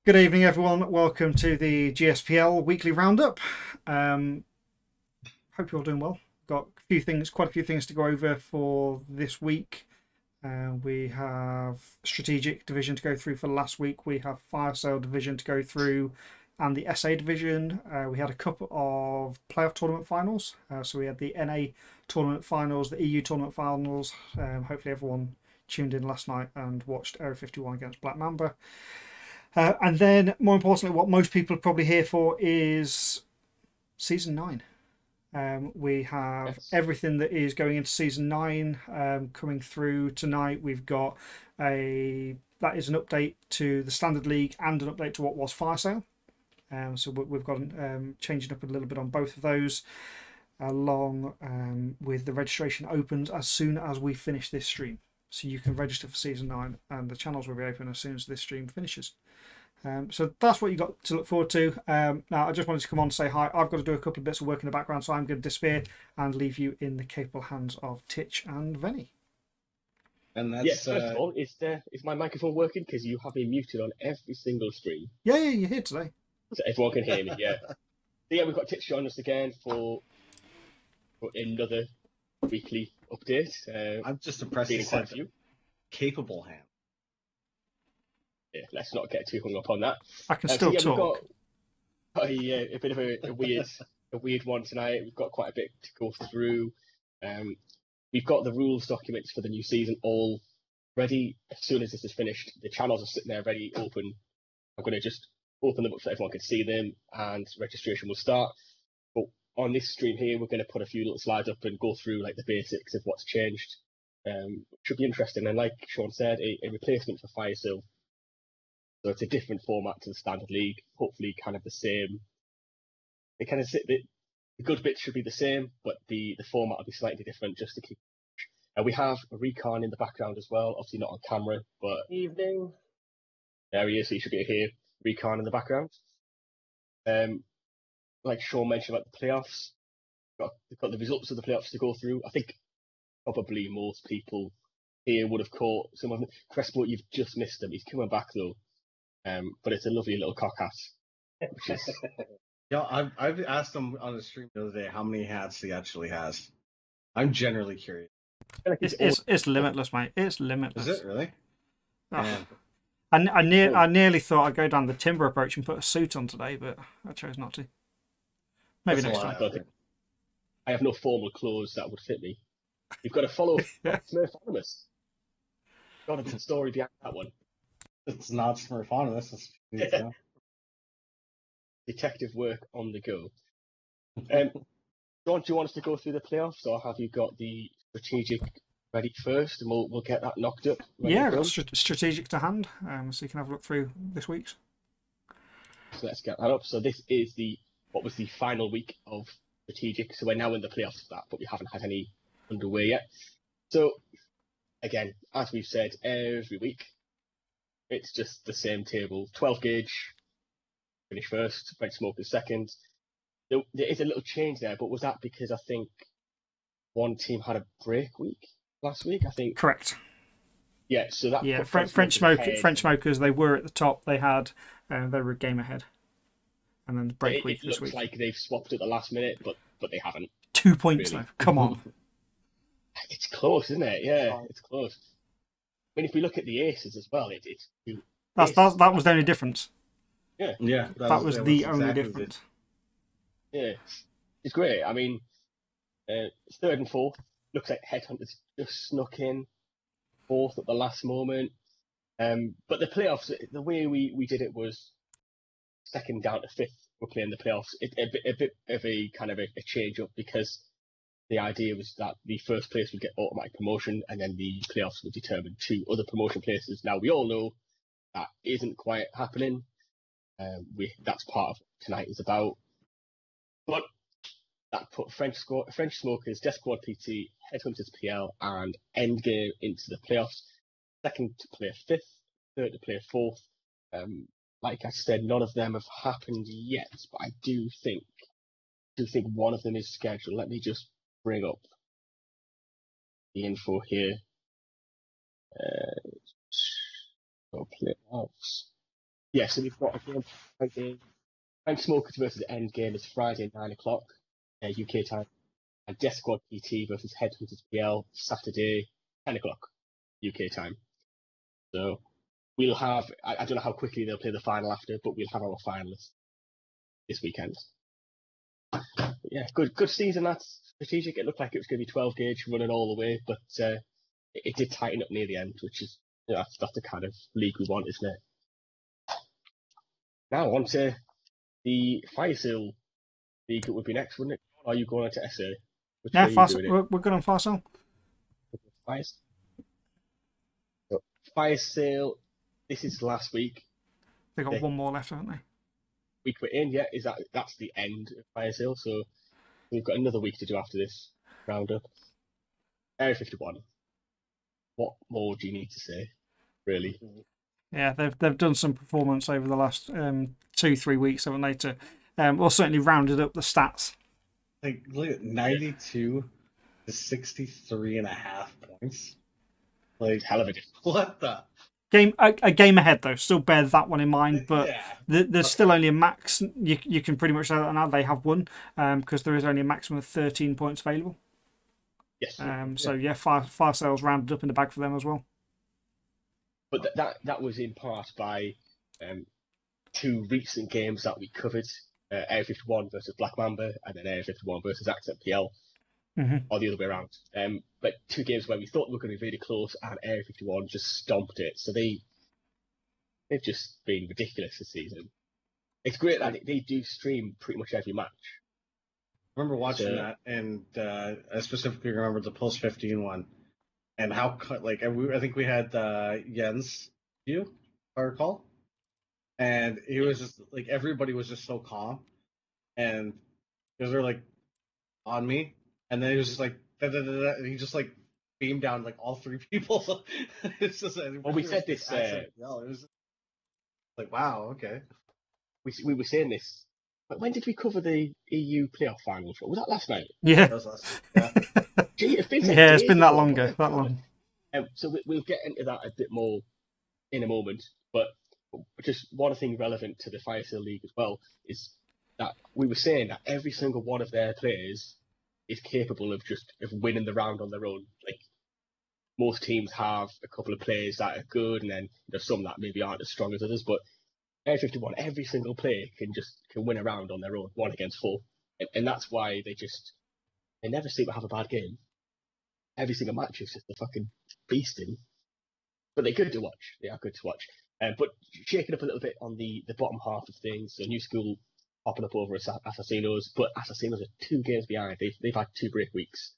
Good evening, everyone. Welcome to the GSPL weekly roundup. Hope you're all doing well. Got quite a few things to go over for this week. We have strategic division to go through for last week. We have fire sale division to go through, and the SA division. We had a couple of playoff tournament finals. So we had the NA tournament finals, the EU tournament finals. Hopefully, everyone tuned in last night and watched Area 51 against Black Mamba. And then, more importantly, what most people are probably here for is Season 9. We have everything that is going into Season 9 coming through tonight. We've got that is an update to the Standard League and an update to what was Fire Sale. So we've got changing up a little bit on both of those, along with the registration opens as soon as we finish this stream. So you can register for Season 9 and the channels will be open as soon as this stream finishes. So that's what you got to look forward to. Now, I just wanted to come on and say hi. I've got to do a couple of bits of work in the background, so I'm going to disappear and leave you in the capable hands of Titch and Venny. And that's first of all, is my microphone working? Because you have me muted on every single stream. Yeah, you're here today. So everyone can hear me, yeah. So yeah, we've got Titch joining us again for another weekly update. I'm just impressed you said capable hand. Yeah, let's not get too hung up on that. I can still talk. We've got a bit of a weird one tonight. We've got quite a bit to go through. We've got the rules documents for the new season all ready. As soon as this is finished, the channels are sitting there ready, open. I'm going to just open them up so everyone can see them, and registration will start. But on this stream here, we're going to put a few little slides up and go through like the basics of what's changed. Should be interesting. And like Sean said, a replacement for Fire Sale. So it's a different format to the Standard League. Hopefully, kind of the same. The good bits should be the same, but the format will be slightly different just to keep. We have a recon in the background as well. Obviously not on camera, but evening. There he is. So you should be here. Recon in the background. Like Sean mentioned about the playoffs, we've got the results of the playoffs to go through. I think probably most people here would have caught some of them. Crespo, you've just missed him. He's coming back though. But it's a lovely little cock hat. Which is... I've asked him on the stream the other day how many hats he actually has. I'm generally curious. It's limitless, mate. It's limitless. Is it really? Oh. I nearly thought I'd go down the timber approach and put a suit on today, but I chose not to. Maybe next time. I have no formal clothes that would fit me. You've got to follow Smurf Anonymous. Got a story behind that one. It's not Smurfonymous. Detective work on the go. John, do you want us to go through the playoffs, or have you got the strategic ready first, and we'll get that knocked up? Yeah, I've got strategic to hand, so you can have a look through this week's. So let's get that up. So this is what was the final week of strategic. So we're now in the playoffs of that, but we haven't had any underway yet. So again, as we've said every week, it's just the same table. 12 gauge, finish first, French Smokers second. There is a little change there, but was that because I think one team had a break week last week? I think. Correct. Yeah, so that French Smokers, they were at the top. They were a game ahead, and then the break week this week. It looks like they've swapped at the last minute, but they haven't. 2 points really. Though. Come on. It's close, isn't it? Yeah, it's close. I mean, if we look at the aces as well, that was the only difference. Yeah, that was the only difference. Yeah, it's great. I mean, third and fourth looks like Headhunters just snuck in fourth at the last moment. But the playoffs, the way we did it was second down to fifth. We're playing the playoffs. A bit of a kind of a change up, because the idea was that the first place would get automatic promotion, and then the playoffs would determine 2 other promotion places. Now, we all know that isn't quite happening. That's part of what tonight is about. But that put French Smokers, Death Squad PT, Headhunters PL, and Endgame into the playoffs. Second to play fifth, third to play fourth. Like I said, none of them have happened yet, but I do think one of them is scheduled. Let me just bring up the info here. Playoffs. Yeah, so we've got a game. Time Smokers versus Endgame is Friday 9 o'clock UK time, and Death Squad PT versus Headhunters PL Saturday 10 o'clock UK time. So we'll have, I don't know how quickly they'll play the final after, but we'll have our finalists this weekend. But yeah, good season. That's strategic. It looked like it was going to be 12 gauge running all the way, but it did tighten up near the end, which is that's the kind of league we want, isn't it? Now on to the Fire Sale league that would be next, wouldn't it? Or are you going on to SA? Which Yeah, way are you doing it? we're good on Fire Sale. Fire. So, Fire Sale. This is last week. They've got one more left, haven't they? Week we're in, yeah. That's the end of Fire Sale. So we've got another week to do after this roundup. Area 51. What more do you need to say, really? Yeah, they've done some performance over the last 2-3 weeks, haven't they? To well, certainly rounded up the stats. Like, look at 92 to 63.5 points. Like, Hell of a difference. what the? A game ahead though. Still bear that one in mind, but Yeah. there's still only a max. You can pretty much say that now they have won because there is only a maximum of 13 points available. Yes. So yeah, fire sales rounded up in the bag for them as well. But that was in part by two recent games that we covered: Area 51 versus Black Mamba, and then Area 51 versus Accent PL, or the other way around. But two games where we thought we were going to be really close, and Area 51 just stomped it. So they've just been ridiculous this season. It's great that they do stream pretty much every match. I remember watching that, and I specifically remember the Pulse 15 one, and how I think we had Jens, if I recall, and he was just like everybody was just so calm, and because they're like on me, and then he was just like da, da, da, da, and he just like beamed down like all three people. It's just well, we said this. It was like wow, okay. We were saying this. But when did we cover the EU playoff finals? Was that last night? Yeah. That was last week, yeah. Gee, it's been Yeah, it's been that longer. That long. So we'll get into that a bit more in a moment. But just one thing relevant to the Fire Sale League as well is that we were saying that every single one of their players is capable of winning the round on their own. Like most teams have a couple of players that are good, and then there's some that maybe aren't as strong as others. But Area 51, every single player can win a round on their own, 1 against 4, and that's why they never seem to have a bad game. Every single match is just a fucking beasting. But they're good to watch. They are good to watch. But shaking up a little bit on the bottom half of things, the new school popping up over Assassinos, but Assassinos are 2 games behind. They've had 2 break weeks.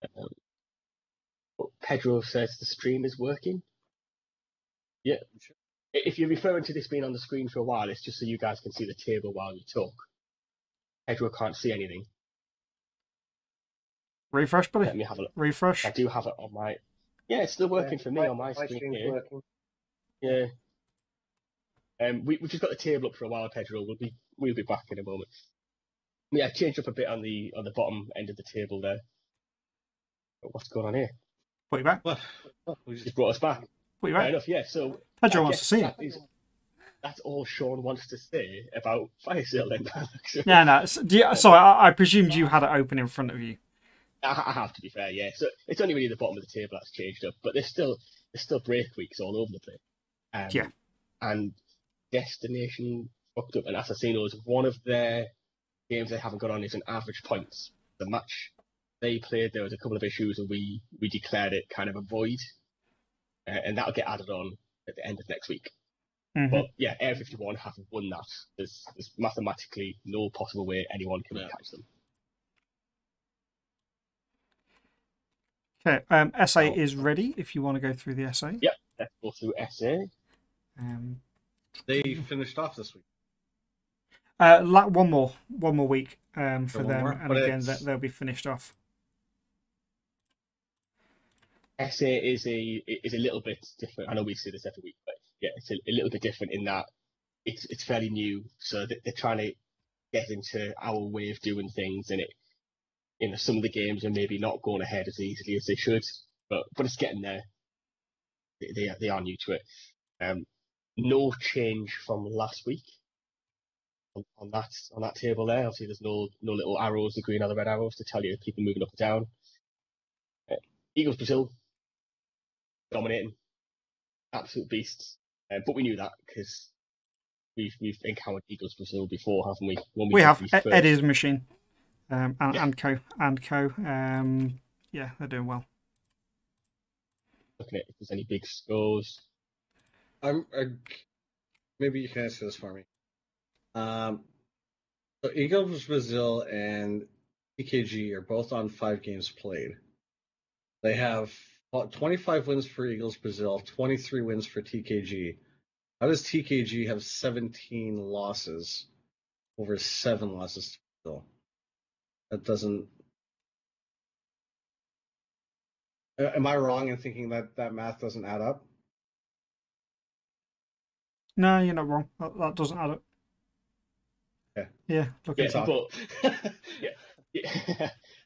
But Pedro says the stream is working. Yeah. If you're referring to this being on the screen for a while, it's just so you guys can see the table while you talk. Pedro can't see anything. Refresh, buddy. Let me have a look. Refresh. I do have it on my... Yeah, it's still working for me on my screen here. Working. Yeah. We've just got the table up for a while, Pedro. We'll be back in a moment. Yeah, changed up a bit on the bottom end of the table there. But what's going on here? Put you back. What? Just brought us back. Put you back. Fair enough, yeah. So Pedro wants to see it. That's all Sean wants to say about Fire Sale then. Yeah, no. Sorry, I presumed you had it open in front of you. I have, to be fair, yeah. So it's only really the bottom of the table that's changed up, but there's still break weeks all over the place. Yeah. And Destination fucked up, and Assassinos, one of their games they haven't got on is an average points. The match they played, there was a couple of issues, and we declared it kind of a void, and that'll get added on at the end of next week. Mm-hmm. But yeah, Air 51 haven't won that. There's mathematically no possible way anyone can catch them. Okay, SA is ready if you want to go through the SA. Yep, let's go through SA. They finished off this week. One more week for them, more, and again they'll be finished off. SA is a little bit different. I know we say this every week, but yeah, it's a little bit different in that it's fairly new, so they're trying to get into our way of doing things, and some of the games are maybe not going ahead as easily as they should, but it's getting there. They are new to it. no change from last week on that table there. Obviously, there's no little arrows, the green or the red arrows, to tell you if people moving up or down. Eagles Brazil dominating, absolute beasts. But we knew that because we've encountered Eagles Brazil before, haven't we? When We did have the first- Eddie's machine, and Yeah. Co. Yeah, they're doing well. Looking at if there's any big scores. Maybe you can answer this for me. So Eagles Brazil and TKG are both on 5 games played. They have 25 wins for Eagles Brazil, 23 wins for TKG. How does TKG have 17 losses over 7 losses to Brazil? That doesn't. Am I wrong in thinking that math doesn't add up? No, you're not wrong. That doesn't add up. Okay. Yeah, look at that.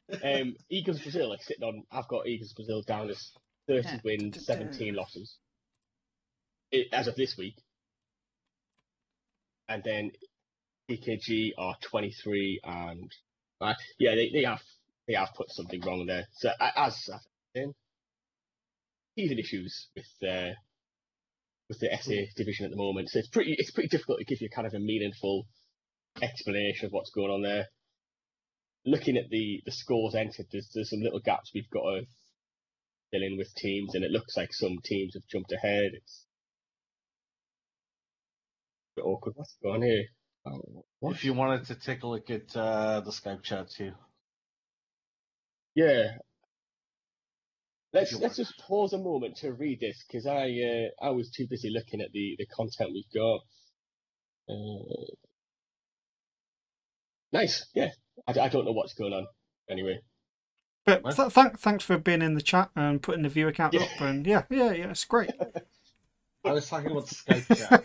But Eagles Brazil are sitting on. I've got Eagles Brazil down as 30 wins, 17 losses as of this week, and then TKG are 23 and they have put something wrong there. So as I've been teething issues with the SA division at the moment, so it's pretty difficult to give you kind of a meaningful explanation of what's going on there. Looking at the scores entered, there's some little gaps we've got to fill in with teams, and it looks like some teams have jumped ahead. It's a bit awkward. What's going on here? What? If you wanted to take a look at the Skype chat too. Yeah. Let's just pause a moment to read this, because I was too busy looking at the content we've got. Nice, yeah. I don't know what's going on. Anyway. But thanks for being in the chat and putting the viewer count up, and yeah, it's great. I was talking about the Skype chat.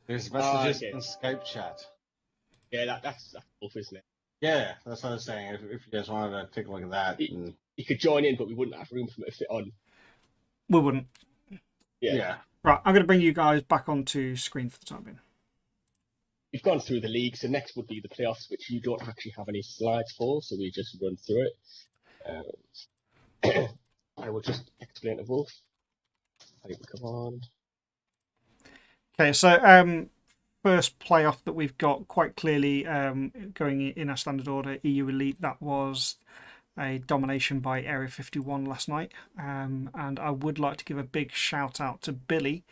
There's messages in Skype chat. Yeah, that's cool, isn't it? Yeah, that's what I was saying. If you guys wanted to take a look at that. You could join in, but we wouldn't have room for it to fit on. We wouldn't. Yeah. Right, I'm going to bring you guys back onto screen for the time being. We've gone through the league, so next would be the playoffs, which you don't actually have any slides for, so we just run through it. I will just explain to Wolf. Come on. Okay, so first playoff that we've got quite clearly going in our standard order, EU Elite, that was a domination by Area 51 last night. And I would like to give a big shout out to Billy,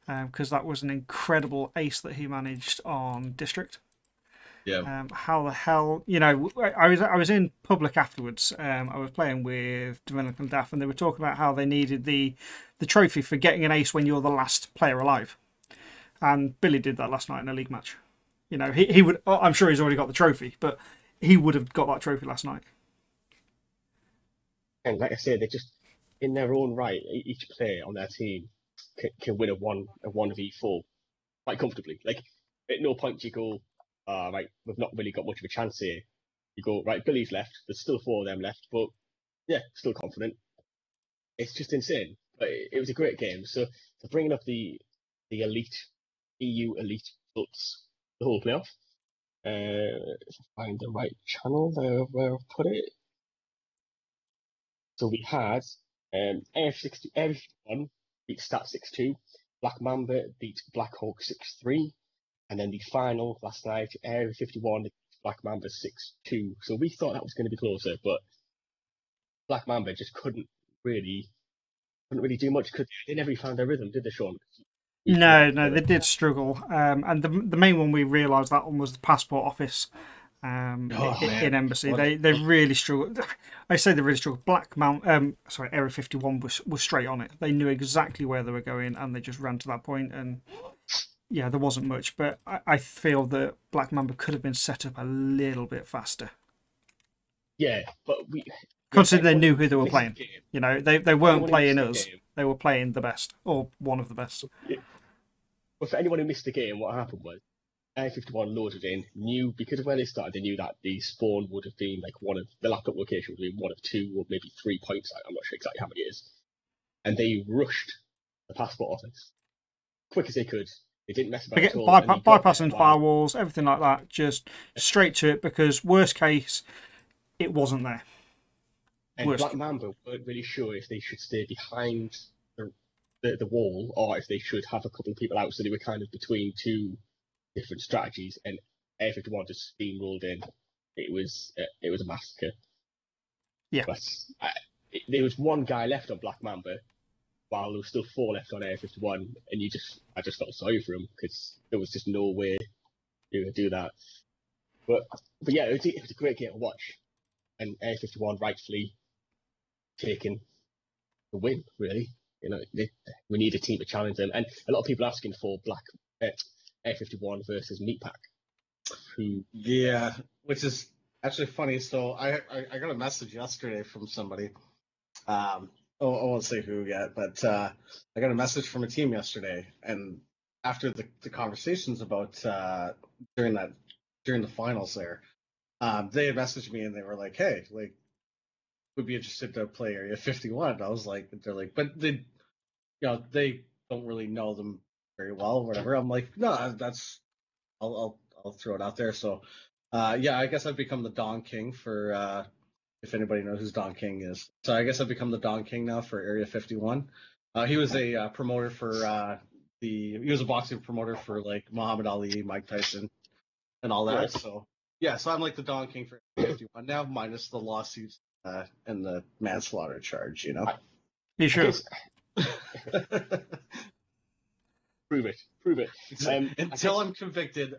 because that was an incredible ace that he managed on District. Yeah. How the hell, I was in public afterwards. I was playing with Dominic and Daff, and they were talking about how they needed the trophy for getting an ace when you're the last player alive. And Billy did that last night in a league match. He would. I'm sure he's already got the trophy, but he would have got that trophy last night. And like I said, they're just in their own right. Each player on their team can win a 1v4 quite comfortably. Like at no point do you go, right, we've not really got much of a chance here. You go, right, Billy's left. There's still 4 of them left, but yeah, still confident. It's just insane. But it was a great game. So bringing up the elite EU elite results, the whole playoff. If I find the right channel where I've put it. So we had Area 51 beat Stat 6-2, Black Mamba beat Black Hawk 6-3, and then the final last night, Area 51 beat Black Mamba 6-2. So we thought that was going to be closer, but Black Mamba just couldn't really do much because they never found their rhythm, did they, Sean? No, they did struggle. And the main one we realised that one was the passport office in Embassy. They really struggled. I say they really struggled. Area 51 was straight on it. They knew exactly where they were going, and they just ran to that point. And yeah, there wasn't much, but I feel that Black Mamba could have been set up a little bit faster. Yeah, but considering they knew who they were playing. They weren't playing us. They were playing the best, or one of the best. Yeah. But for anyone who missed the game, what happened was Area 51 loaded in, knew because of where they started, they knew that the spawn would have been like the laptop location would have been 1 of 2 or maybe 3 points. I'm not sure exactly how many it is. And they rushed the passport office. quick as they could. They didn't mess about at all. and they got Bypassing there while- firewalls, everything like that, just straight to it, because worst case, it wasn't there. And Black Mamba weren't really sure if they should stay behind the wall or if they should have a couple of people out. So they were kind of between two different strategies, and Air 51 just steamrolled in. It was a massacre. Yeah. But there was one guy left on Black Mamba, while there was still 4 left on Air 51, and I just felt sorry for him because there was just no way you could do that. But yeah, it was a great game to watch, and Air 51 rightfully taking the win. Really, we need a team to challenge them, and a lot of people asking for Air 51 versus Meatpack. Yeah, which is actually funny. So I got a message yesterday from somebody. I won't say who yet, but I got a message from a team yesterday, and after the conversations about during the finals there, they had messaged me and they were like, "Hey, like, would be interested to play Area 51." I was like, they're like, but they don't really know them very well, or whatever. I'm like, no, that's I'll throw it out there. So, yeah, I guess I've become the Don King for. If anybody knows who Don King is. So I guess I've become the Don King now for Area 51. He was a promoter for he was a boxing promoter for like Muhammad Ali, Mike Tyson, and all that. Yes. So yeah, so I'm like the Don King for Area 51 now, minus the lawsuits and the manslaughter charge. You sure? Prove it. Until I'm convicted.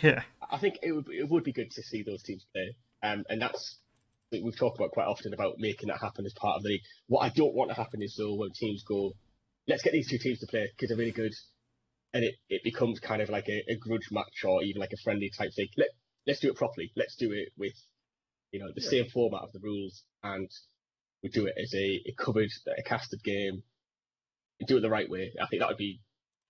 Yeah. I think it would be good to see those teams play, and that's we've talked about quite often about making that happen as part of the league. What I don't want to happen is though when teams go, let's get these two teams to play because they're really good, and it becomes kind of like a grudge match or even like a friendly type thing. Let's do it properly. Let's do it with the same format of the rules, and we do it as a covered, a casted game. Do it the right way. I think that would be.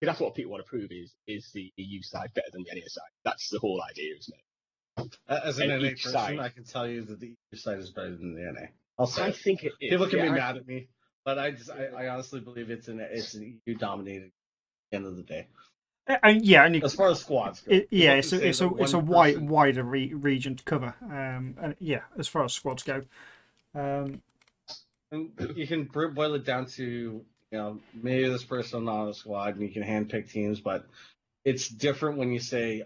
That's what people want to prove is the EU side better than the NA side. That's the whole idea, isn't it? As an NA person, I can tell you that the EU side is better than the NA. I think it is. People can be mad at me, but I honestly believe it's an EU dominated at the end of the day. Yeah, and as far as squads go, it's a wider region to cover. And yeah, as far as squads go, and you can boil it down to. Maybe this person not on the squad, and you can handpick teams, but it's different when you say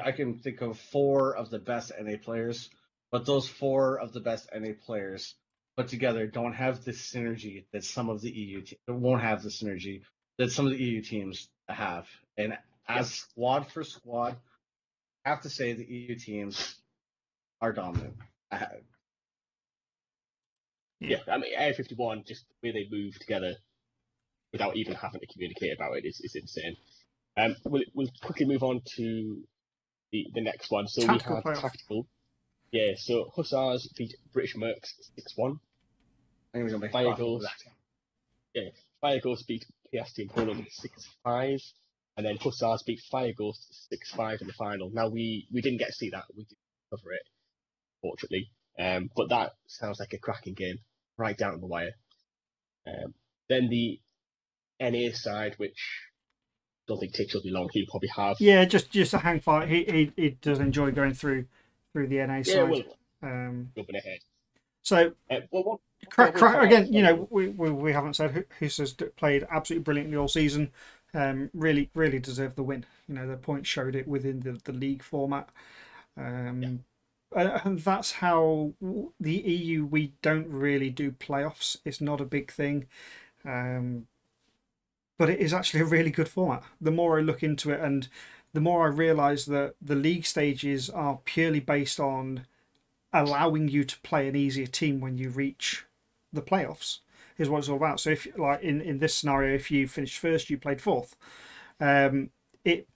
I can think of 4 of the best NA players, but those 4 of the best NA players put together don't have the synergy that some of the EU won't have the synergy that some of the EU teams have. And as squad for squad, I have to say the EU teams are dominant. Yeah, I mean, Air 51, just the way they move together without even having to communicate about it is insane. We'll quickly move on to the next one. So we have tactical. Yeah, so Hussars beat British Mercs 6-1. I'm going to make Fire Ghost beat PS Team Poland 6-5. And then Hussars beat Fire Ghost 6-5 in the final. Now, we didn't get to see that. We didn't cover it, fortunately. But that sounds like a cracking game, right down to the wire. Then the NA side, which I don't think takes will be long. He'll probably have. Yeah, just a hang fire. He does enjoy going through the NA side. Yeah, well, jumping ahead. So again, we haven't said Husser's played absolutely brilliantly all season. Really deserved the win. The points showed it within the league format. And that's how the EU. We don't really do playoffs. It's not a big thing. But it is actually a really good format. The more I look into it and the more I realise that the league stages are purely based on allowing you to play an easier team when you reach the playoffs is what it's all about. So if like in this scenario, if you finished first, you played fourth. It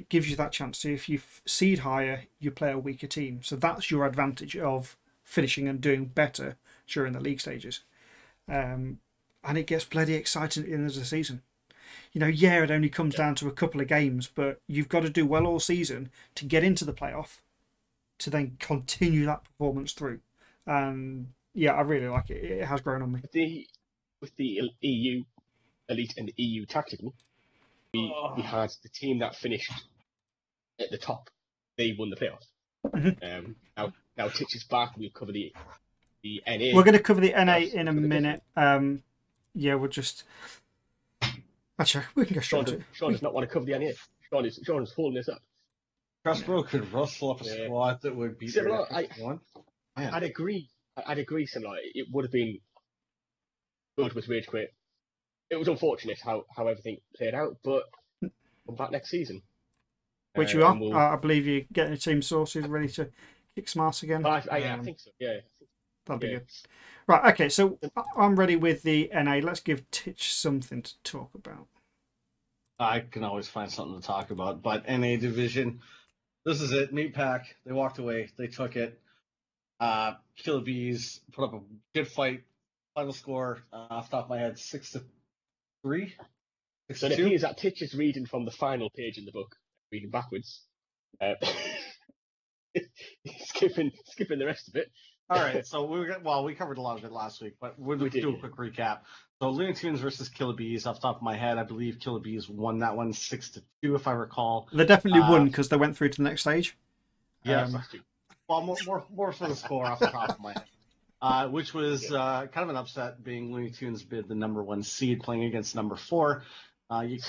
gives you that chance. So if you seed higher, you play a weaker team. So that's your advantage of finishing and doing better during the league stages. And it gets bloody exciting at the end of the season. It only comes down to a couple of games, but you've got to do well all season to get into the playoff, to then continue that performance through. And yeah, I really like it. It has grown on me. With the EU, Elite and EU Tactical, we had the team that finished at the top. They won the playoffs. Now Titch is back. We'll cover the NA. We're going to cover the NA in a minute. Yeah, we'll just. Actually, we can go straight to it. Sean does not want to cover the NA. Sean is holding this up. Crossbow could rustle up a squad that would be similar. one. I'd agree. Similar. It would have been good with Rage Quit. It was unfortunate how everything played out, but come back next season. Which you are. I believe you're getting your team sources ready to kick some ass again. I think so. Yeah. That'll be good. Right. Okay. So I'm ready with the NA. Let's give Titch something to talk about. I can always find something to talk about, but NA division. This is it. Meat Pack. They walked away. They took it. Killer Bees put up a good fight. Final score, off the top of my head, 6-3. So it appears that Titch is reading from the final page in the book, reading backwards. Skipping the rest of it. All right, so we covered a lot of it last week, but we'll do a quick recap. So Looney Tunes versus Killer Bees, off the top of my head, I believe Killer Bees won that one 6-2, if I recall. They definitely won because they went through to the next stage. Yeah, well, more for the score off the top of my head, which was kind of an upset, being Looney Tunes bid the number 1 seed playing against number 4. We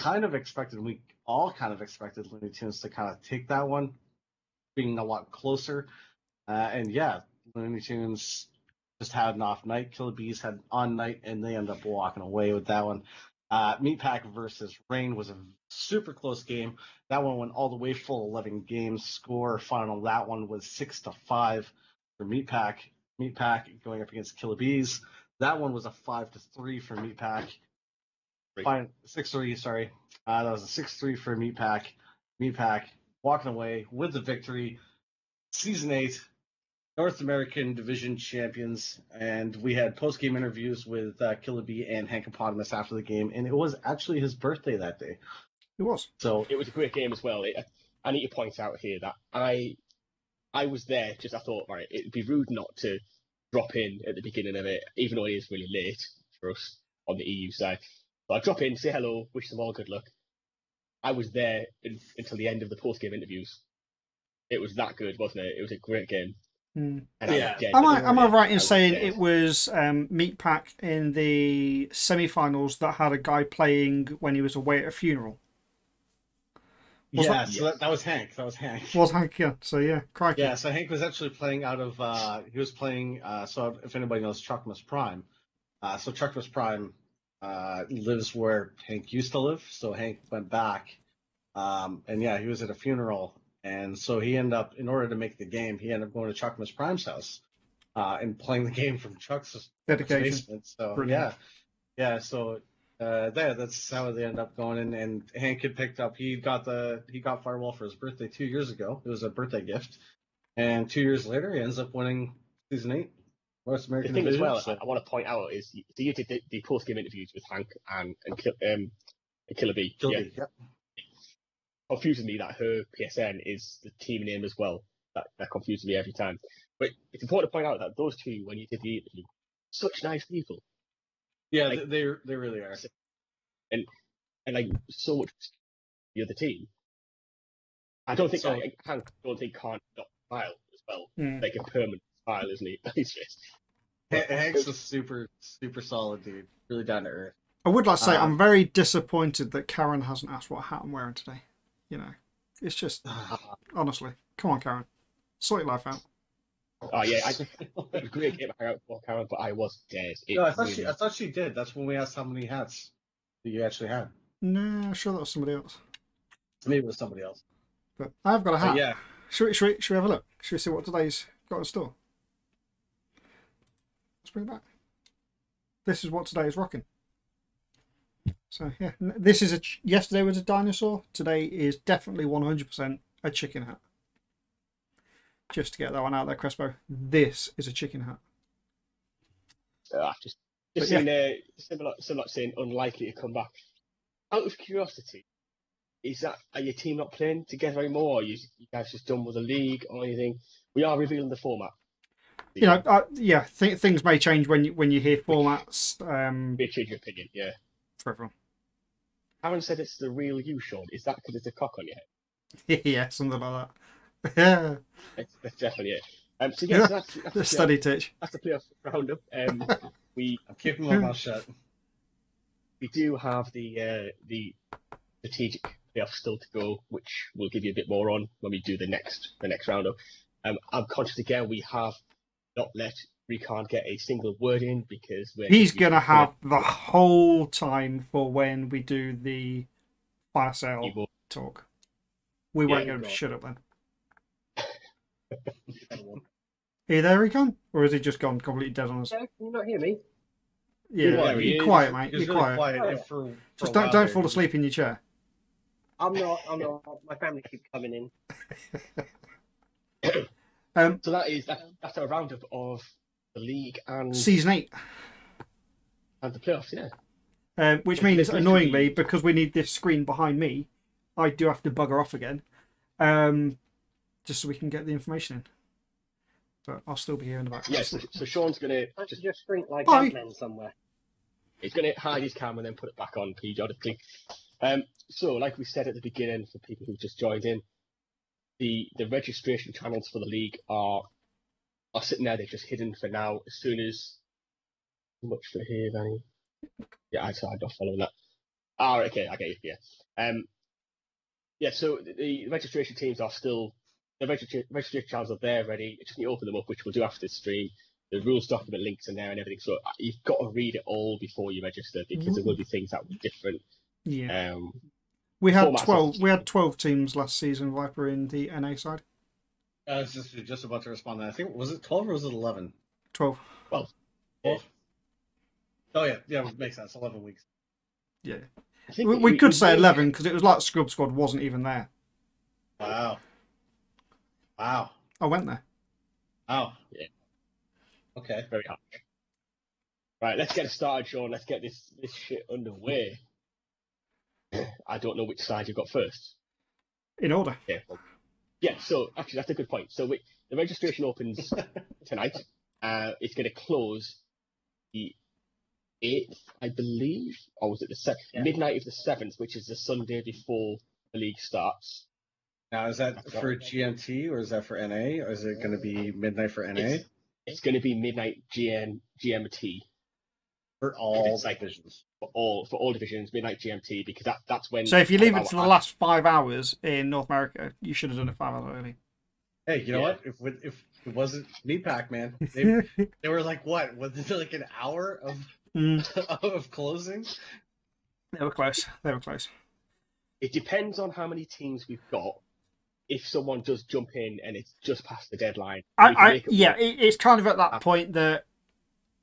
all kind of expected Looney Tunes to kind of take that one, being a lot closer, and yeah. Looney Tunes just had an off night. Killer Bees had on night, and they ended up walking away with that one. Meat Pack versus Rain was a super close game. That one went all the way full 11 games. Score final, that one was 6-5 for Meat Pack. Meat Pack going up against Killer Bees. That one was a 5-3 for Meat Pack. 6-3, sorry. That was a 6-3 for Meat Pack. Meat Pack walking away with the victory. Season 8. North American Division champions, and we had post-game interviews with Killer Bee and Hank Eponymous after the game, and it was actually his birthday that day. It was. So it was a great game as well. I need to point out here that I was there. I thought, right, it'd be rude not to drop in at the beginning of it, even though it is really late for us on the EU side. So I drop in, say hello, wish them all good luck. I was there until the end of the post-game interviews. It was that good, wasn't it? It was a great game. Yeah. Am I right in saying it was Meat Pack in the semi-finals that had a guy playing when he was away at a funeral? That was Hank. Was Hank? Yeah. So yeah, crikey. Yeah. So Hank was actually playing out of. He was playing. So if anybody knows Chuckmas Prime, so Chuckmas Prime lives where Hank used to live. So Hank went back, and yeah, he was at a funeral. And so he ended up, in order to make the game, he ended up going to Chuckmas Prime's house and playing the game from Chuck's basement. So brilliant. Yeah. So that's how they ended up going. And Hank had picked up. He got Firewall for his birthday 2 years ago. It was a birthday gift. And 2 years later, he ends up winning season 8 North American Division. The thing Division, as well, I want to point out is you did the post game interviews with Hank and Killer Bee. Yep. Confuses me that her PSN is the team name as well. That confuses me every time. But it's important to point out that those two, when you did the interview, such nice people. Yeah, like, they really are. And like so much the other team. I don't think Hank can't not smile as well. Like a permanent smile, isn't he? Hank's a super solid dude. Really down to earth. I would like to say I'm very disappointed that Karen hasn't asked what hat I'm wearing today. You know, it's just honestly, come on, Karen, sort your life out. Oh yeah, it was a great game to hang out for Karen, but I was dead. No, I thought she did. That's when we asked how many hats that you actually had. No, I'm sure that was somebody else. Maybe it was somebody else. But I've got a hat. Yeah. Should we have a look? Should we see what today's got in store? Let's bring it back. This is what today is rocking. So yeah, this is yesterday was a dinosaur. Today is definitely 100% a chicken hat. Just to get that one out there, Crespo. This is a chicken hat. I've just seen similar saying unlikely to come back. Out of curiosity, are your team not playing together anymore? Or are you guys just done with the league or anything? We are revealing the format. You know, things may change when you hear formats. May change your opinion, yeah. For everyone. Aaron said it's the real you, Sean. Is that because it's a cock on your head? Yeah, something like that. Yeah. That's definitely it. So yeah, so that's The study titch. That's the playoff roundup. I'm keeping my mouth shut. We do have the strategic playoffs still to go, which we'll give you a bit more on when we do the next roundup. I'm conscious again we have not let Recon get a single word in because he's gonna have the whole time for when we do the fire sale talk. We won't get him to shut up then. Are you there, Recon? Or has he just gone completely dead on us? Can you not hear me? Yeah, you're quiet, mate. You're really quiet. For just don't fall asleep in your chair. I'm not. My family keep coming in. So that's our roundup of the league and season 8 and the playoffs, yeah. Which means, annoyingly, because we need this screen behind me, I do have to bugger off again, just so we can get the information in. But I'll still be here in about. Yeah. So Sean's gonna just sprint like Batman somewhere. He's gonna hide his camera and then put it back on periodically. So, like we said at the beginning, for people who just joined in, the registration channels for the league are sitting there. They're just hidden for now. As soon as much for here, Danny. Yeah, I'm not following that. Okay, I get you. Yeah. Yeah. So the registration teams are still the registration channels are there ready. You just need to open them up, which we'll do after this stream. The rules document links in there and everything. So you've got to read it all before you register because there will be things that were different. Yeah. We had 12. We had 12 teams last season, Viper, in the NA side. I was just about to respond. I think was it 12 or was it 11? 12. 12. Oh yeah, it makes sense. 11 weeks. Yeah. We could say 11 because it was like Scrub Squad wasn't even there. Wow. I went there. Wow. Yeah. Okay. Very hard. Right, let's get it started, Sean. Let's get this shit underway. I don't know which side you've got first. In order. Yeah, so actually that's a good point. So the registration opens tonight. It's going to close the 8th, I believe, or was it the 7th? Yeah. Midnight of the 7th, which is the Sunday before the league starts. Now, is that for GMT or is that for NA? Or is it going to be midnight for NA? It's going to be midnight GMT. For all divisions. For all divisions, midnight GMT, because that's when. So if you leave it to the last 5 hours in North America, you should have done it 5 hours early. Hey, you know what? If it wasn't me, Pac-Man, they were like, what? Was it like an hour of closing? They were close. It depends on how many teams we've got. If someone does jump in and it's just past the deadline, it's kind of at that point that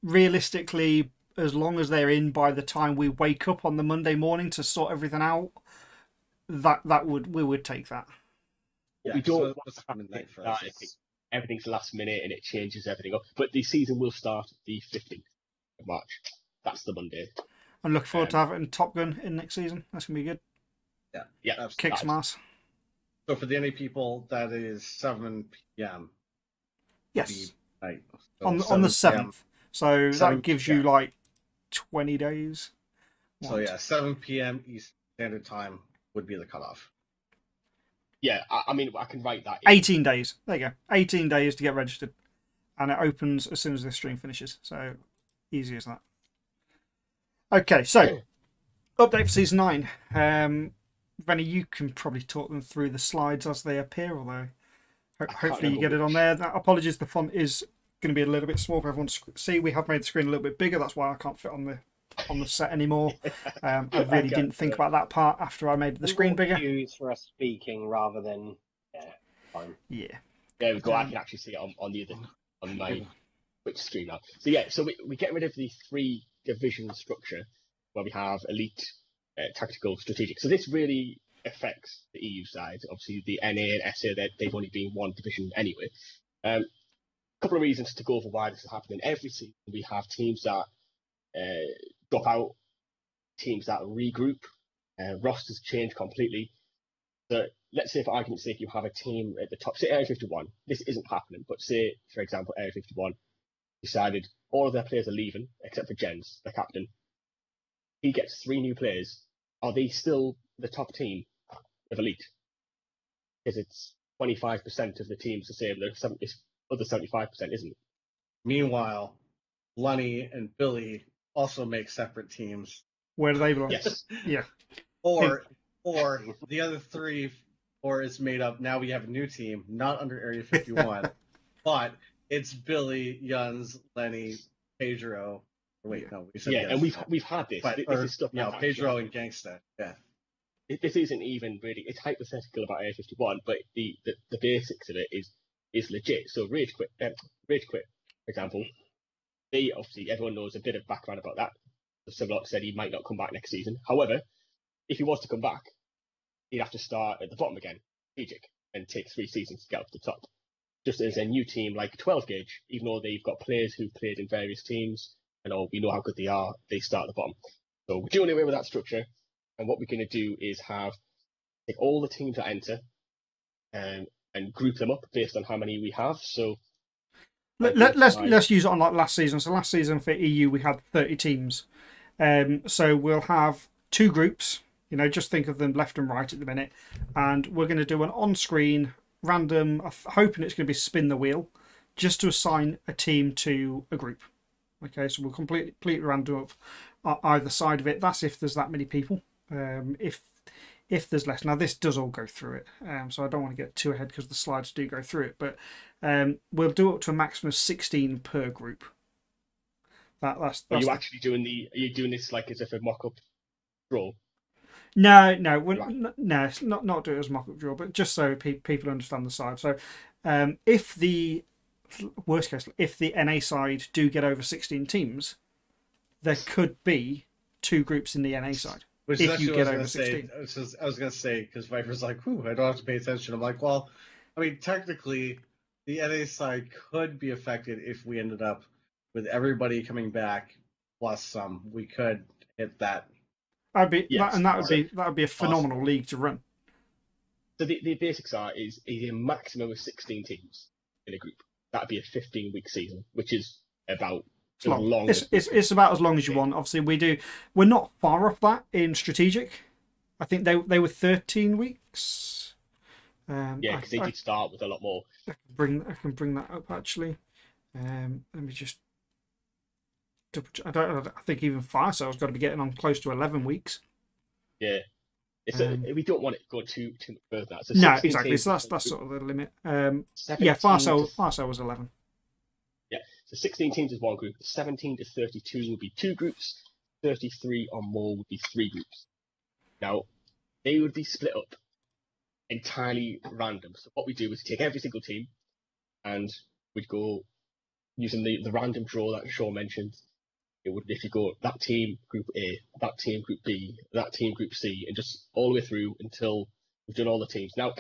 realistically, as long as they're in by the time we wake up on the Monday morning to sort everything out, we would take that. Yeah, we don't everything's last minute and it changes everything up. But the season will start the 15th of March. That's the Monday. I'm looking forward to having Top Gun in next season. That's gonna be good. Yeah, absolutely. Kick some ass. So for the NA people, that is 7 p.m. Yes. Night. So on the 7th. So that gives you like 20 days. So yeah, 7 p.m. Eastern Standard Time would be the cutoff. Yeah, I mean, I can write that. 18 days. There you go. 18 days to get registered. And it opens as soon as this stream finishes. So easy as that. Okay, so update for Season 9. Rennie, you can probably talk them through the slides as they appear, although hopefully you get it on there. Apologies, the font is going to be a little bit small for everyone to see. We have made the screen a little bit bigger. That's why I can't fit on the set anymore. I really didn't think about that part after I made the screen bigger. Cues for us speaking rather than fine. Yeah. There we go. I can actually see it on my Twitch screen now. So yeah, so we get rid of the 3 division structure where we have elite, tactical, strategic. So this really affects the EU side. Obviously, the NA and SA, they've only been 1 division anyway. Couple of reasons to go over why this is happening. Every season we have teams that drop out, teams that regroup, rosters change completely. So let's say, for argument's sake, you have a team at the top, say Area 51. This isn't happening, but say, for example, Area 51 decided all of their players are leaving except for Jens, the captain. He gets 3 new players are they still the top team of Elite? Because it's 25% of the team's the same. The other 75% isn't. Meanwhile, Lenny and Billy also make separate teams. Where do they belong? Yes. Yeah. Or the other three, or it's made up. Now we have a new team, not under Area 51, but it's Billy, Yuns, Lenny, Pedro. Wait, no, we said Yeah, and we've had this. But, This is stuff. Pedro and Gangsta. Yeah. This isn't even really. It's hypothetical about Area 51, but the basics of it is legit. So Rage Quit, for example, they obviously everyone knows a bit of background about that. Simlock said he might not come back next season. However, if he was to come back, he'd have to start at the bottom again, strategic, and take 3 seasons to get up to the top. Just as a new team like 12 Gauge, even though they've got players who've played in various teams, and we know how good they are, they start at the bottom. So we're doing away with that structure, and what we're going to do is take all the teams that enter and group them up based on how many we have. So let's use it on like last season. So last season for EU we had 30 teams. So we'll have 2 groups. Just think of them left and right at the minute, and we're going to do an on-screen random. Hoping it's going to be spin the wheel, just to assign a team to a group. Okay, so we'll completely random up either side of it. That's if there's that many people. If there's less, now this does all go through it, so I don't want to get too ahead because the slides do go through it. But we'll do up to a maximum of 16 per group. That's are you actually doing Are you doing this like as if a mock-up draw? No, Right. no, it's not do it as mock-up draw, but just so people understand the side. So, if the worst case, if the NA side do get over 16 teams, there could be 2 groups in the NA side. Which If is you actually get what I over was gonna 16. say. I was going to say, because Viper's like, whew, I don't have to pay attention. I'm like, well, I mean, technically, the NA side could be affected if we ended up with everybody coming back plus some. We could hit that. That'd be Yes. that would be a phenomenal league to run. So the basics is a maximum of 16 teams in a group. That'd be a 15-week season, which is about It's long. long It's about as long as you want. Obviously, we're not far off that in strategic. I think they were 13 weeks. Yeah, because they did start with a lot more. I can bring that up actually. Let me just double check. I think even Firesail's got to be getting on close to 11 weeks. Yeah, we don't want it to go too much further than that. So No, 16 exactly. teams So that's sort of the limit. 17 Yeah, to- Firesail was 11. Yeah, so 16 teams is one group. 17 to 32 would be 2 groups. 33 or more would be 3 groups. Now, they would be split up entirely random. So what we do is take every single team and we'd go using the random draw that Sean mentioned. It would, if you go that team group A, that team group B, that team group C, and just all the way through until we've done all the teams. Now,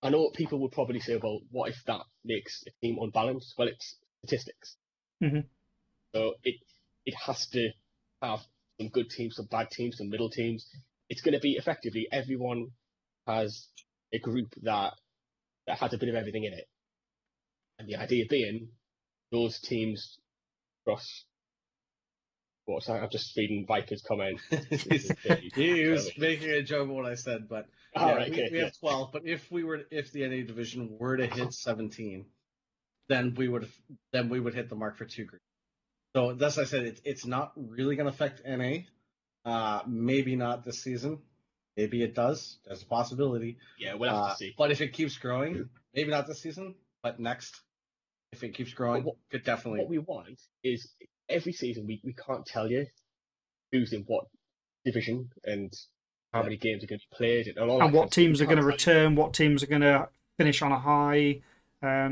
I know people would probably say, well, what if that makes a team unbalanced? Well, it's statistics. Mhm. So it has to have some good teams, some bad teams, some middle teams. It's going to be effectively everyone has a group that has a bit of everything in it. And the idea being those teams cross. I'm just reading Viper's comment. He was making a joke of what I said, but we have 12. But if the NA division were to hit 17, then we would hit the mark for 2 groups. So that's why I said it's not really going to affect NA. Maybe not this season. Maybe it does. There's a possibility. Yeah, we'll have to see. But if it keeps growing, maybe not this season, but next, if it keeps growing, could definitely. What we want is every season we can't tell you who's in what division and how many games are going to be played and what teams are going to return, what teams are going to finish on a high.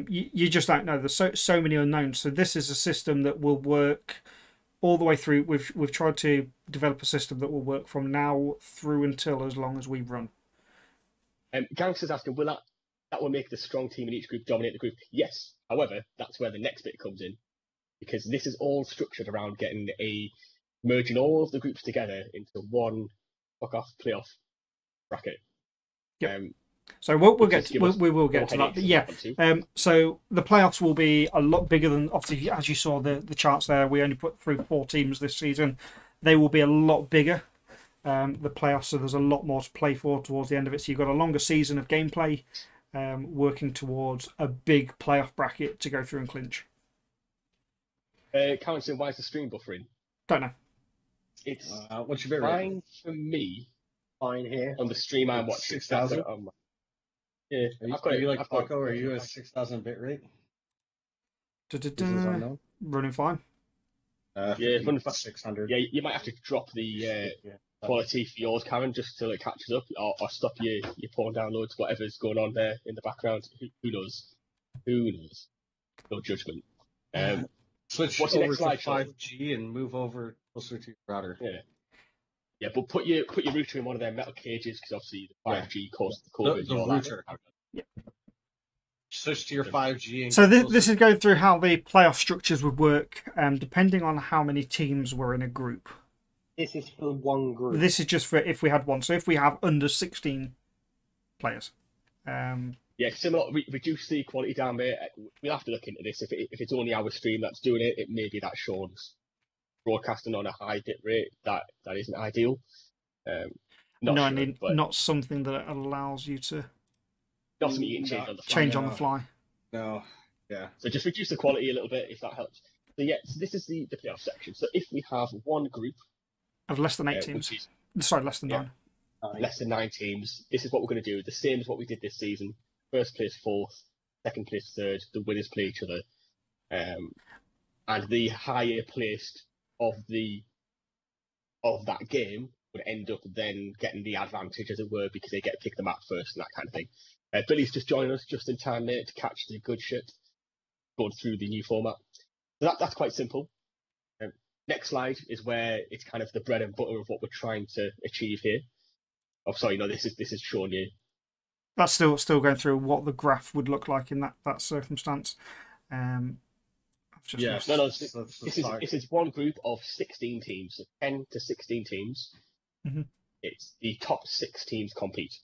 You just don't know. There's so many unknowns. So this is a system that will work all the way through. We've tried to develop a system that will work from now through until as long as we run. Gangster's asking, will that will make the strong team in each group dominate the group? Yes. However, that's where the next bit comes in, because this is all structured around merging all of the groups together into one playoff bracket. Yep. So we will get to that. But yeah. So the playoffs will be a lot bigger than, obviously, as you saw the charts there. We only put through 4 teams this season. They will be a lot bigger. the playoffs, so there's a lot more to play for towards the end of it. So you've got a longer season of gameplay, working towards a big playoff bracket to go through and clinch. Counting, why is the stream buffering? Don't know. It's What's your bit rate? fine for me. Fine here. On the stream I'm watching. 6,000? Yeah, Are you like Paco, or are you a 6,000 bit rate? Running fine. Yeah, running fast. 600. Yeah, you might have to drop the quality for yours, Karen, just till it catches up, or stop your porn downloads, whatever's going on there in the background. Who knows? Who knows? No judgment. Switch what's your over next to slide, 5G and move over closer to your router. Yeah, but put your router in one of their metal cages, because obviously the 5G causes the COVID. The router. Yeah. Switch to your 5G. And so this is going through how the playoff structures would work, depending on how many teams were in a group. This is for one group. This is just for if we had one. So if we have under 16 players. Yeah, similar. Reduce the quality down there. We'll have to look into this. If it's only our stream that's doing it, it may be that Sean's broadcasting on a high bit rate. That isn't ideal. Not something that allows you to not something you can change on the fly. No. Yeah. So just reduce the quality a little bit if that helps. So so this is the playoff section. So if we have one group of less than 8 teams, less than 9. Less than 9 teams. This is what we're going to do. The same as what we did this season. First place fourth, second place third. The winners play each other, and the higher placed of that game would end up then getting the advantage, as it were, because they get to pick the map first and that kind of thing. Billy's just joined us just in time, mate, to catch the good shit going through the new format. So that's quite simple. Next slide is where it's kind of the bread and butter of what we're trying to achieve here. Oh, sorry, no, this is showing you. That's still going through what the graph would look like in that circumstance. This is one group of 16 teams, so 10 to 16 teams. Mm-hmm. It's the top 6 teams compete.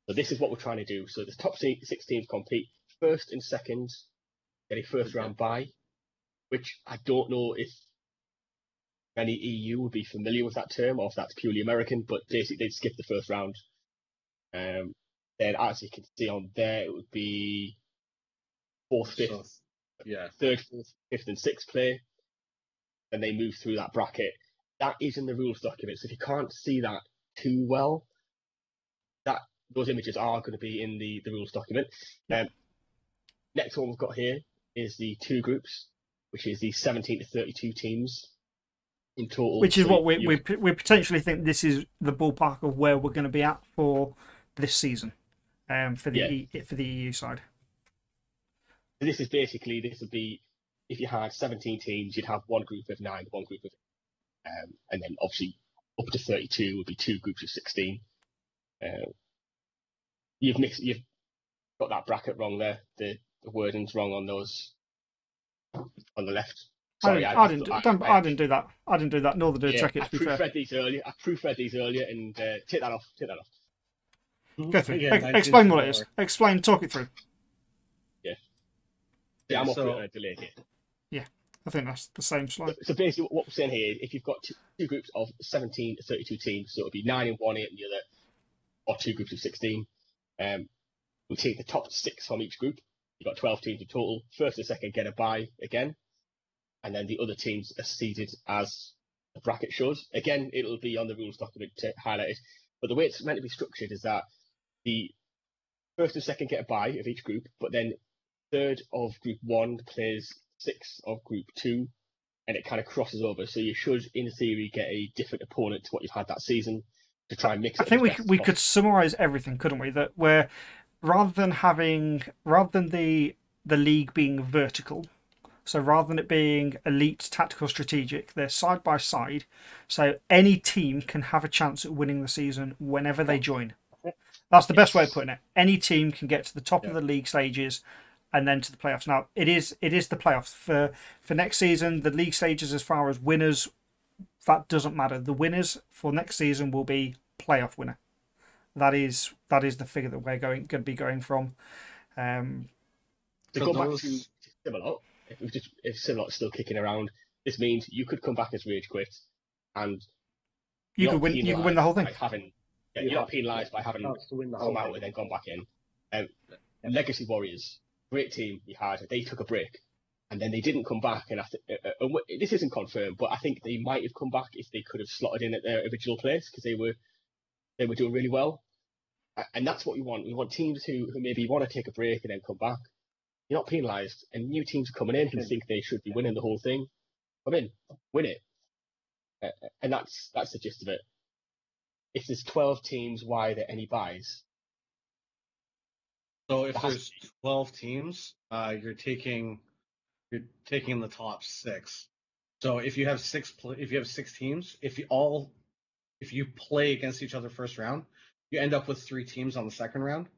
So this is what we're trying to do. So the top 6 teams compete. First and second get a first round bye, which I don't know if many EU would be familiar with that term, or if that's purely American, but basically they'd skip the first round. Then, as you can see on there, it would be 4th, 5th, 3rd, 4th, 5th, and 6th play. And they move through that bracket. That is in the rules document. So if you can't see that too well, those images are going to be in the rules document. Next one we've got here is the 2 groups, which is the 17 to 32 teams in total. Which is what we potentially think this is the ballpark of where we're going to be at for this season, for the EU side. This would be, if you had 17 teams, you'd have one group of 9, one group of, and then obviously up to 32 would be 2 groups of 16. You've got that bracket wrong there. The wording's wrong on those on the left. Sorry, I didn't do that. I didn't do that. Nor did I check it. I proofread these earlier, and take that off. Go through. Explain what it is. Talk it through. Yeah, I'm operating on a delay here. Yeah, I think that's the same slide. So basically, what we're saying here is, if you've got two groups of 17 to 32 teams, so it would be 9 in one, 8 in the other, or 2 groups of 16. We take the top 6 from each group. You've got 12 teams in total. First and second get a bye again, and then the other teams are seeded as the bracket shows. Again, it'll be on the rules document to highlight it. But the way it's meant to be structured is that the first and second get a bye of each group, but then third of group 1 plays 6 of group 2, and it kind of crosses over. So you should, in theory, get a different opponent to what you've had that season to try and mix it. I think we could summarise everything, couldn't we? That where rather than the league being vertical, so rather than it being elite, tactical, strategic, they're side by side. So any team can have a chance at winning the season whenever they join. That's the best way of putting it. Any team can get to the top of the league stages and then to the playoffs. Now, it is the playoffs. For next season, the league stages as far as winners, that doesn't matter. The winners for next season will be playoff winner. That is the figure that we're going to be going from. To go back to Similar, if Similar is still kicking around, this means you could come back as Rage Quit and You could win. You could win the whole thing. You're not penalised by having chance to win the come whole out thing. and then gone back in. Legacy Warriors, great team we had. They took a break, and then they didn't come back. And this isn't confirmed, but I think they might have come back if they could have slotted in at their original place because they were doing really well. And that's what we want. We want teams who maybe want to take a break and then come back. You're not penalised, and new teams are coming in who think they should be winning the whole thing. Come in, win it, and that's the gist of it. If there's 12 teams, why are there any buys? So if there's 12 teams, you're taking the top 6. So if you have six teams, if you play against each other first round, you end up with 3 teams on the second round,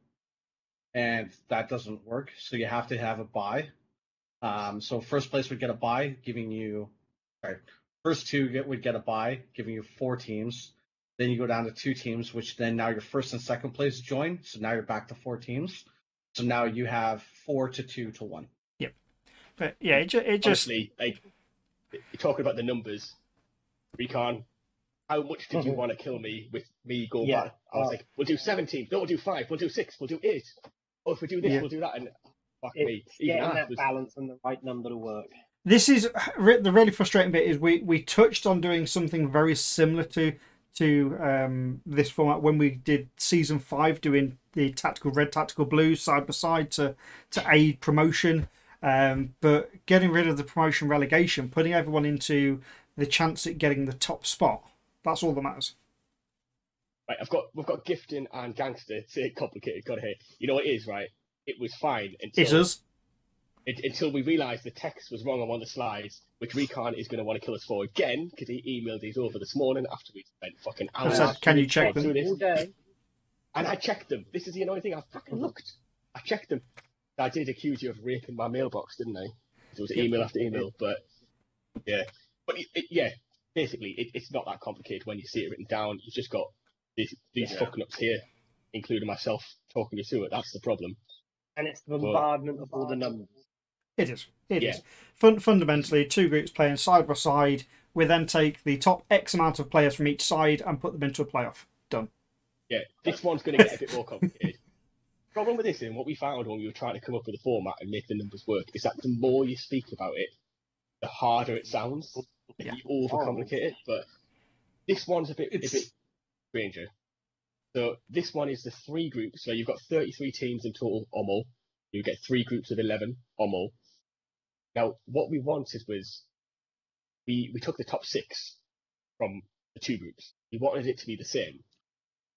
and that doesn't work. So you have to have a bye. So first place would get a bye, giving you first 2 would get a bye, giving you 4 teams. Then you go down to 2 teams, which then now your first and second place join. So now you're back to 4 teams. So now you have 4 to 2 to 1. Yep. But yeah, it just honestly, like, you're talking about the numbers. Recon, how much did you want to kill me with me going back? I was like, we'll do 17. No, we'll do 5. We'll do 6. We'll do 8. Oh, if we do this, we'll do that. And fuck me. Getting that balance and the right number to work. This is the really frustrating bit. Is we touched on doing something very similar to this format when we did season 5, doing the tactical red, tactical blue side by side to aid promotion. But getting rid of the promotion relegation, putting everyone into the chance at getting the top spot. That's all that matters. Right, we've got gifting and gangster. It's complicated. Got here. You know what it is, right? It was fine until we realised the text was wrong on one of the slides, which Recon is going to want to kill us for again because he emailed these over this morning after we spent fucking hours. Said, can you check them? All day. And I checked them. This is the annoying thing. I fucking looked. I checked them. I did accuse you of raping my mailbox, didn't I? It was email after email, but yeah. But basically, it's not that complicated when you see it written down. You've just got these fucking ups here, including myself, talking you through it. That's the problem. And it's the bombardment of all the numbers. It is. It is. Fundamentally, 2 groups playing side by side. We then take the top X amount of players from each side and put them into a playoff. Done. Yeah, this one's going to get a bit more complicated. The problem with this, and what we found when we were trying to come up with a format and make the numbers work, is that the more you speak about it, the harder it sounds. You overcomplicate it. But this one's a bit stranger. So this one is the 3 groups. So you've got 33 teams in total or more. You get 3 groups of 11 or more. Now, what we wanted was we took the top 6 from the 2 groups. We wanted it to be the same.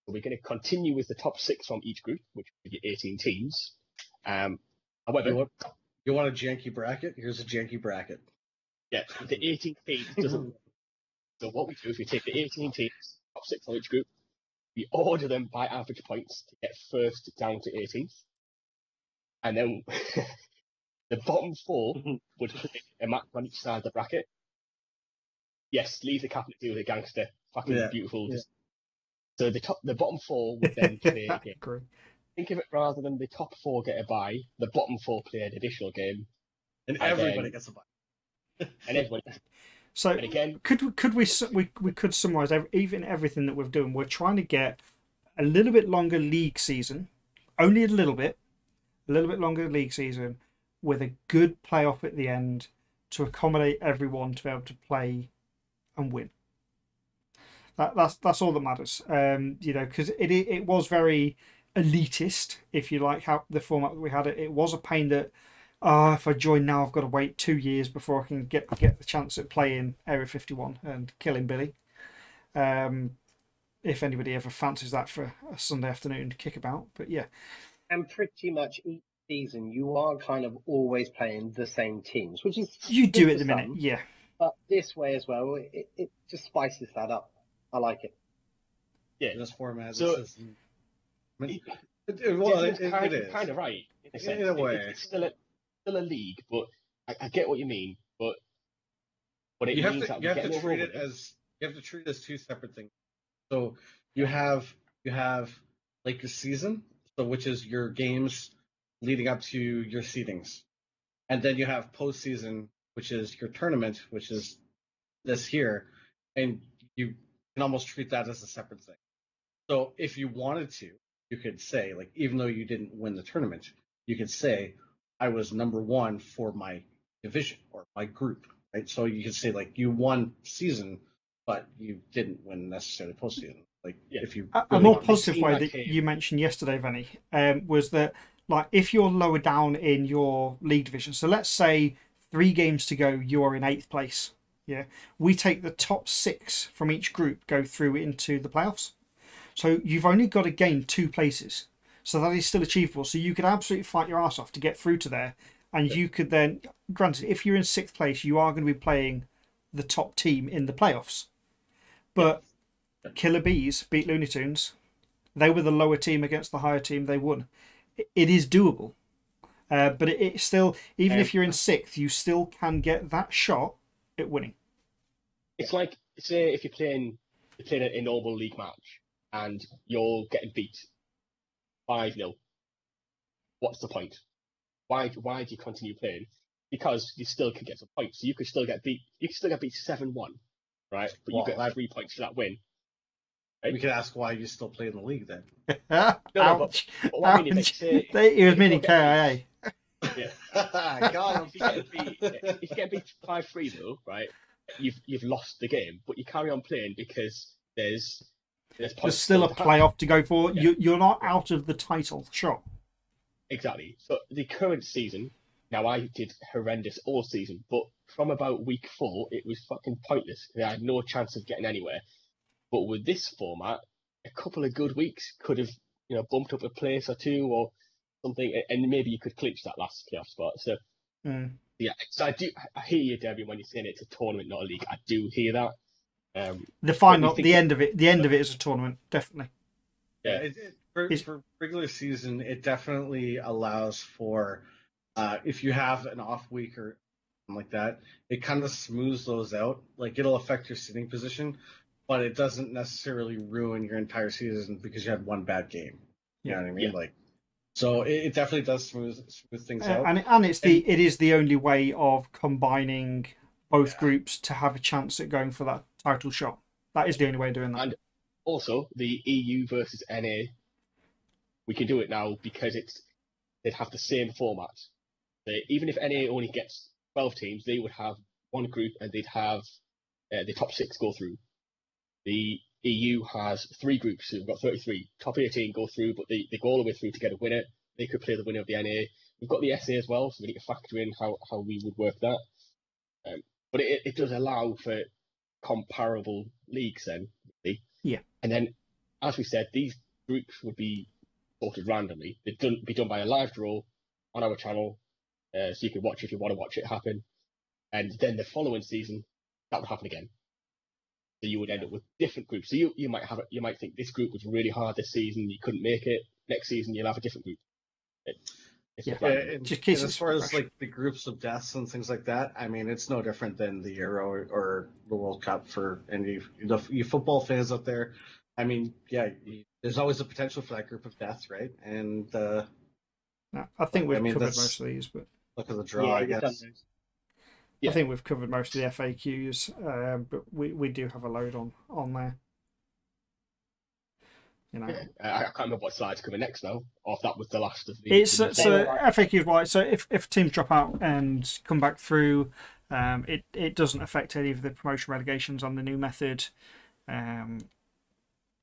So we're going to continue with the top 6 from each group, which would be 18 teams. However, you want a janky bracket? Here's a janky bracket. Yeah, the 18 teams doesn't. So what we do is we take the 18 teams, top 6 from each group, we order them by average points to get first down to 18th. And then the bottom 4 would pick a match on each side of the bracket. Yes, leave the cabinet deal with a gangster. Fucking beautiful. Yeah. So the bottom 4 would then play a game. Think of it rather than the top 4 get a bye, the bottom 4 play an additional game. And everybody gets a bye. And everybody. So and again, could we could summarise even everything that we've done. We're trying to get a little bit longer league season, only a little bit longer league season, with a good playoff at the end to accommodate everyone to be able to play and win. That's all that matters. Because it was very elitist, if you like, how the format that we had it. It was a pain that if I join now, I've got to wait 2 years before I can get the chance at playing Area 51 and killing Billy. If anybody ever fancies that for a Sunday afternoon kickabout, but yeah. And pretty much each season, you are kind of always playing the same teams, which is you do at the minute, yeah. But this way as well, it just spices that up. I like it. Yeah, this format. So it's kind of right in a sense. In a way, it's still a league, but I get what you mean. But you have to treat it as 2 separate things. So you have like your season, so which is your games leading up to your seedings, and then you have postseason, which is your tournament, which is this here, and can almost treat that as a separate thing. So if you wanted to, you could say, like, even though you didn't win the tournament, you could say, I was number one for my division or my group, right? So you could say, like, you won season, but you didn't win necessarily postseason. Like, if you a really more want positive team way that that came- you mentioned yesterday, Vanny, was that, like, if you're lower down in your league division, so let's say 3 games to go, you are in 8th place. Yeah, we take the top 6 from each group, go through into the playoffs. So you've only got to gain 2 places, so that is still achievable. So you could absolutely fight your ass off to get through to there, and you could then, granted, if you're in 6th place, you are going to be playing the top team in the playoffs. But Killer Bees beat Looney Tunes. They were the lower team against the higher team. They won. It is doable. But it still, even if you're in 6th, you still can get that shot at winning. It's like, say, if you're playing a normal league match and you're getting beat 5-0. What's the point? Why do you continue playing? Because you still can get some points. So you could still get beat. You could still get beat 7-1, right? But you get 3 points for that win. Right? We could ask why you still play in the league then. Ouch. But what I mean is, Ouch. say, He was if meaning you're getting KIA. Yeah. God, If you get beat 5-3 though, right? You've lost the game, but you carry on playing because there's There's still a to have. playoff to go for. Yeah. You're not out of the title shot. Exactly. So the current season, now I did horrendous all season, but from about week 4, it was fucking pointless. I had no chance of getting anywhere. But with this format, a couple of good weeks could have, bumped up a place or 2 or something, and maybe you could clinch that last playoff spot. So yeah, so I hear you, Debbie, when you're saying it's a tournament, not a league. I do hear that. The final, the end of it is a tournament, definitely. Yeah, for regular season, it definitely allows for if you have an off week or something like that, it kind of smooths those out. Like, it'll affect your sitting position, but it doesn't necessarily ruin your entire season because you had one bad game. You know what I mean? Yeah. Like, so it definitely does smooth things out. And it is the only way of combining both groups to have a chance at going for that title shot. That is the only way of doing that. And also, the EU versus NA, we can do it now because they'd have the same format. Even if NA only gets 12 teams, they would have one group and they'd have the top 6 go through. The EU has 3 groups, so we've got 33. Top 18 go through, but they go all the way through to get a winner. They could play the winner of the NA. We've got the SA as well, so we need to factor in how we would work that. But it does allow for comparable leagues then, really. Yeah. And then, as we said, these groups would be sorted randomly. They'd be done by a live draw on our channel, so you could watch if you want to watch it happen. And then the following season, that would happen again. So you would end up with different groups. So you might think this group was really hard this season, you couldn't make it. Next season you'll have a different group. And as far as like the groups of deaths and things like that, I mean, it's no different than the Euro or the World Cup for any you football fans out there. I mean, there's always a potential for that group of death, right? And I think we've covered most of these, but look at the draw, I guess. I think we've covered most of the FAQs, but we do have a load on there. I can't remember what slide's coming next now, or if that was the last of the. It's so FAQs, right? So if teams drop out and come back through, it doesn't affect any of the promotion relegations on the new method.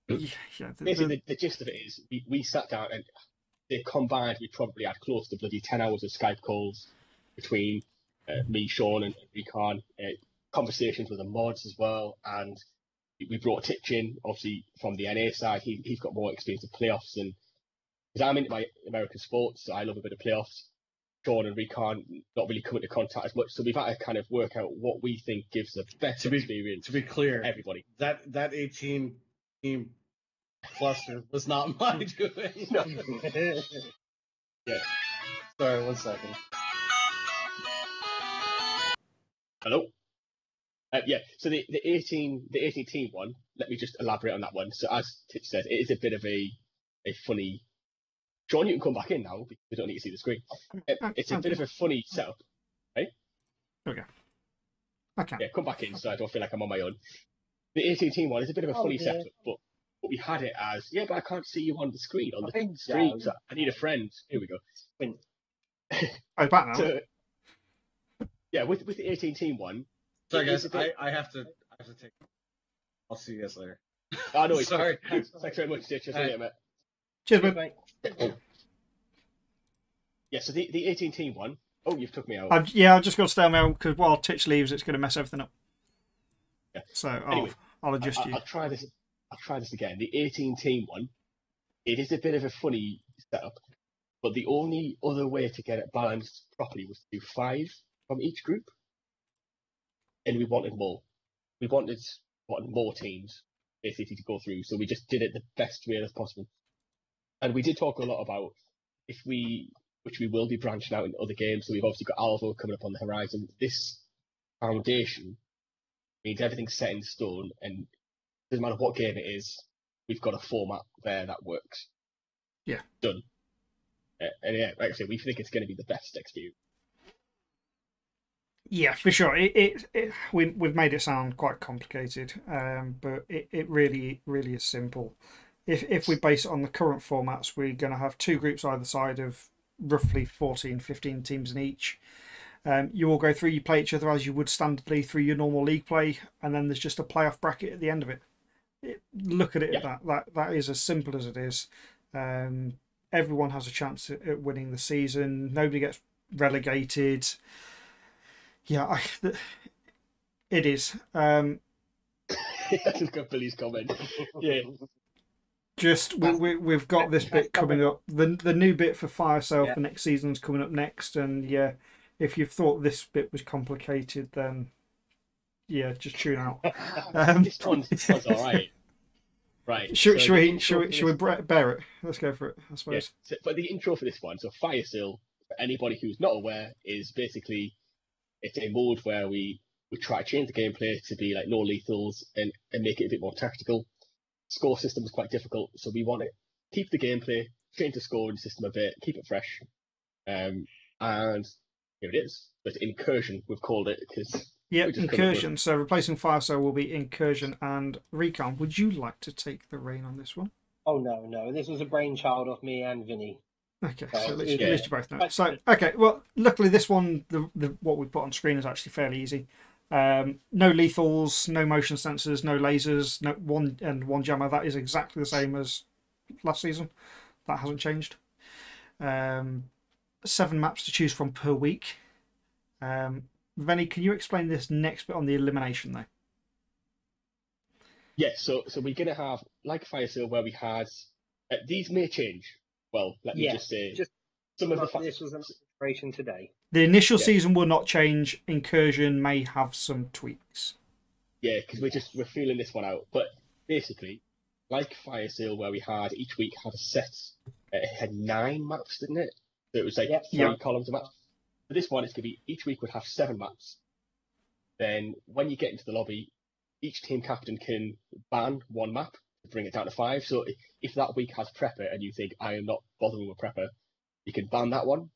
Basically, the gist of it is we sat down and they combined. We probably had close to bloody 10 hours of Skype calls between me, Sean, and Recon, conversations with the mods as well, and we brought Titch in, obviously from the NA side. He's got more experience of playoffs, and because I'm into my American sports, so I love a bit of playoffs. Sean and Recon not really come into contact as much, so we've had to kind of work out what we think gives the best experience. To be clear, everybody, that 18 team cluster was not my doing. No. Yeah. Sorry, 1 second. Hello. So the 18 team one. Let me just elaborate on that one. So as Titch said, it is a bit of a funny. Sean, you can come back in now because we don't need to see the screen. It's a bit of a funny setup, right? Okay. Yeah, come back in so I don't feel like I'm on my own. The 18-team one is a bit of a funny dear. setup, but we had it as, but I can't see you on the screen, on the Bingo. stream. So I need a friend. Here we go. Win. Oh, back now. So, yeah, with the 18-team one. Sorry, it is guys. a bit- I have to take. I'll see you guys later. I know. Sorry. Thanks very much, Stitch. All right. Mate. Cheers, Cheers, mate. mate. Yeah, so the 18-team one. Oh, you've took me out. I've just got to stay on my own because while Titch leaves, it's going to mess everything up. Yeah. So Anyway, I'll adjust you. I'll try this. I'll try this again. The 18-team one. It is a bit of a funny setup, but the only other way to get it balanced properly was to do 5 from each group, and we wanted more. We wanted more teams basically to go through, so we just did it the best way as possible. And we did talk a lot about which we will be branching out into other games. So we've obviously got Alvo coming up on the horizon. This foundation means everything's set in stone, and it doesn't matter what game it is, we've got a format there that works. Yeah. Done. And yeah, like I say, we think it's going to be the best experience. Yeah, for sure. We've made it sound quite complicated, but it really is simple. If we base it on the current formats, we're going to have 2 groups either side of roughly 14, 15 teams in each. You all go through, you play each other as you would standardly through your normal league play, and then there's just a playoff bracket at the end of it. Look at it that is as simple as it is. Everyone has a chance at winning the season. Nobody gets relegated. Yeah, it is. I just got Billy's comment. Yeah. Just we've got this bit coming up. The new bit for Fire Sale for next season's coming up next, and yeah, if you've thought this bit was complicated, then yeah, just tune out. This one's all right. Right. Should we bear it? Let's go for it, I suppose. Yeah. So, but the intro for this one, so Fire Sale, for anybody who's not aware, is basically it's a mode where we try to change the gameplay to be like no lethals and make it a bit more tactical. Score system is quite difficult, so we want to keep the gameplay, change the scoring system a bit, keep it fresh. And here it is. But Incursion, we've called it because Incursion. So replacing Fire Sale will be Incursion and Recon. Would you like to take the reign on this one? Oh no, this was a brainchild of me and Vinny. Okay, so at least you both know. So okay, well, luckily this one, the what we put on screen is actually fairly easy. No lethals, no motion sensors, no lasers, one jammer. That is exactly the same as last season. That hasn't changed. 7 maps to choose from per week. Venny, can you explain this next bit on the elimination though? Yeah, so we're gonna have like Fire Sale where we had these may change. Well, let me just say some of the this was an operation today. The initial season will not change. Incursion may have some tweaks. Yeah, because we're feeling this one out. But basically, like Fire Sale, where we had each week had a set, it had 9 maps, didn't it? So it was like 3 columns of maps. For this one, it's going to be each week would have 7 maps. Then when you get into the lobby, each team captain can ban 1 map to bring it down to 5. So if that week has Prepper and you think I am not bothering with Prepper, you can ban that one.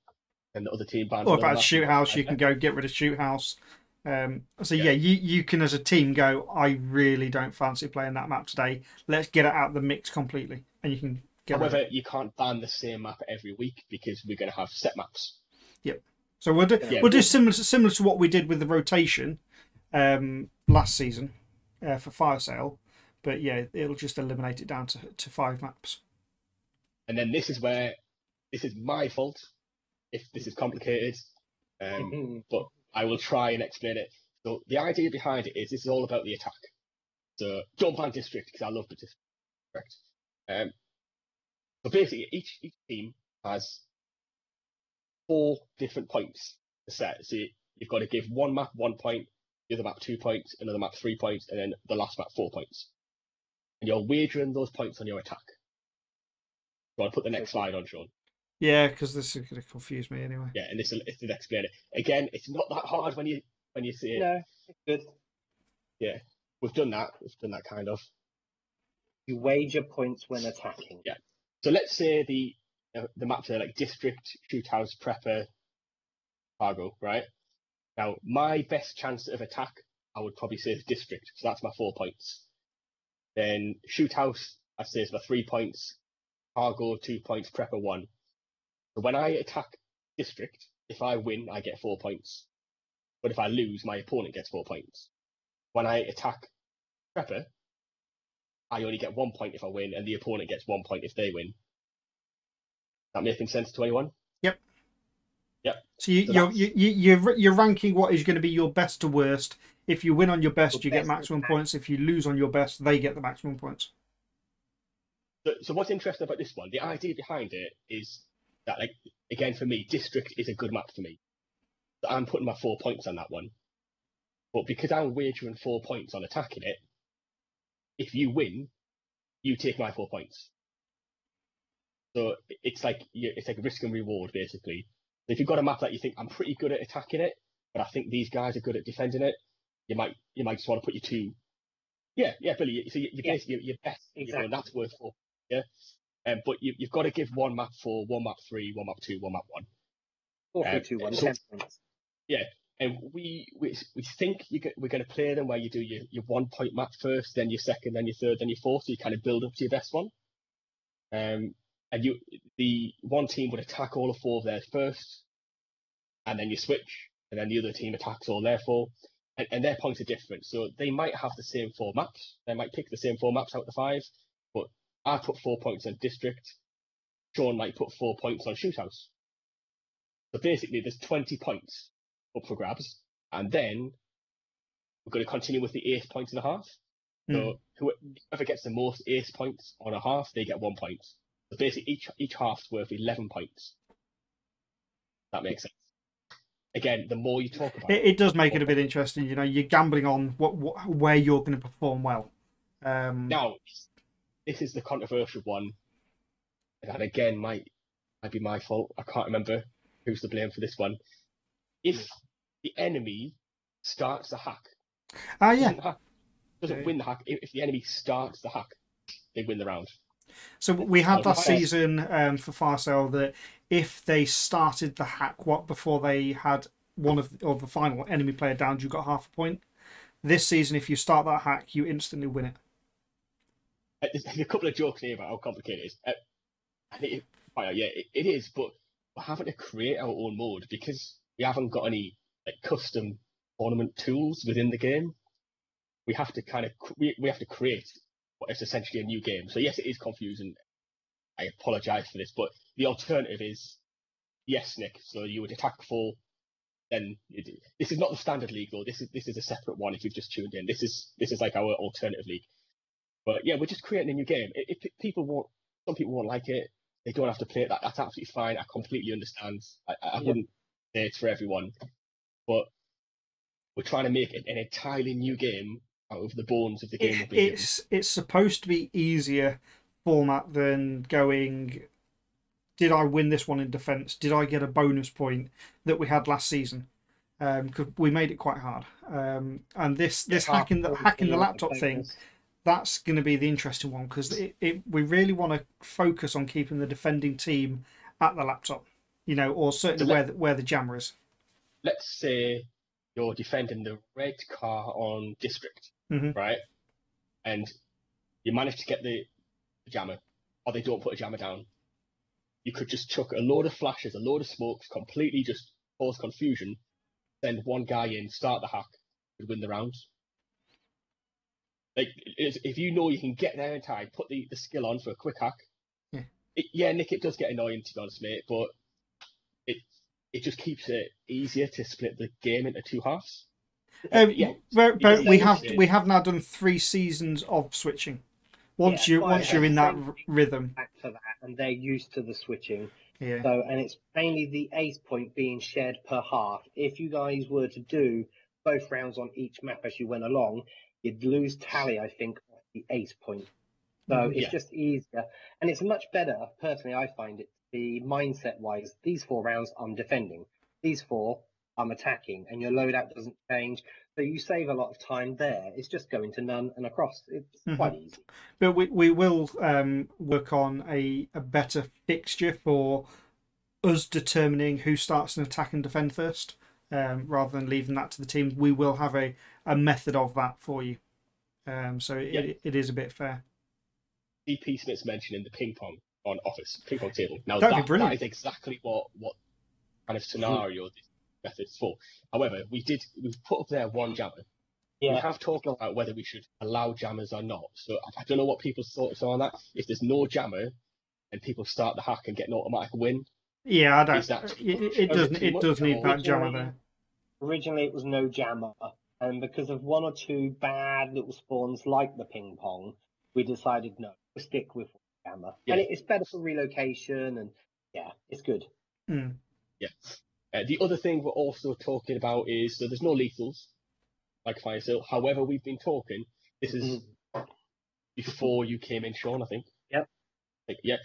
And the other team bans. Or if it's Shoot House, you can go get rid of Shoot House. You can as a team go, I really don't fancy playing that map today. Let's get it out of the mix completely, and you can get. However, you can't ban the same map every week because we're going to have set maps. Yep. So we'll do similar to what we did with the rotation last season for Fire Sale, but yeah, it'll just eliminate it down to 5 maps. And then this is my fault if this is complicated, but I will try and explain it. So the idea behind it is this is all about the attack. So don't ban district because I love the district. So basically, each team has 4 different points to set. So you've got to give one map 1 point, the other map 2 points, another map 3 points, and then the last map 4 points. And you're wagering those points on your attack. So I'll put the next slide on, Sean. Yeah, because this is going to confuse me anyway. Yeah, and this will explain it. Again, it's not that hard when you see it. No, it's good. Yeah, we've done that. Kind of. You wager points when attacking. Yeah. So let's say the maps are like District, Shoot House, Prepper, Cargo, right? Now, my best chance of attack, I would probably say is District, so that's my 4 points. Then shoot house, I say, is for 3 points. Cargo 2 points. Prepper 1. So when I attack district, if I win, I get 4 points. But if I lose, my opponent gets 4 points. When I attack prepper, I only get 1 point if I win, and the opponent gets 1 point if they win. That making sense to anyone? Yep. Yep. So you're ranking what is going to be your best to worst. If you win on your best, you get maximum points. If you lose on your best, they get the maximum points. So what's interesting about this one, the idea behind it is that, like, again, for me, district is a good map for me. So I'm putting my 4 points on that one. But because I'm wagering 4 points on attacking it, if you win, you take my 4 points. So it's like risk and reward, basically. So if you've got a map that you think, I'm pretty good at attacking it, but I think these guys are good at defending it, you might just want to put your 2. Yeah, Billy. So you basically your best, exactly. That's worth 4. Yeah. But you've got to give one map 4, one map 3, one map 2, one map 1. 4, 3, 2, 1. 10 points. Yeah. And we think we're going to play them where you do your 1 point map first, then your second, then your third, then your fourth. So you kind of build up to your best one. And the one team would attack all of 4 of theirs first, and then you switch, and then the other team attacks all their 4, and their points are different. So they might have the same 4 maps. They might pick the same 4 maps out of the 5, but I put 4 points on district. Sean might put 4 points on shoot house. So basically, there's 20 points up for grabs, and then we're going to continue with the ace points and a half. So whoever gets the most ace points on a half, they get 1 point. So basically, each half's worth 11 points. That makes sense. Again, the more you talk about it does make it a bit interesting. You know, you're gambling on where you're going to perform well. Now, this is the controversial one, and again, might be my fault. I can't remember who's to blame for this one. If the enemy starts the hack, doesn't win the hack. If the enemy starts the hack, they win the round. So we had last season for Fire Sale that if they started the hack before they had the final enemy player down, you got half a point. This season, if you start that hack, you instantly win it. There's a couple of jokes here about how complicated it is. It is, but we're having to create our own mode because we haven't got any custom tournament tools within the game. We have to we have to create what is essentially a new game. So yes, it is confusing. I apologise for this, but the alternative is yes, Nick. So you would attack 4. Then this is not the standard league though. This is a separate one. If you've just tuned in, this is like our alternative league. But yeah, we're just creating a new game. If some people won't like it. They don't have to play it. That's absolutely fine. I completely understand. I wouldn't say it's for everyone, but we're trying to make an entirely new game out of the bones of the game. It's supposed to be easier format than going, did I win this one in defence? Did I get a bonus point that we had last season? Because we made it quite hard. And this hacking the laptop thing, that's going to be the interesting one because we really want to focus on keeping the defending team at the laptop, or certainly where the jammer is. Let's say you're defending the red car on district, right? And you manage to get the jammer, or they don't put a jammer down. You could just chuck a load of flashes, a load of smokes, completely just cause confusion, send one guy in, start the hack, and win the round. If you know you can get there in time, put the skill on for a quick hack. Nick, it does get annoying to be honest, mate, but it just keeps it easier to split the game into 2 halves. But we have now done 3 seasons of switching. Once you're in that rhythm, for that, and they're used to the switching. Yeah. So, and it's mainly the ace point being shared per half. If you guys were to do both rounds on each map as you went along, you'd lose tally, I think, of the ace point. So it's just easier, and it's much better. Personally, I find it to be mindset-wise. These 4 rounds, I'm defending. These 4, I'm attacking, and your loadout doesn't change. So you save a lot of time there. It's just going to none and across. It's quite easy. But we will work on a better fixture for us determining who starts an attack and defend first, rather than leaving that to the team. We will have a method of that for you. So it is a bit fair. DP Smith's mentioning the ping pong on Office, ping pong table. Now That'd be brilliant. that is exactly what kind of scenario this method is for. However, we've put up there one jammer. Yeah. We have talked about whether we should allow jammers or not. So I don't know what people's thoughts are on that. If there's no jammer and people start the hack and get an automatic win, Yeah, I don't. is that It does need that jammer there. Originally, it was no jammer, and because of one or two bad little spawns like the ping pong, we decided no, we'll stick with jammer. Yeah. And it's better for relocation, and yeah, it's good. Mm. Yeah. The other thing we're also talking about is, so there's no lethals, like fire sale. However, we've been talking, this is before you came in, Sean, I think. Yep. Yeah.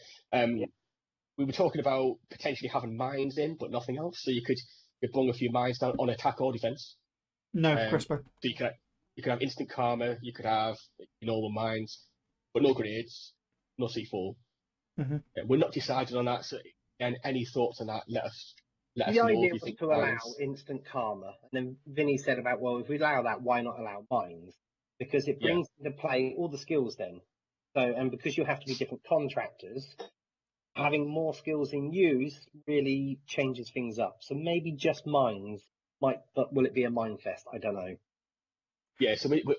We were talking about potentially having mines in, but nothing else. So you could bung a few mines down on attack or defense. No, Crispo. So you could have instant karma, you could have normal mines, but no grenades, no C4. Mm-hmm. We're not decided on that. So again, any thoughts on that? Let us know. The idea if you was think to allow instant karma, and then Vinny said about, well, if we allow that, why not allow mines? Because it brings into play all the skills then. So, and because you have to be different contractors, having more skills in use really changes things up. So maybe just mines might, but will it be a mine fest? I don't know. Yeah, so we're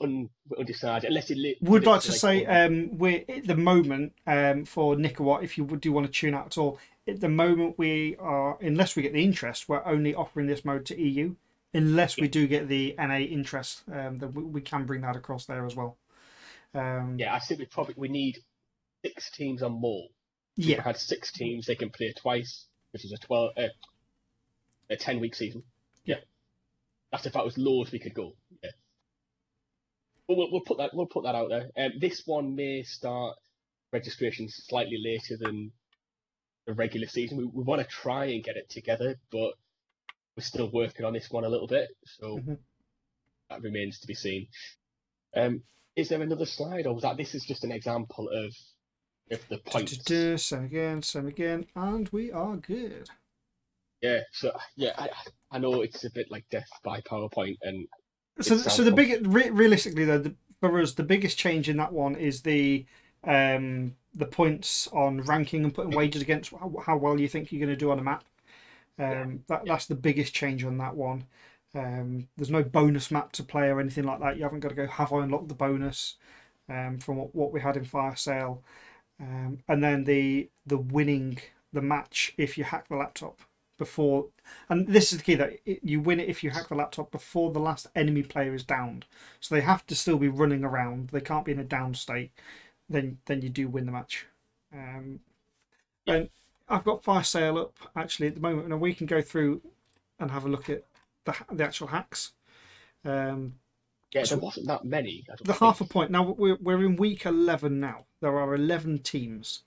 undecided. Unless it would like to say we're at the moment for Nicawatt, if you do want to tune out at all, at the moment we are, unless we get the interest, we're only offering this mode to EU. Unless we do get the NA interest, then we can bring that across there as well. Yeah, I think we need 6 teams or more. Yeah, we had 6 teams, they can play twice, which is a 10-week season. Yeah, that's about as low as we could go. Yeah, but we'll put that out there. This one may start registration slightly later than the regular season. We want to try and get it together, but we're still working on this one a little bit, so that remains to be seen. Is there another slide, or was that this is just an example of the points? Same again, and we are good. Yeah, so I know it's a bit like death by PowerPoint, and so the big realistically though, for us the biggest change in that one is the points on ranking and putting wages against how well you think you're going to do on a map. That's the biggest change on that one. There's no bonus map to play or anything like that. You haven't got to go, have I unlocked the bonus from what we had in Fire Sale. And then the winning the match if you hack the laptop before, and this is the key, that you win it if you hack the laptop before the last enemy player is downed. So they have to still be running around. They can't be in a down state. Then you do win the match. And I've got Fire Sale up actually at the moment, and we can go through and have a look at the actual hacks. There wasn't that many. Half a point. Now we're in week 11 now. There are 11 teams,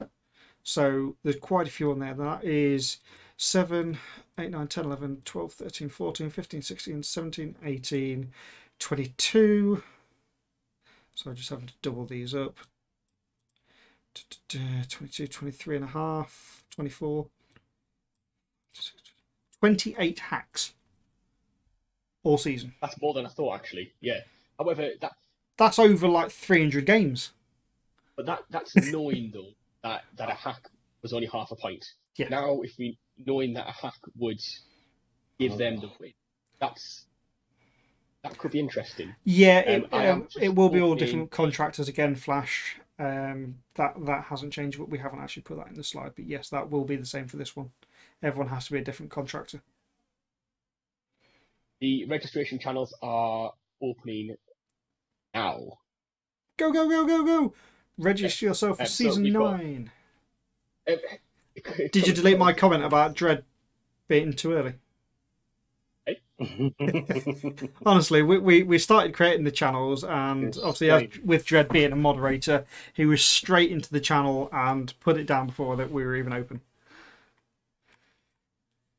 so there's quite a few on there. That is 7, 8, 9, 10, 11, 12, 13, 14, 15, 16, 17, 18, 22. So I just having to double these up. 22, 23 and a half, 24, 28 hacks all season. That's more than I thought, actually. Yeah. However, that's over like 300 games. But that's knowing though that a hack was only half a point. Yeah. Now, if we knowing that a hack would give them the win, that could be interesting. Yeah, it will be all different contractors again. Flash. That hasn't changed, but we haven't actually put that in the slide. But yes, that will be the same for this one. Everyone has to be a different contractor. The registration channels are opening now. Go! Register yourself for season 9. Did you delete my comment about Dread being too early? Honestly, we started creating the channels, and obviously with Dread being a moderator, he was straight into the channel and put it down before that we were even open.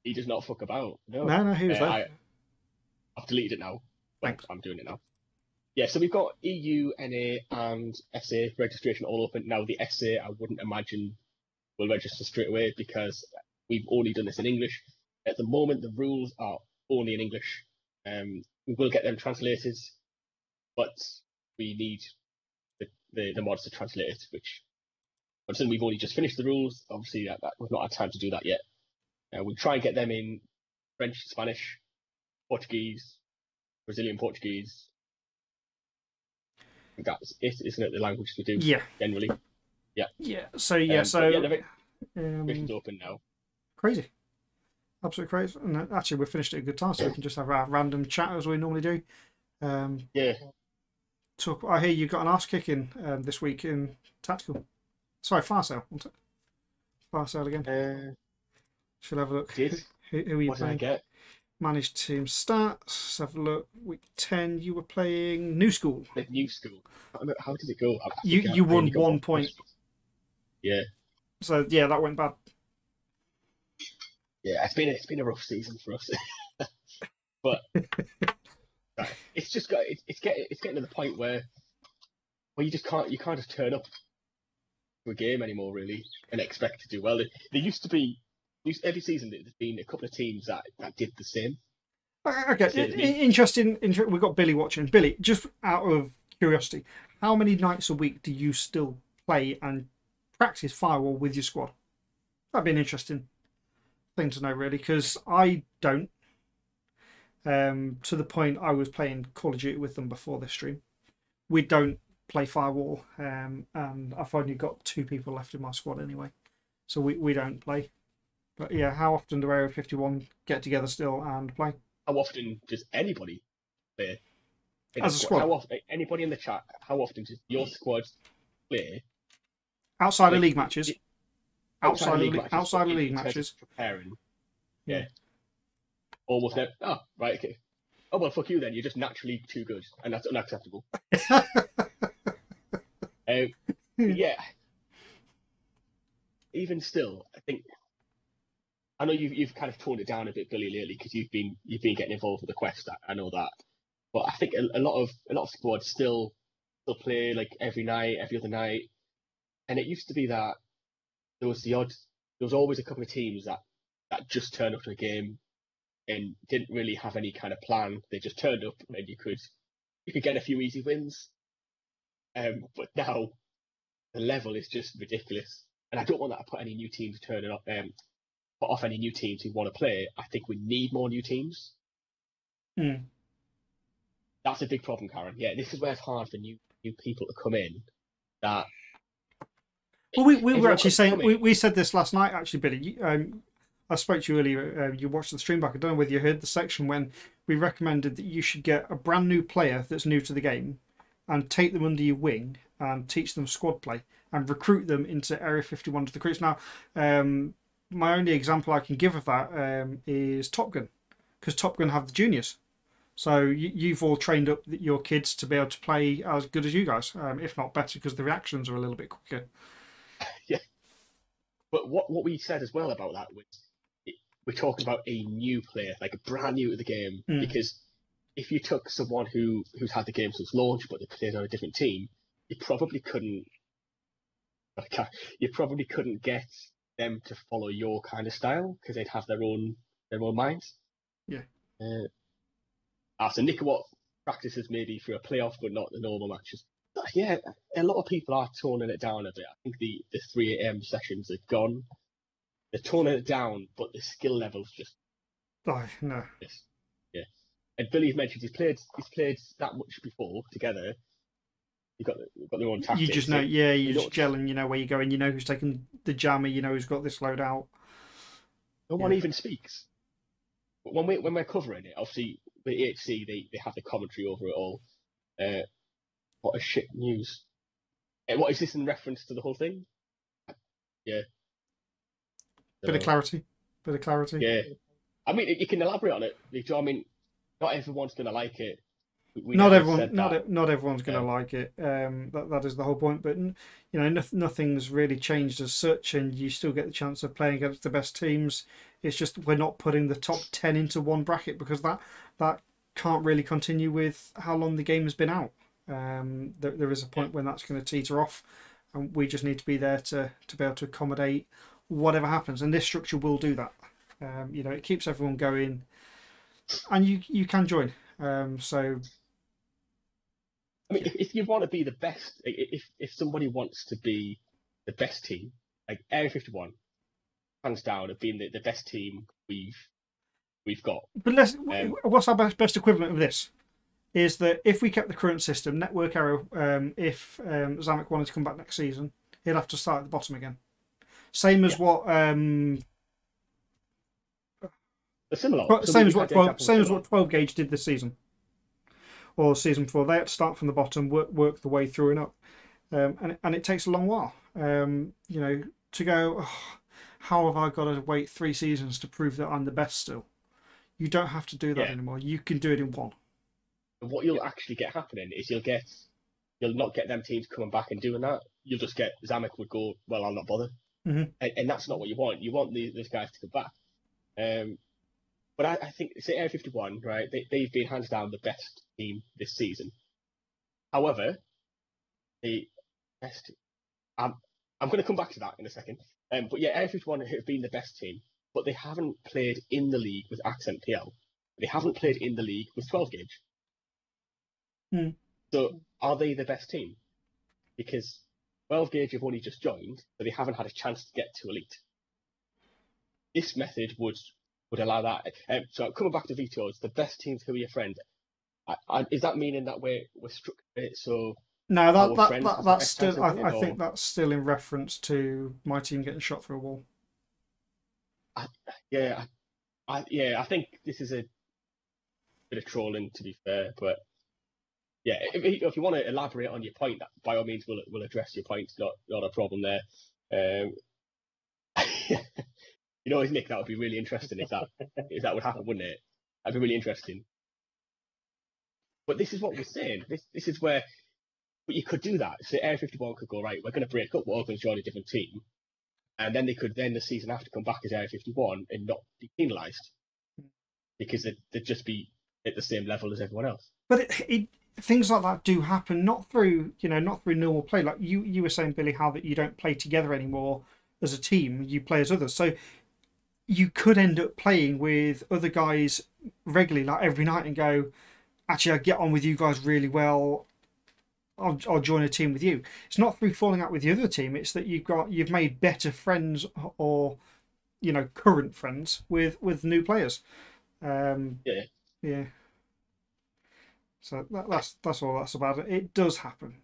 He does not fuck about. No, he was there. I've deleted it now. Thanks. I'm doing it now. Yeah, so we've got EU, NA, and SA registration all open. Now, the SA, I wouldn't imagine will register straight away because we've only done this in English. At the moment, the rules are only in English. We will get them translated, but we need the mods to translate it, which considering we've only just finished the rules, obviously that we've not had time to do that yet. We'll try and get them in French, Spanish, Portuguese, Brazilian Portuguese. I think that's it, isn't it? The languages we do generally. Yeah. Yeah. So the division's open now. Crazy. Absolutely crazy. And actually, we finished at a good time, so we can just have our random chat as we normally do. Talk. I hear you got an arse kicking this week in tactical. Sorry, fire sale. Fire sale again. Should have a look. Who are you what playing? Did I get? Manage team stats. Let's have a look. Week 10, you were playing New School. The New School. How did it go? You won 1 point. Yeah. So yeah, that went bad. Yeah, it's been a rough season for us. But it's just got it's getting to the point where you can't just turn up to a game anymore really and expect to do well. There used to be every season there's been a couple of teams that did the same. Okay, interesting. We've got Billy watching. Billy, just out of curiosity, how many nights a week do you still play and practice firewall with your squad? That'd be an interesting thing to know, really, because I don't. To the point I was playing Call of Duty with them before this stream. We don't play firewall, and I've only got 2 people left in my squad anyway, so we don't play. But yeah, how often do Area 51 get together still and play? How often does anybody play? As a squad? How often, anybody in the chat, how often does your squad play? Outside of league matches. Outside of league in matches. Preparing. Yeah. Almost never. Oh, right, okay. Oh, well, fuck you then. You're just naturally too good, and that's unacceptable. Yeah. Even still, I think. I know you've kind of toned it down a bit, Billy, lately because you've been getting involved with the quest. I know that, but I think a lot of squads still play like every night, every other night, and it used to be that there was always a couple of teams that just turned up to a game and didn't really have any kind of plan. They just turned up and you could get a few easy wins. But now the level is just ridiculous, and I don't want that to put any new teams turning up. Put off any new teams who want to play. I think we need more new teams. That's a big problem, Karen. Yeah, this is where it's hard for new people to come in. That. Well, we were actually saying we said this last night. Actually, Billy, I spoke to you earlier. You watched the stream back. I don't know whether you heard the section when we recommended that you should get a brand new player that's new to the game and take them under your wing and teach them squad play and recruit them into Area 51 to the recruits. Now, my only example I can give of that is Top Gun, because Top Gun have the juniors. So you've all trained up your kids to be able to play as good as you guys, if not better, because the reactions are a little bit quicker. Yeah. But what we said as well about that was we're talking about a new player, like a brand new to the game, because if you took someone who's had the game since launch but they played on a different team, you probably couldn't get them to follow your kind of style because they'd have their own minds. Yeah. So Nick-Watt practices maybe for a playoff, but not the normal matches. But yeah, a lot of people are toning it down a bit. I think the 3 AM sessions are gone. They're toning it down, but the skill level's just. Oh no. Yes. Yeah. And Billy's mentioned he's played that much before together. You've got their own tactics. You just know, you're just gelling. You know where you're going. You know who's taking the jammer. You know who's got this load out. No one even speaks. When we're covering it, obviously the EHC they have the commentary over it all. What a shit news! What is this in reference to the whole thing? Yeah. Bit of clarity. Yeah. I mean, you can elaborate on it. I mean, not everyone's going to like it. Not everyone's going to like it. That is the whole point. But nothing's really changed as such, and you still get the chance of playing against the best teams. It's just we're not putting the top 10 into one bracket because that can't really continue with how long the game has been out. There is a point when that's going to teeter off, and we just need to be there to be able to accommodate whatever happens. And this structure will do that. It keeps everyone going, and you can join. So. I mean, if you want to be the best, if somebody wants to be the best team, like Area 51, hands down, have been the best team we've got. But what's our best equivalent of this? Is that if we kept the current system, network error, if Zamek wanted to come back next season, he'd have to start at the bottom again. Same as what similar. Same as what 12 gauge did this season, or season 4. They had to start from the bottom, work the way through and up, and it takes a long while. To go, oh, how have I got to wait 3 seasons to prove that I'm the best still? You don't have to do that anymore. You can do it in 1. What you'll actually get happening is you'll not get them teams coming back and doing that. You'll just get Zamek would go, well, I'll not bother, and that's not what you want. You want those guys to come back. But I think, say Area 51, right? They've been hands down the best team this season. However, the best. I'm going to come back to that in a second. But yeah, Area 51 have been the best team, but they haven't played in the league with Accent PL. They haven't played in the league with 12 gauge. So are they the best team? Because 12 gauge have only just joined, but they haven't had a chance to get to elite. This method would allow that. So coming back to vetoes, the best teams who are your friend. Is that meaning that we're structured so? No, that's still. I think that's still in reference to my team getting shot through a wall. I think this is a bit of trolling, to be fair, but yeah, if you want to elaborate on your point, by all means, we'll address your point. Not a problem there. Nick, that would be really interesting if that would happen, wouldn't it? That'd be really interesting. But this is what we're saying. This is where, but you could do that. So Area 51 could go, right, we're going to break up, we're all going to join a different team, and then they could the season after come back as Area 51 and not be penalised because they'd just be at the same level as everyone else. But things like that do happen, not through normal play. Like you were saying, Billy, how that you don't play together anymore as a team, you play as others. So you could end up playing with other guys regularly, like every night, and go, actually, I get on with you guys really well. I'll join a team with you. It's not through falling out with the other team. It's that you've made better friends or current friends with new players. Yeah. So that's all that's about it. It does happen.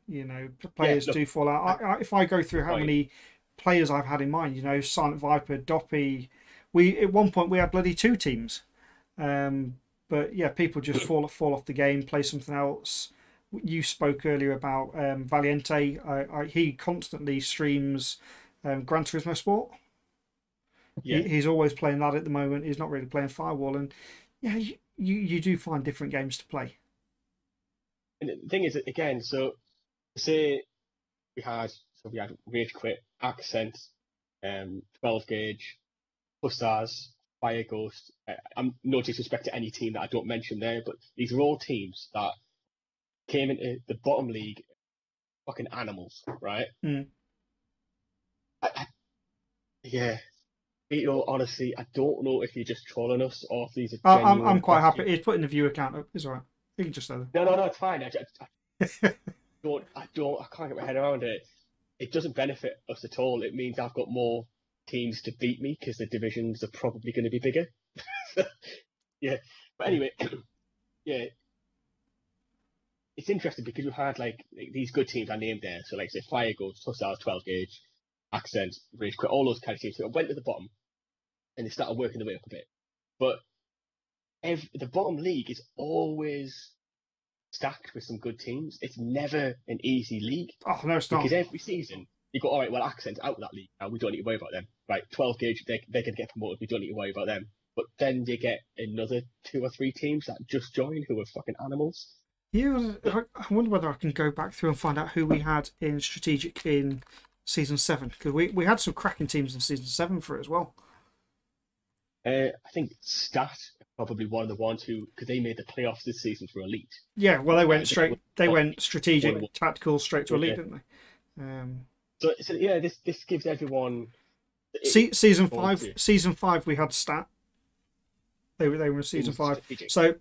Players do fall out. If I go through how many players I've had in mind, Silent Viper, Doppy. At one point we had bloody 2 teams. But yeah, people just fall off the game, play something else. You spoke earlier about Valiente. He constantly streams Gran Turismo Sport. Yeah. He's always playing that at the moment. He's not really playing Firewall, and yeah, you do find different games to play. And the thing is, again, so say we had Rage Quit, Accent, 12 gauge, Hussars, Fire Ghost. I'm no disrespect to any team that I don't mention there, but these are all teams that came into the bottom league, fucking animals, right? Honestly, I don't know if you're just trolling us or if these are genuine. I'm quite happy. He's putting the view account up. It's all right. You can just say that. No, it's fine. I can't get my head around it. It doesn't benefit us at all. It means I've got more teams to beat me because the divisions are probably going to be bigger. Yeah, but anyway, yeah, it's interesting because you had like these good teams I named there. So like say Fire Ghost, Hussars, 12 gauge, Accent, Rage Quit, all those kind of teams who went to the bottom and they started working their way up a bit. But the bottom league is always stacked with some good teams. It's never an easy league. Oh no, it's not. Because every season you go, all right, well, Accent's out of that league now. We don't need to worry about them. Right, 12 gauge, they're going to get promoted. We don't need to worry about them. But then you get another 2 or 3 teams that just joined who are fucking animals. Yeah, I wonder whether I can go back through and find out who we had in Strategic in Season 7. Because we had some cracking teams in Season 7 for it as well. I think Stat probably one of the ones who, because they made the playoffs this season for Elite. Yeah, well, they went straight. They went strategic, tactical, straight to Elite, didn't they? So yeah, this gives everyone. Season 5. Season 5, we had Stat. They were in Season 5. So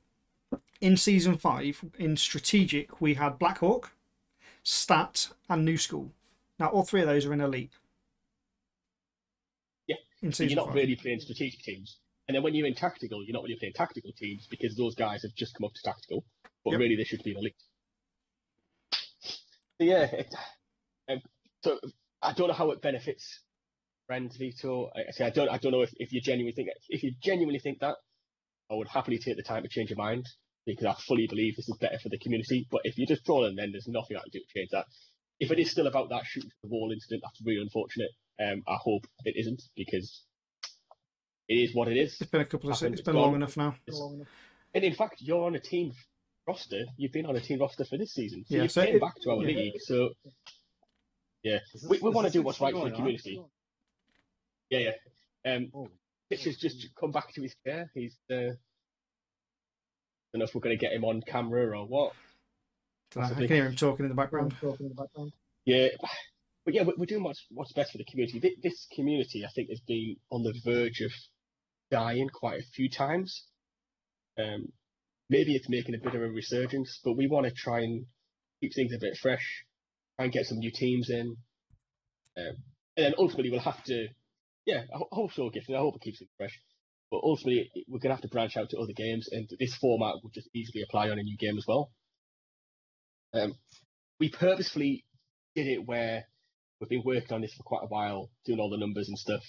in Season 5, in Strategic, we had Blackhawk, Stat, and New School. Now, all three of those are in Elite. Yeah, in so you're season not 5. really playing strategic teams. And then when you're in tactical, you're not really playing tactical teams because those guys have just come up to tactical. But Yep. really, they should be in Elite. So yeah, so I don't know how it benefits friends, Vito. I don't know if you genuinely think that, I would happily take the time to change your mind because I fully believe this is better for the community. But if you're just trolling, then there's nothing I can do to change that. If it is still about that shooting the wall incident, that's really unfortunate. I hope it isn't because it is what it is. It's been a couple of. It's been long enough now. And in fact, you're on a team roster. You've been on a team roster for this season, so you so came back to our league. So yeah, we want to do what's right for the community. Yeah. Pitch has just come back to his chair. He's I don't know if we're going to get him on camera or what. I can hear him talking in the background. Yeah, but yeah, we're doing what's best for the community. This community, I think, has been on the verge of dying quite a few times. Maybe it's making a bit of a resurgence, but we want to try and keep things a bit fresh, try and get some new teams in, and then ultimately we'll have to, I hope so, Gifton. I hope it keeps things fresh. But ultimately, we're going to have to branch out to other games, and this format would just easily apply on a new game as well. We purposefully did it where we've been working on this for quite a while, doing all the numbers and stuff.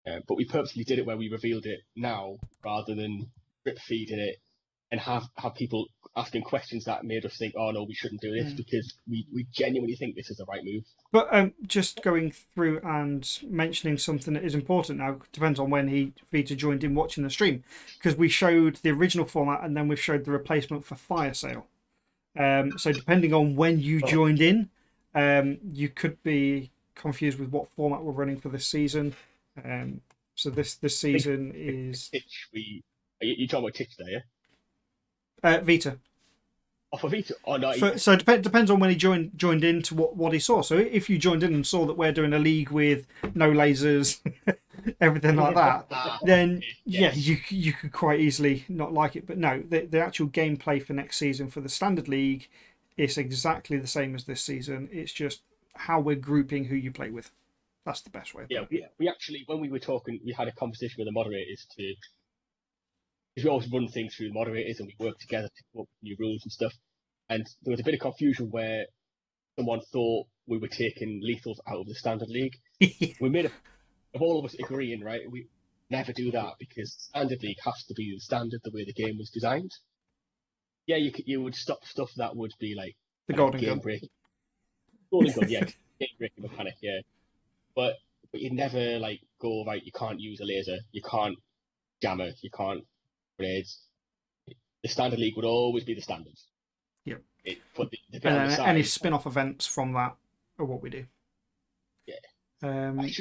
But we purposely did it where we revealed it now rather than drip feeding it and have people asking questions that made us think, oh no, we shouldn't do this because we genuinely think this is the right move. But just going through and mentioning something that is important now, depends on when Vita joined in watching the stream, because we showed the original format and then we've showed the replacement for Fire Sale. So depending on when you joined in, you could be confused with what format we're running for this season. So this season is... You talking about Titch there, yeah? Vita. Oh, for Vita? Oh, no. So it depends on when he joined in to what he saw. So if you joined in and saw that we're doing a league with no lasers, everything like that, then you could quite easily not like it. But no, the actual gameplay for next season for the standard league is exactly the same as this season. It's just how we're grouping who you play with. That's the best way. Yeah, we actually, when we were talking, we had a conversation with the moderators because we always run things through the moderators and we work together to come up with new rules and stuff. And there was a bit of confusion where someone thought we were taking lethals out of the standard league. We made of all of us agreeing, right? We never do that because standard league has to be the standard the way the game was designed. Yeah, you would stop stuff that would be like the golden gun. Golden gun, yeah, game breaking mechanic, yeah. But you never like go right. You can't use a laser. You can't jammer. You can't grenades. The standard league would always be the standards. Yep. But and then any spin-off events from that are what we do. Yeah. It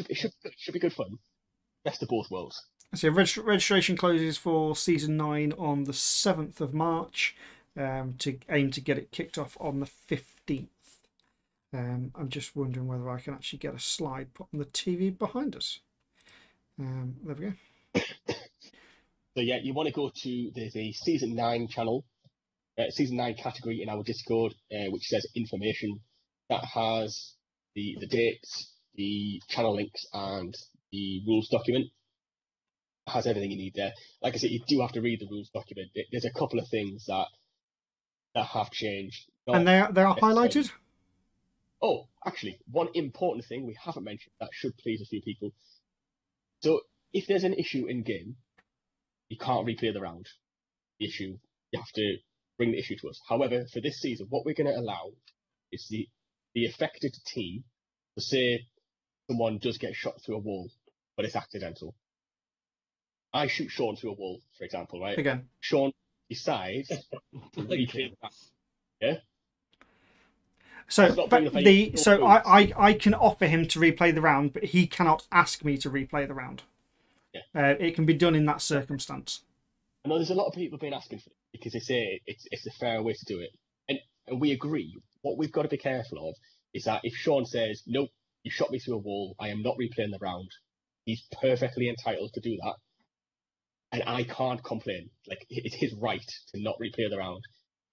should be good fun. Best of both worlds. So registration closes for season 9 on the 7th of March. To aim to get it kicked off on the 15th. I'm just wondering whether I can actually get a slide put on the TV behind us. There we go. So yeah, you want to go to the season 9 channel, season 9 category in our Discord, which says information. That has the dates, the channel links, and the rules document. It has everything you need there. Like I said, you do have to read the rules document. There's a couple of things that have changed. And they are highlighted? Oh, actually, one important thing we haven't mentioned that should please a few people. So if there's an issue in game, you can't replay the round. The issue, you have to bring the issue to us. However, for this season, what we're going to allow is the affected team to say someone does get shot through a wall, but it's accidental. I shoot Sean through a wall, for example, right? Again. Sean decides to replay the round. Yeah? So I can offer him to replay the round, but he cannot ask me to replay the round. Yeah. It can be done in that circumstance. I know there's a lot of people been asking for it because they say it's a fair way to do it, and we agree. What we've got to be careful of is that if Sean says, "Nope, you shot me through a wall. I am not replaying the round," he's perfectly entitled to do that, and I can't complain. Like, it's his right to not replay the round.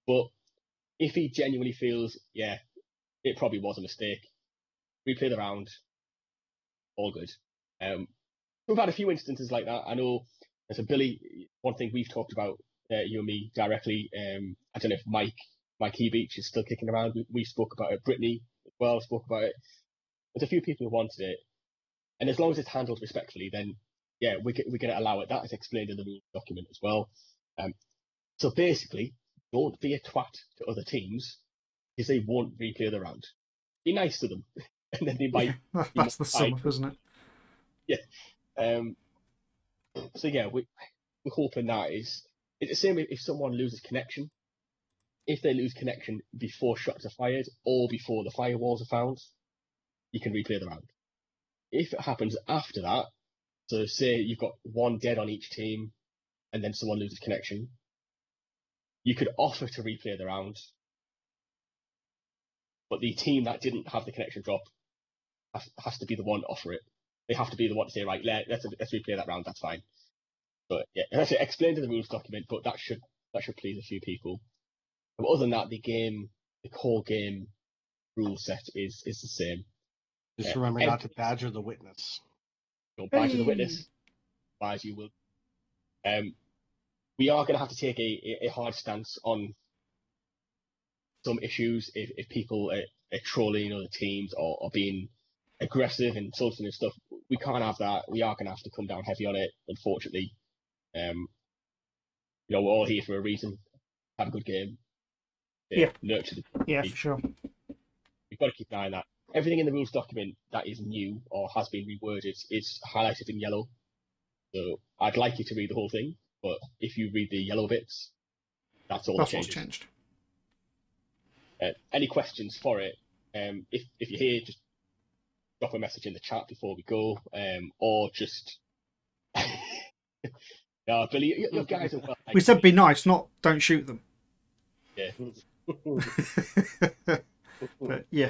But if he genuinely feels, it probably was a mistake. Replay the round, all good. We've had a few instances like that. I know, as a Billy, one thing we've talked about, you and me directly. I don't know if Mike Beach is still kicking around. We spoke about it. Brittany as well spoke about it. There's a few people who wanted it, and as long as it's handled respectfully, then yeah, we're going to allow it. That is explained in the rules document as well. So basically, don't be a twat to other teams because they won't replay the round. Be nice to them, and then they might. That's the sum up, isn't it? Yeah. So yeah, we're hoping that it's the same if someone loses connection. If they lose connection before shots are fired or before the firewalls are found, you can replay the round. If it happens after that, so say you've got one dead on each team and then someone loses connection, you could offer to replay the round, but the team that didn't have the connection drop has to be the one to offer it. They have to be the one to say, right, let's replay that round, that's fine. But yeah, that's it, explained in the rules document, but that should please a few people. But other than that, the core game rule set is the same. Just remember not to badger the witness. Don't badger the witness, as you will. We are going to have to take a hard stance on some issues if people are trolling other teams or being aggressive and insulting and stuff. We can't have that. We are going to have to come down heavy on it, unfortunately. We're all here for a reason. Have a good game. Nurture the yeah, for sure. We've got to keep an eye on that. Everything in the rules document that is new or has been reworded is highlighted in yellow. So I'd like you to read the whole thing, but if you read the yellow bits, that's all. That's what's changed. Any questions for it? If you're here, just drop a message in the chat before we go, or just. No, Billy, your guys are well. We said be nice, not don't shoot them. Yeah. But yeah.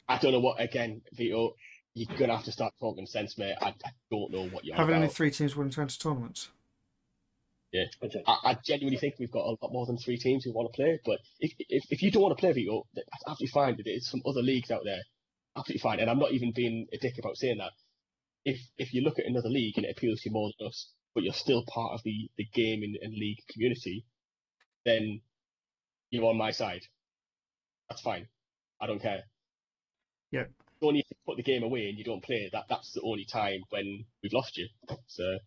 I don't know what. Again, Vito, you're gonna have to start talking sense, mate. I don't know what you're. Having only 3 teams winning 20 tournaments. Yeah, I genuinely think we've got a lot more than 3 teams who want to play. But if you don't want to play, Vito, that's absolutely fine. There's some other leagues out there, absolutely fine. And I'm not even being a dick about saying that. If you look at another league and it appeals to you more than us, but you're still part of the game and league community, then you're on my side. That's fine. I don't care. Yeah. Only if you put the game away and you don't play, that's the only time when we've lost you. So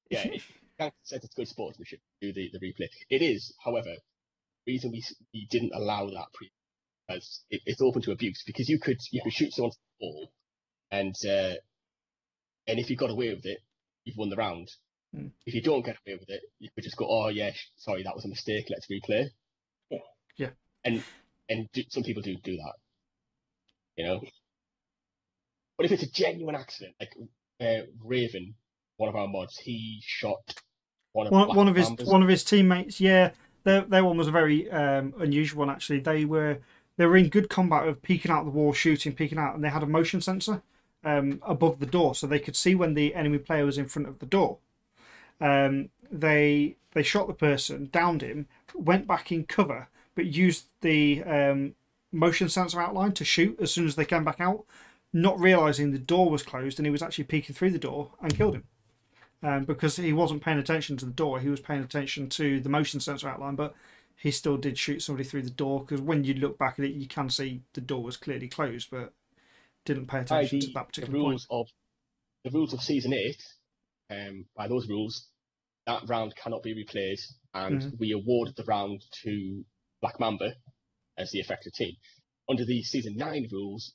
yeah, Gank said it's good sportsmanship to do the replay. It is, however, the reason we didn't allow that as it's open to abuse, because you could shoot someone's ball and if you got away with it, you've won the round. If you don't get away with it, you could just go, oh yeah, sorry, that was a mistake, let's replay. Yeah. And some people do that, you know. But if it's a genuine accident, like Raven, one of our mods, he shot one of his teammates. Yeah, their one was a very unusual one actually. They were in good combat of peeking out the wall, peeking out, and they had a motion sensor above the door, so they could see when the enemy player was in front of the door. They shot the person, downed him, went back in cover, but used the motion sensor outline to shoot as soon as they came back out, not realizing the door was closed and he was actually peeking through the door, and killed him. Because he wasn't paying attention to the door, he was paying attention to the motion sensor outline, but he still did shoot somebody through the door, because when you look back at it, you can see the door was clearly closed, but didn't pay attention to that particular point. The rules of Season 8, by those rules, that round cannot be replayed, and we awarded the round to Black Mamba as the affected team. Under the Season 9 rules,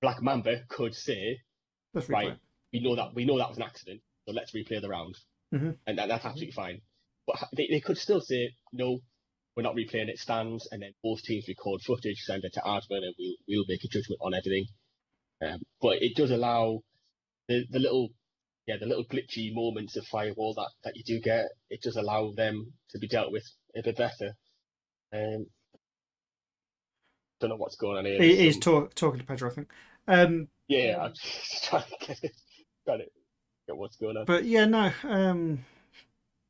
Black Mamba could say, right, we know that was an accident, so let's replay the round. And that's absolutely fine. But they could still say, no, we're not replaying, it stands, and then both teams record footage, send it to admin, and we'll make a judgment on everything. But it does allow the little glitchy moments of firewall that you do get. It does allow them to be dealt with a bit better. Don't know what's going on here. He's talking to Pedro, I think. Yeah, I'm just trying to get it. Get what's going on. But yeah, no,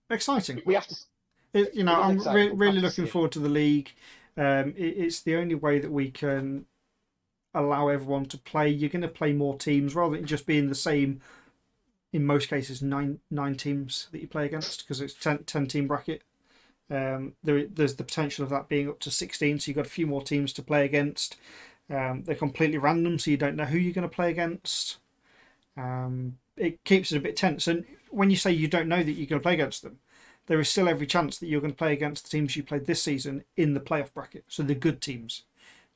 exciting. We have to. I'm exciting. really looking forward to the league. It's the only way that we can allow everyone to play. You're going to play more teams rather than just being the same. In most cases, nine teams that you play against, because it's 10 team bracket. There's the potential of that being up to 16, so you've got a few more teams to play against. They're completely random, so you don't know who you're going to play against. It keeps it a bit tense. And when you say you don't know that you're going to play against them, there is still every chance that you're going to play against the teams you played this season in the playoff bracket, so the good teams.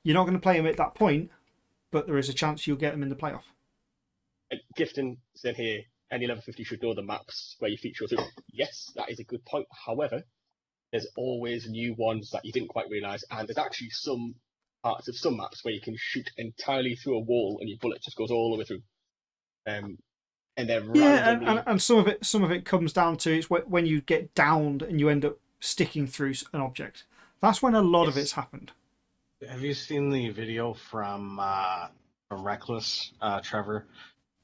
You're not going to play them at that point, but there is a chance you'll get them in the playoff. Gifton said here, any level 50 should know the maps where you feature through. Yes, that is a good point. However, there's always new ones that you didn't quite realise, and there's actually some parts of some maps where you can shoot entirely through a wall and your bullet just goes all the way through. And they're randomly... and some of it comes down to it's when you get downed and you end up sticking through an object. That's when a lot of it's happened. Have you seen the video from Reckless Trevor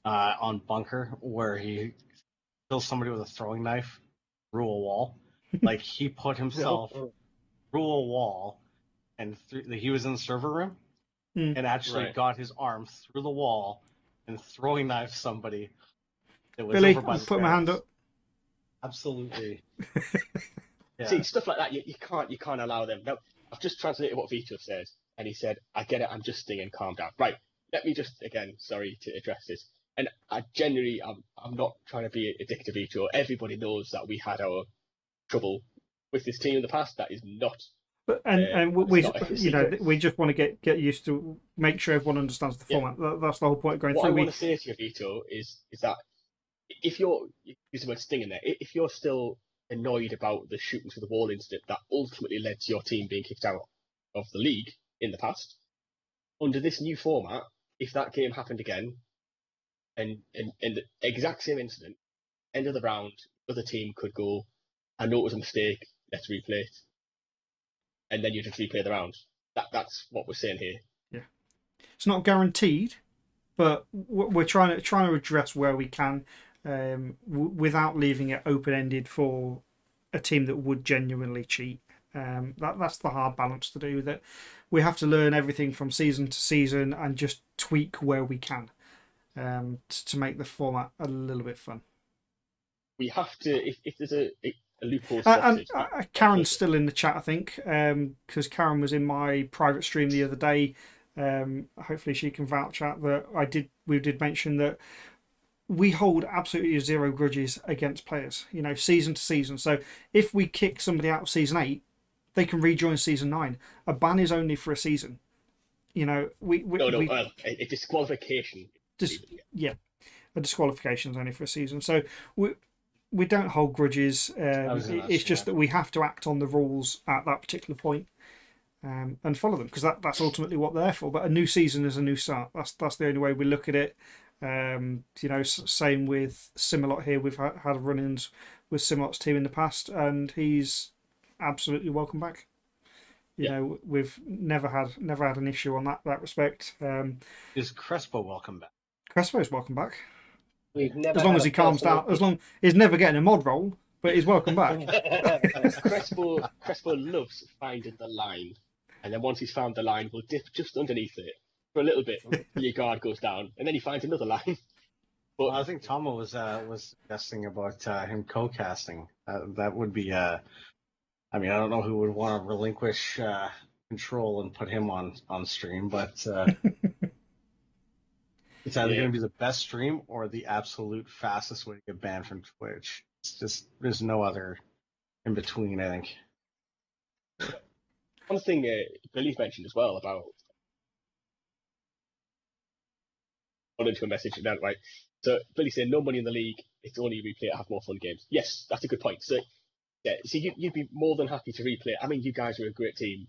on Bunker where he kills somebody with a throwing knife through a wall? Like he put himself through a wall, and he was in the server room and actually got his arm through the wall and throwing knife somebody. That was Billy, over by I'll put my hand up. Absolutely. Yeah. See, stuff like that, you can't allow them. Now, I've just translated what Vito said, and he said, I get it, I'm just stinging, calm down. Right, let me just, again, sorry to address this. And I genuinely, I'm not trying to be a dick to Vito. Everybody knows that we had our trouble with this team in the past. That is not... we just want to get used to, make sure everyone understands the format. That's the whole point of going through. What I want to say to you, Vito, is that if you're, use the word sting in there, if you're still annoyed about the shooting through the wall incident that ultimately led to your team being kicked out of the league in the past, under this new format, if that game happened again, and the exact same incident, end of the round, the other team could go, I know it was a mistake, let's replay it. And then you just replay the round. That's what we're saying here. Yeah, it's not guaranteed, but we're trying to address where we can, without leaving it open ended for a team that would genuinely cheat. That's the hard balance to do. That we have to learn everything from season to season and just tweak where we can, to make the format a little bit fun. We have to, if there's a loophole. Karen's still in the chat, I think, because Karen was in my private stream the other day. Hopefully she can vouch out that we did mention that we hold absolutely zero grudges against players, season to season. So if we kick somebody out of season 8, they can rejoin season 9. A ban is only for a season. A disqualification. A disqualification is only for a season. So we don't hold grudges. It's just that we have to act on the rules at that particular point, and follow them, because that's ultimately what they're for. But a new season is a new start. That's the only way we look at it. Same with Similot here. We've had run-ins with Similot's team in the past, and he's absolutely welcome back. We've never had an issue on that respect. Is Crespo welcome back? Crespo's welcome back. As long as he calms down, as long he's never getting a mod roll, but he's welcome back. Crespo loves finding the line, and then once he's found the line, he'll dip just underneath it for a little bit until your guard goes down, and then he finds another line. But I think Tomo was suggesting about him co-casting. That would be I don't know who would want to relinquish control and put him on stream, but. It's either going to be the best stream or the absolute fastest way to get banned from Twitch. It's just, there's no other in between, I think. One thing Billy's mentioned as well about into a message in that, right? So Billy said no money in the league, it's only replay to have more fun games. Yes, that's a good point. So you'd be more than happy to replay. I mean, you guys are a great team.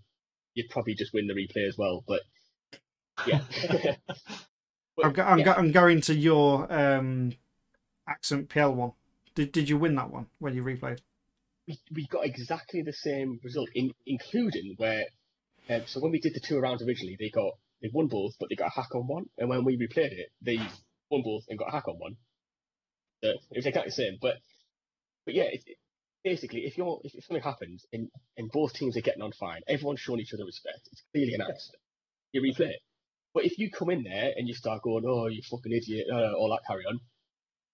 You'd probably just win the replay as well, but yeah. I'm going to your Accent PL one. Did you win that one when you replayed? We got exactly the same result, including where. So when we did the 2 rounds originally, they won both, but they got a hack on one. And when we replayed it, they won both and got a hack on one. So it was exactly the same. But yeah, basically, if something happens and both teams are getting on fine, everyone's showing each other respect. It's clearly an accident. You replay it. But if you come in there and you start going, "Oh, you fucking idiot," all that carry on,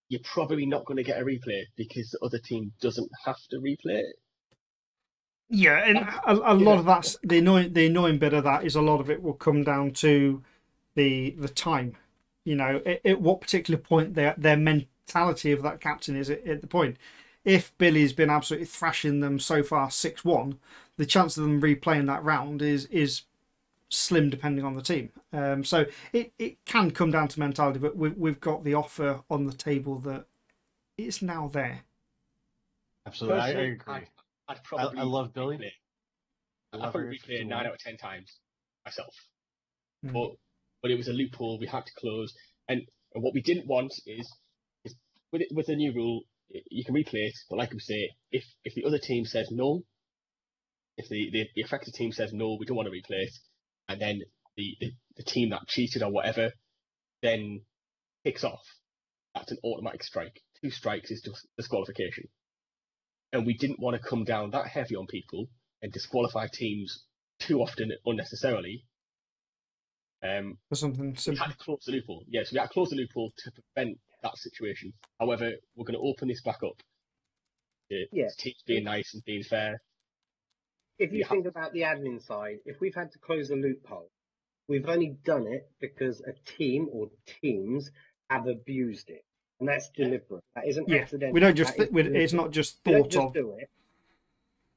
you're probably not going to get a replay because the other team doesn't have to replay it. Yeah, and a lot of that's the annoying bit of that is a lot of it will come down to the time. You know, at what particular point their mentality of that captain is at the point. If Billy's been absolutely thrashing them so far 6-1, the chance of them replaying that round is slim depending on the team. So it can come down to mentality, but we've got the offer on the table that it's now there. Absolutely, I agree. I'd probably I love Billy. I'd probably replay it 9 out of 10 times myself. Mm. But it was a loophole we had to close. And what we didn't want is with the new rule, you can replay it, but like we say, if the other team says no, if the affected team says no, we don't want to replay it, and then the team that cheated or whatever then kicks off, that's an automatic strike. 2 strikes is just disqualification. And we didn't want to come down that heavy on people and disqualify teams too often unnecessarily. For something simple. We had to close the loophole. Yes, we had to close the loophole to prevent that situation. However, we're going to open this back up. Teams being nice and being fair. If you think about the admin side, if we've had to close a loophole, we've only done it because a team or teams have abused it. And that's deliberate. That isn't accidental. We don't just. It's not just thought we don't just of. do it.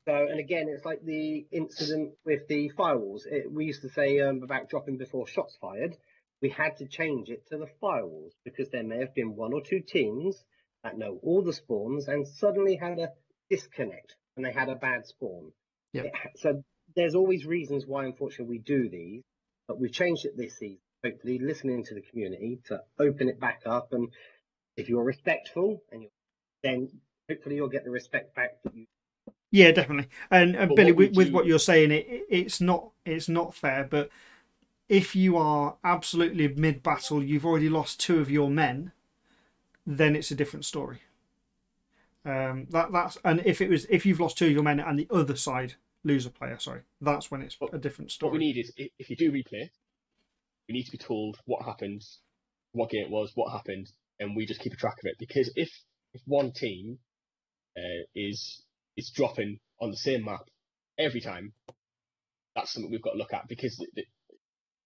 So, and again, it's like the incident with the firewalls. We used to say about dropping before shots fired. We had to change it to the firewalls because there may have been 1 or 2 teams that know all the spawns and suddenly had a disconnect and they had a bad spawn. Yep. So there's always reasons why, unfortunately, we do these, but we've changed it this season. Hopefully, listening to the community to open it back up, and if you're respectful, then hopefully you'll get the respect back that you. Yeah, definitely. And Billy, with what you're saying, it's not fair. But if you are absolutely mid battle, you've already lost 2 of your men, then it's a different story. That's and if you've lost 2 of your men and the other side lose a player, that's when it's a different story. What we need is if you do replay, we need to be told what happened, what game it was, what happened, and we just keep a track of it. Because if one team is dropping on the same map every time, that's something we've got to look at. Because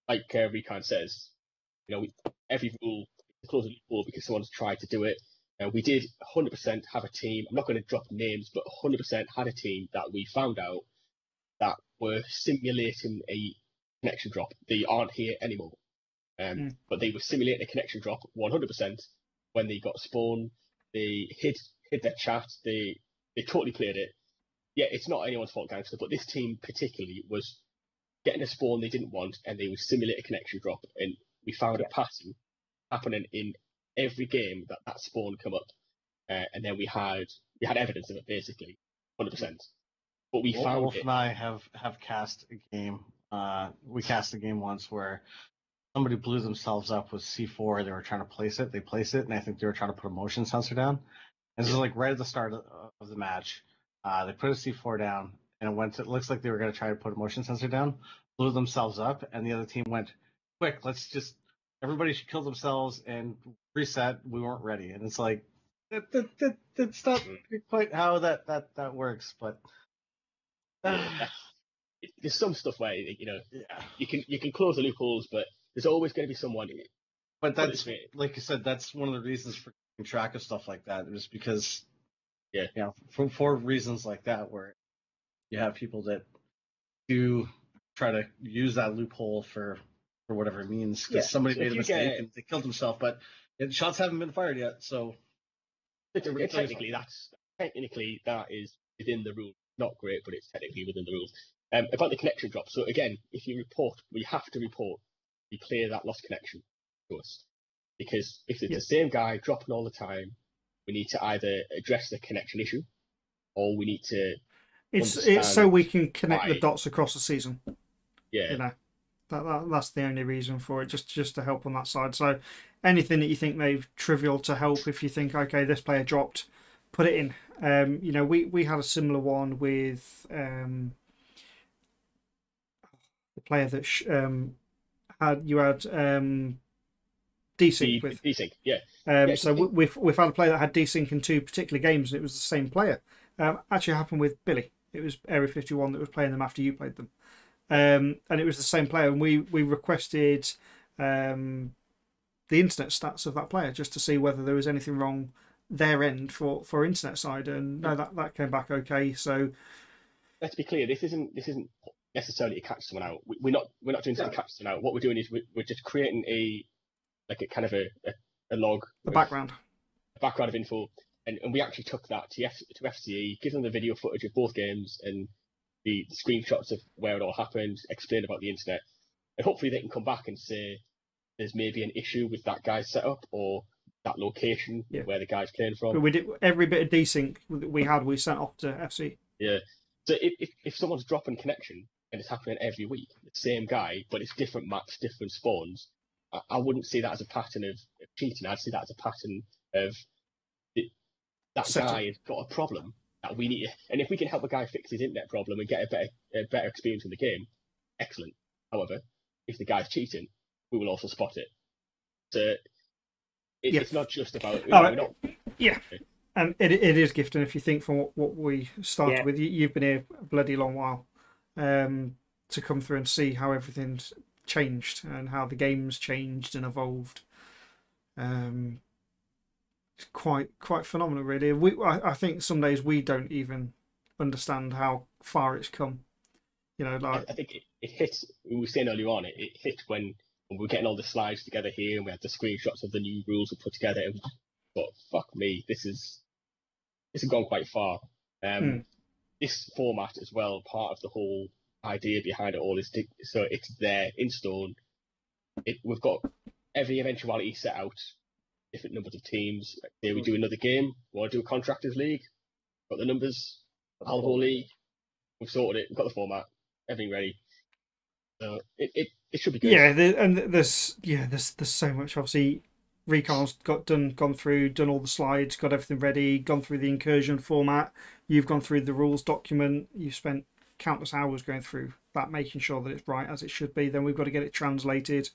like Recon says, every rule is close a loophole because someone's tried to do it. We did 100% have a team. I'm not going to drop names, but 100% had a team that we found out that were simulating a connection drop. They aren't here anymore. But they were simulating a connection drop 100% when they got spawned. They hid their chat. They totally played it. Yeah, it's not anyone's fault, gangster, but this team particularly was getting a spawn they didn't want, and they would simulate a connection drop. And we found a pattern happening in every game that spawn come up, and then we had evidence of it, basically 100%. But we found Wolf and I have cast a game. We cast a game once where somebody blew themselves up with C4. They were trying to place it. They placed it, and I think they were trying to put a motion sensor down. And this is like right at the start of the match. They put a C4 down, and it looks like they were going to try to put a motion sensor down. Blew themselves up, and the other team went, "Quick, everybody should kill themselves and reset." We weren't ready, and it's like that's not quite how that works. But there's some stuff where you can close the loopholes, but there's always going to be someone. But that's like you said, that's one of the reasons for keeping track of stuff like that, is because for reasons like that, where you have people that do try to use that loophole for whatever it means, because somebody made a mistake and they killed themselves, but shots haven't been fired yet, so technically that is within the rules. Not great, but it's technically within the rules. About the connection drop. So again, if you report, we have to report. We clear that lost connection to us, because if it's the same guy dropping all the time, we need to either address the connection issue, or we need to. It's so we can connect the dots across the season. Yeah. That's the only reason for it, just to help on that side. So anything that you think may be trivial to help, if you think, okay, this player dropped, put it in. We had a similar one with the player that had desync with. Desync, yeah. So we've had a player that had desync in 2 particular games, and it was the same player. Actually happened with Billy. It was Area 51 that was playing them after you played them. And it was the same player, and we requested the internet stats of that player just to see whether there was anything wrong their end for internet side, and no, that came back okay. So let's be clear, this isn't necessarily to catch someone out. We're not doing something to catch someone out. What we're doing is we're just creating a kind of a log, a background of info, and we actually took that to FCE, give them the video footage of both games and the screenshots of where it all happened, explain about the internet, and hopefully they can come back and say there's maybe an issue with that guy's setup or that location where the guy's playing from. But we did every bit of desync we sent off to FC. Yeah. So if someone's dropping connection and it's happening every week, the same guy, but it's different maps, different spawns, I wouldn't see that as a pattern of cheating. I'd see that as a pattern of that guy has got a problem that we need to, and if we can help a guy fix his internet problem and get a better experience in the game, excellent. However, if the guy's cheating, we will also spot it. So it's not just about and it is gifting. If you think from what we started with, you've been here a bloody long while, to come through and see how everything's changed and how the game's changed and evolved. It's quite phenomenal, really. I think some days we don't even understand how far it's come. I think it hits. We were saying earlier on, it hit when we were getting all the slides together here, and we had the screenshots of the new rules we put together. And we thought, "Fuck me, this has gone quite far." This format as well, part of the whole idea behind it all is so it's there in stone. We've got every eventuality set out. Different numbers of teams. Say we do another game. We want to do a contractors league. Got the numbers. Alvo League. We've sorted it. We've got the format. Everything ready. So it should be good. Yeah, there's so much. Obviously, Recon's gone through, done all the slides, got everything ready, gone through the incursion format. You've gone through the rules document. You've spent countless hours going through that, making sure that it's right as it should be. Then we've got to get it translated.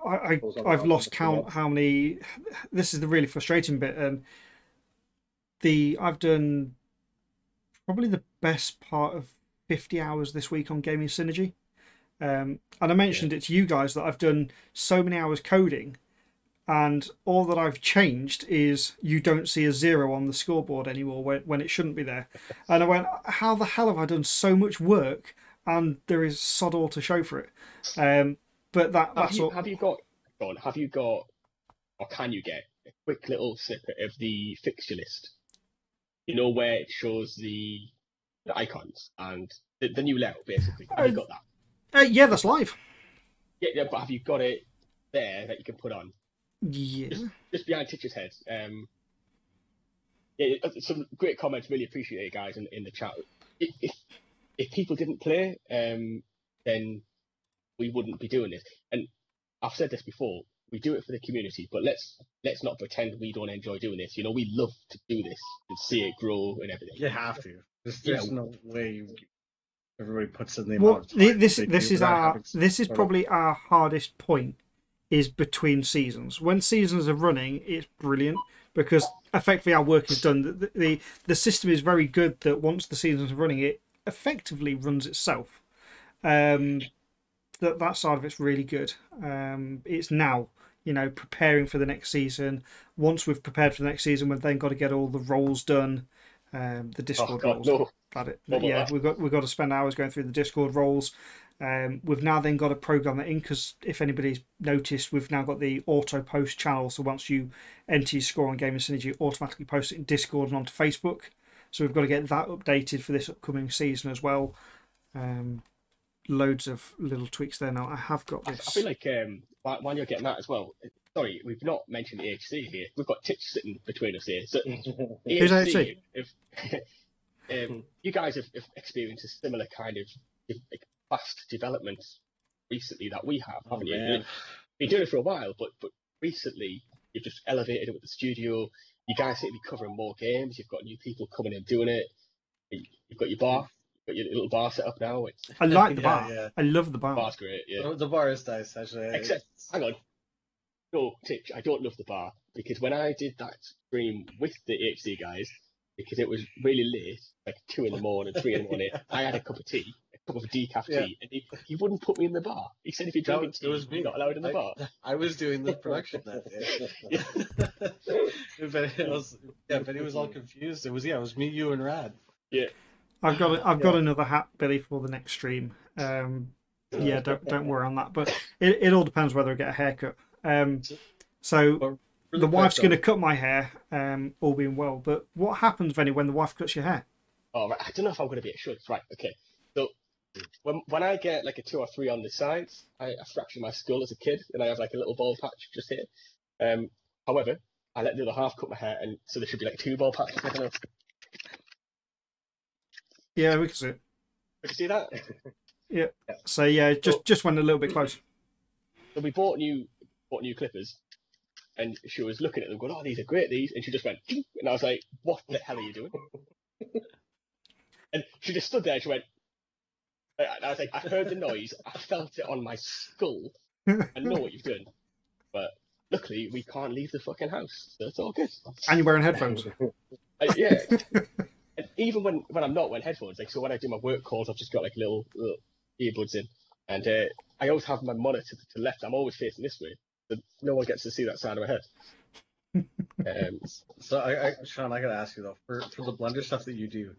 I've lost count how many. This is the really frustrating bit, and I've done probably the best part of 50 hours this week on Gaming Synergy, and I mentioned it to you guys that I've done so many hours coding, and all that I've changed is you don't see a 0 on the scoreboard anymore when it shouldn't be there, and I went, how the hell have I done so much work and there is sod all to show for it? But that's all. Have you got, or can you get a quick little snippet of the fixture list? Where it shows the icons and the new layout, basically. Have you got that? Yeah, that's live. Yeah, but have you got it there that you can put on? Yeah. Just behind Titch's head. Some great comments. Really appreciate it, guys, in the chat. If people didn't play, then we wouldn't be doing this. And I've said this before, we do it for the community, but let's not pretend we don't enjoy doing this. We love to do this and see it grow and everything. You have to. There's no way everybody puts in the well, amount of time this is probably our hardest point, is between seasons. When seasons are running, it's brilliant because effectively our work is done. The system is very good that once the seasons are running, it effectively runs itself. That side of it's really good. It's now, preparing for the next season. Once we've prepared for the next season, we've then got to get all the roles done. The Discord roles. No. We've got to spend hours going through the Discord roles. We've now then got to program that in because if anybody's noticed, we've now got the auto post channel. So once you enter your score on Gaming Synergy, it automatically posts it in Discord and onto Facebook. So we've got to get that updated for this upcoming season as well. Loads of little tweaks there now. I have got this. I feel like while you're getting that as well, sorry, we've not mentioned HC here. We've got Titch sitting between us here. So who's HC? You guys have experienced a similar kind of fast development recently that we have, haven't you? Man. You've been doing it for a while, but recently you've just elevated it with the studio. You guys seem to be covering more games. You've got new people coming and doing it. You've got your bar. You've got your little bar set up now. I like the bar. Yeah. I love the bar. Bar's great, yeah. The bar is nice, actually. Except, hang on. No, Titch, I don't love the bar, because when I did that stream with the HD guys, because it was really late, like 2 in the morning, 3 in the morning, I had a cup of tea, a cup of decaf tea, and he wouldn't put me in the bar. He said if you're drinking tea, you're not allowed in the bar. I was doing the production that day. If he was all confused, it was me, you, and Rad. Yeah. I've got another hat, Billy, for the next stream. Yeah, don't worry on that. But it all depends whether I get a haircut. So the wife's going to cut my hair, all being well. But what happens, Venny, when the wife cuts your hair? Oh, right. I don't know if I'm going to be sure. Right, okay. So when I get like a 2 or 3 on the sides, I fractured my skull as a kid, and I have like a little bald patch just here. However, I let the other half cut my hair, and so there should be like 2 bald patches. I don't know. Yeah, we can see it. Did you see that? Yeah. So yeah, just went a little bit close. So we bought new clippers, and she was looking at them, going, "Oh, these are great, these," and she just went, "Ching," and I was like, "What the hell are you doing?" And she just stood there. And she went, and I was like, "I heard the noise. I felt it on my skull. I know what you've done, but luckily we can't leave the fucking house, so it's all good." And you're wearing headphones. Yeah. And even when I'm not wearing headphones, like so when I do my work calls, I've just got like little earbuds in, and I always have my monitor to the left. I'm always facing this way, so no one gets to see that side of my head. So Sean, I gotta ask you though, for the Blender stuff that you do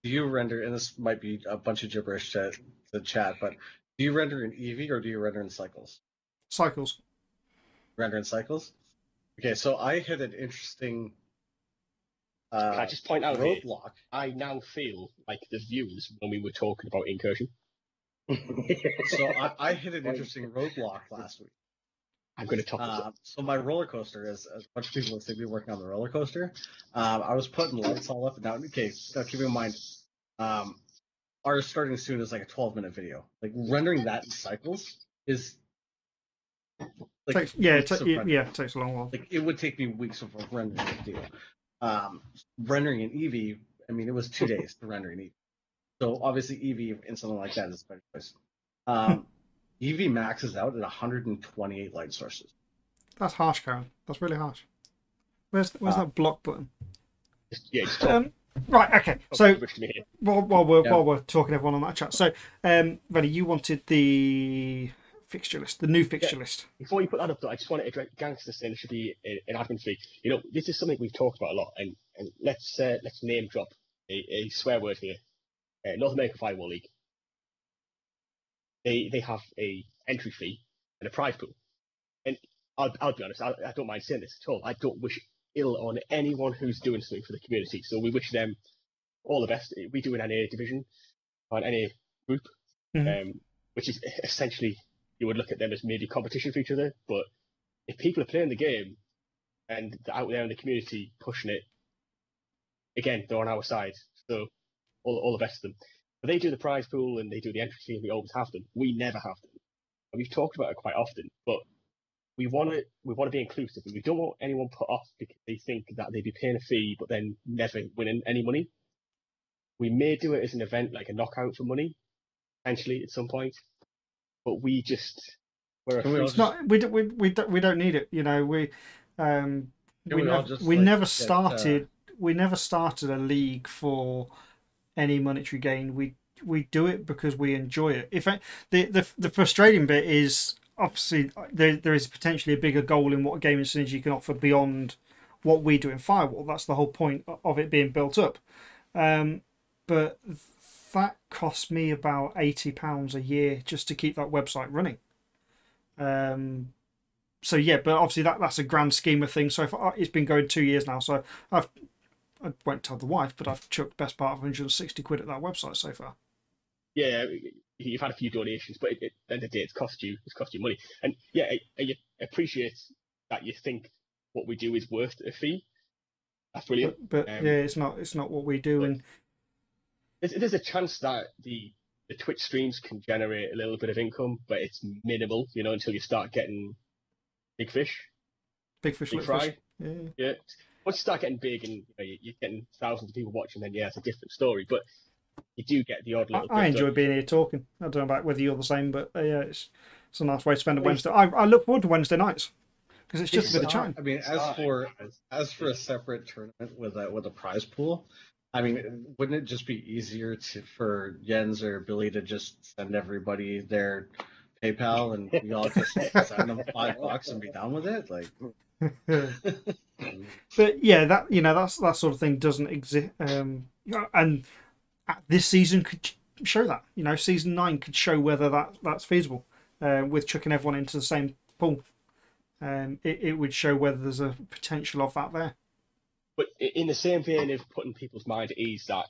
you render? And this might be a bunch of gibberish to the chat, but do you render in Eevee or do you render in cycles? Cycles. Render in cycles. Okay, so I had an interesting. Can I just point out roadblock? I now feel like the viewers when we were talking about incursion. So I hit an interesting roadblock last week. I'm going to top this up. So my roller coaster, as a bunch of people have been working on the roller coaster, I was putting lights all up and down. Okay, so keep in mind, our starting soon is like a 12-minute video. Like rendering that in cycles is like it takes a long while. Like it would take me weeks of rendering a video. Rendering in Eevee, I mean, it was 2 days to render in Eevee. So obviously Eevee and something like that is a better choice. Eevee maxes out at 128 light sources. That's harsh, Karen. That's really harsh. Where's that block button? Right, okay. So while we're talking to everyone on that chat, so Rennie, you wanted the fixture list, the new fixture list. Before you put that up, though, I just want to address gangster saying there should be an admin fee. You know, this is something we've talked about a lot, and let's name drop a swear word here. North American Firewall League. They have a entry fee and a prize pool, and I'll be honest, I don't mind saying this at all. I don't wish ill on anyone who's doing something for the community, so we wish them all the best. We do an NA division, or an NA group, which is essentially, you would look at them as maybe competition for each other, but if people are playing the game and they're out there in the community pushing it, again, they're on our side, so all the best of them. But they do the prize pool and they do the entry fee, and we always have them. We never have them. And we've talked about it quite often, but we want to be inclusive, and we don't want anyone put off because they think that they'd be paying a fee but then never winning any money. We may do it as an event, like a knockout for money, potentially at some point, but we don't need it. You know, we never started a league for any monetary gain. We do it because we enjoy it. In fact, the frustrating bit is obviously there is potentially a bigger goal in what Gaming Synergy can offer beyond what we do in Firewall. That's the whole point of it being built up. But that cost me about £80 a year just to keep that website running. So yeah, but obviously that's a grand scheme of things. So it's been going 2 years now. So I won't tell the wife, but I've chucked the best part of 160 quid at that website so far. Yeah, you've had a few donations, but at the end of the day, it's cost you money. And yeah, I appreciate that you think what we do is worth a fee. That's brilliant. But yeah, it's not what we do. And there's a chance that the Twitch streams can generate a little bit of income, but it's minimal, until you start getting big fish, Big fish, big little fry. fish. Yeah. Yeah. Once you start getting big and you're getting thousands of people watching, then yeah, it's a different story. But you do get the odd little. I enjoy being here talking. I don't know about whether you're the same, but yeah, it's a nice way to spend a Wednesday. I look forward to Wednesday nights because it's just a bit of chatting. I mean, as for a separate tournament with a prize pool, I mean, wouldn't it just be easier for Jens or Billy to just send everybody their PayPal and we all just send them $5 and be done with it? Like. But yeah, that sort of thing doesn't exist, and this season could show that. Season 9 could show whether that's feasible, with chucking everyone into the same pool. It would show whether there's a potential of that there. But in the same vein of putting people's mind at ease that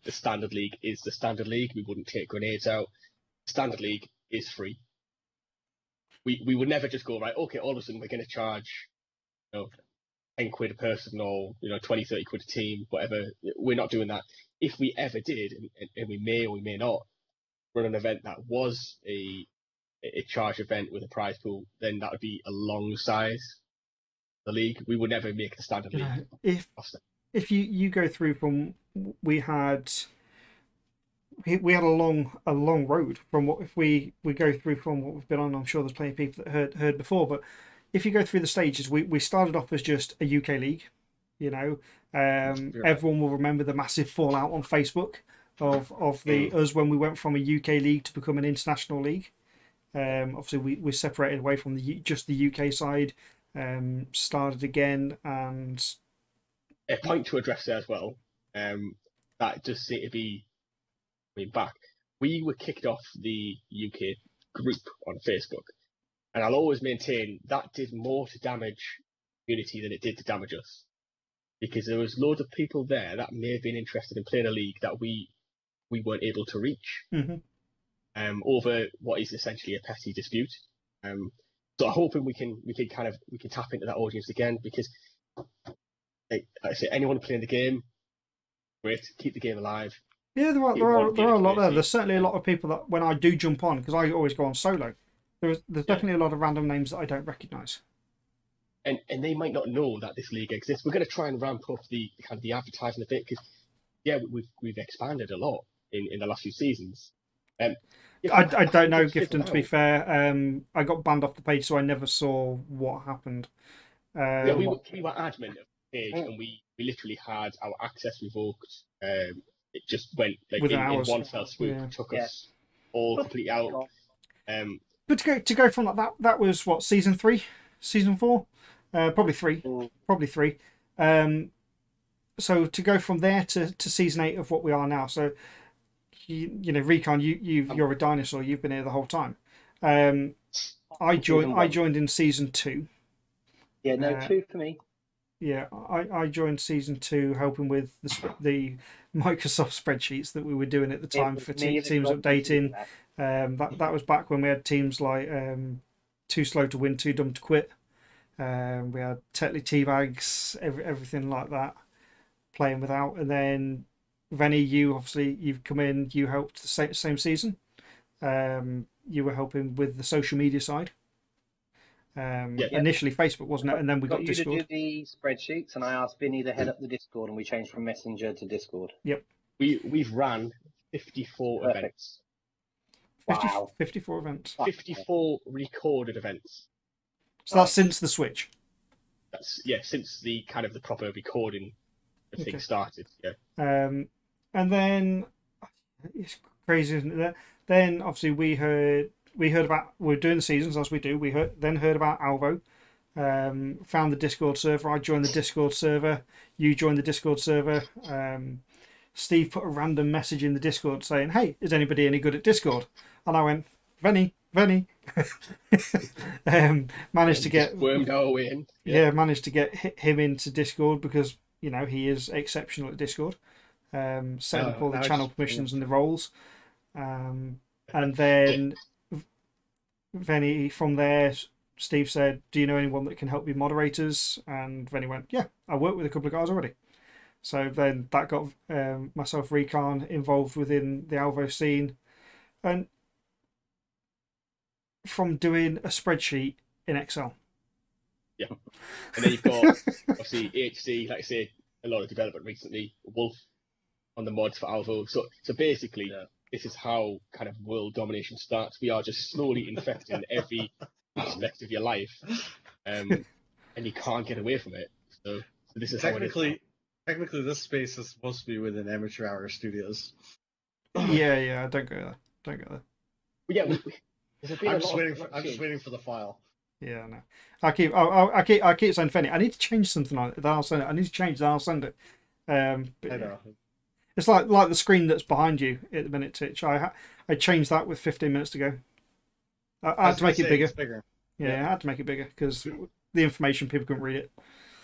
the Standard League is the Standard League, we wouldn't take grenades out. Standard League is free. We would never just go, right, okay, all of a sudden we're going to charge 10 quid a person or 20, 30 quid a team, whatever. We're not doing that. If we ever did, and we may or we may not run an event that was a charge event with a prize pool, then that would be alongside the league. We would never make the Standard League. If you go through from we had a long road from what if we go through from what we've been on. I'm sure there's plenty of people that heard before, but if you go through the stages, we started off as just a UK league. Everyone will remember the massive fallout on Facebook of us when we went from a UK league to become an international league. Obviously, we separated away from just the UK side, started again, and a point to address there as well. That does seem to be back. We were kicked off the UK group on Facebook. And I'll always maintain that did more to damage community than it did to damage us. Because there was loads of people there that may have been interested in playing a league that we weren't able to reach. Mm-hmm. Over what is essentially a petty dispute. So I'm hoping we can tap into that audience again, because like I say, anyone playing the game, great, keep the game alive. Yeah, there are a lot there. There's certainly a lot of people that when I do jump on, because I always go on solo, there's definitely a lot of random names that I don't recognise. And they might not know that this league exists. We're going to try and ramp up the advertising a bit, because we've expanded a lot in the last few seasons. I don't know, Gifton, to be fair. I got banned off the page, so I never saw what happened. We were admin of the page, and we literally had our access revoked. It just went like in one fell swoop, took us all completely out. But to go from that was what, season 3, season 4, probably 3. So to go from there to season 8 of what we are now. So Recon, you're a dinosaur. You've been here the whole time. I joined in season 2. Yeah, no, 2 for me. Yeah, I joined season 2, helping with the Microsoft spreadsheets that we were doing at the time for teams updating. That was back when we had teams like Too Slow to Win, Too Dumb to Quit. We had Tetley Teabags, everything like that, playing without. And then Venny, you've come in, you helped the same season. You were helping with the social media side. Initially Facebook, wasn't it? And then we got Discord. You to do the spreadsheets, and I asked Vinny to head up the Discord, and we changed from Messenger to Discord. Yep. We've ran 54 events. Wow. 54 events. 54 recorded events. So that's since the Switch. That's since the the proper recording of things started. Yeah. And then it's crazy, isn't it? Then obviously we heard about, we're doing the seasons as we do. We heard about Alvo. Found the Discord server. I joined the Discord server. You joined the Discord server. Steve put a random message in the Discord saying, "Hey, is anybody any good at Discord?" And I went, Venny. Managed to get wormed our way in. Managed to get him into Discord because he is exceptional at Discord. Setting up all the channel permissions and the roles, and then Venny from there. Steve said, "Do you know anyone that can help be moderators?" And Venny went, "Yeah, I work with a couple of guys already." So then that got myself, Recon, involved within the Alvo scene. And from doing a spreadsheet in Excel. Yeah. And then you've got, obviously, EHC, like I say, a lot of development recently, Wolf on the mods for Alvo. So basically, this is how kind of world domination starts. We are just slowly infecting every aspect of your life, and you can't get away from it. So this is technically this space is supposed to be within Amateur Hour Studios. Yeah, don't go there. But yeah, I'm just waiting for the file. Yeah, no. I keep saying Fanny, I need to change something on it. Then I'll send it. I need to change. Then I'll send it. But I know. It's like the screen that's behind you at the minute, Titch. I changed that with 15 minutes to go. I had to make it bigger. Yeah, I had to make it bigger because the information, people couldn't read it.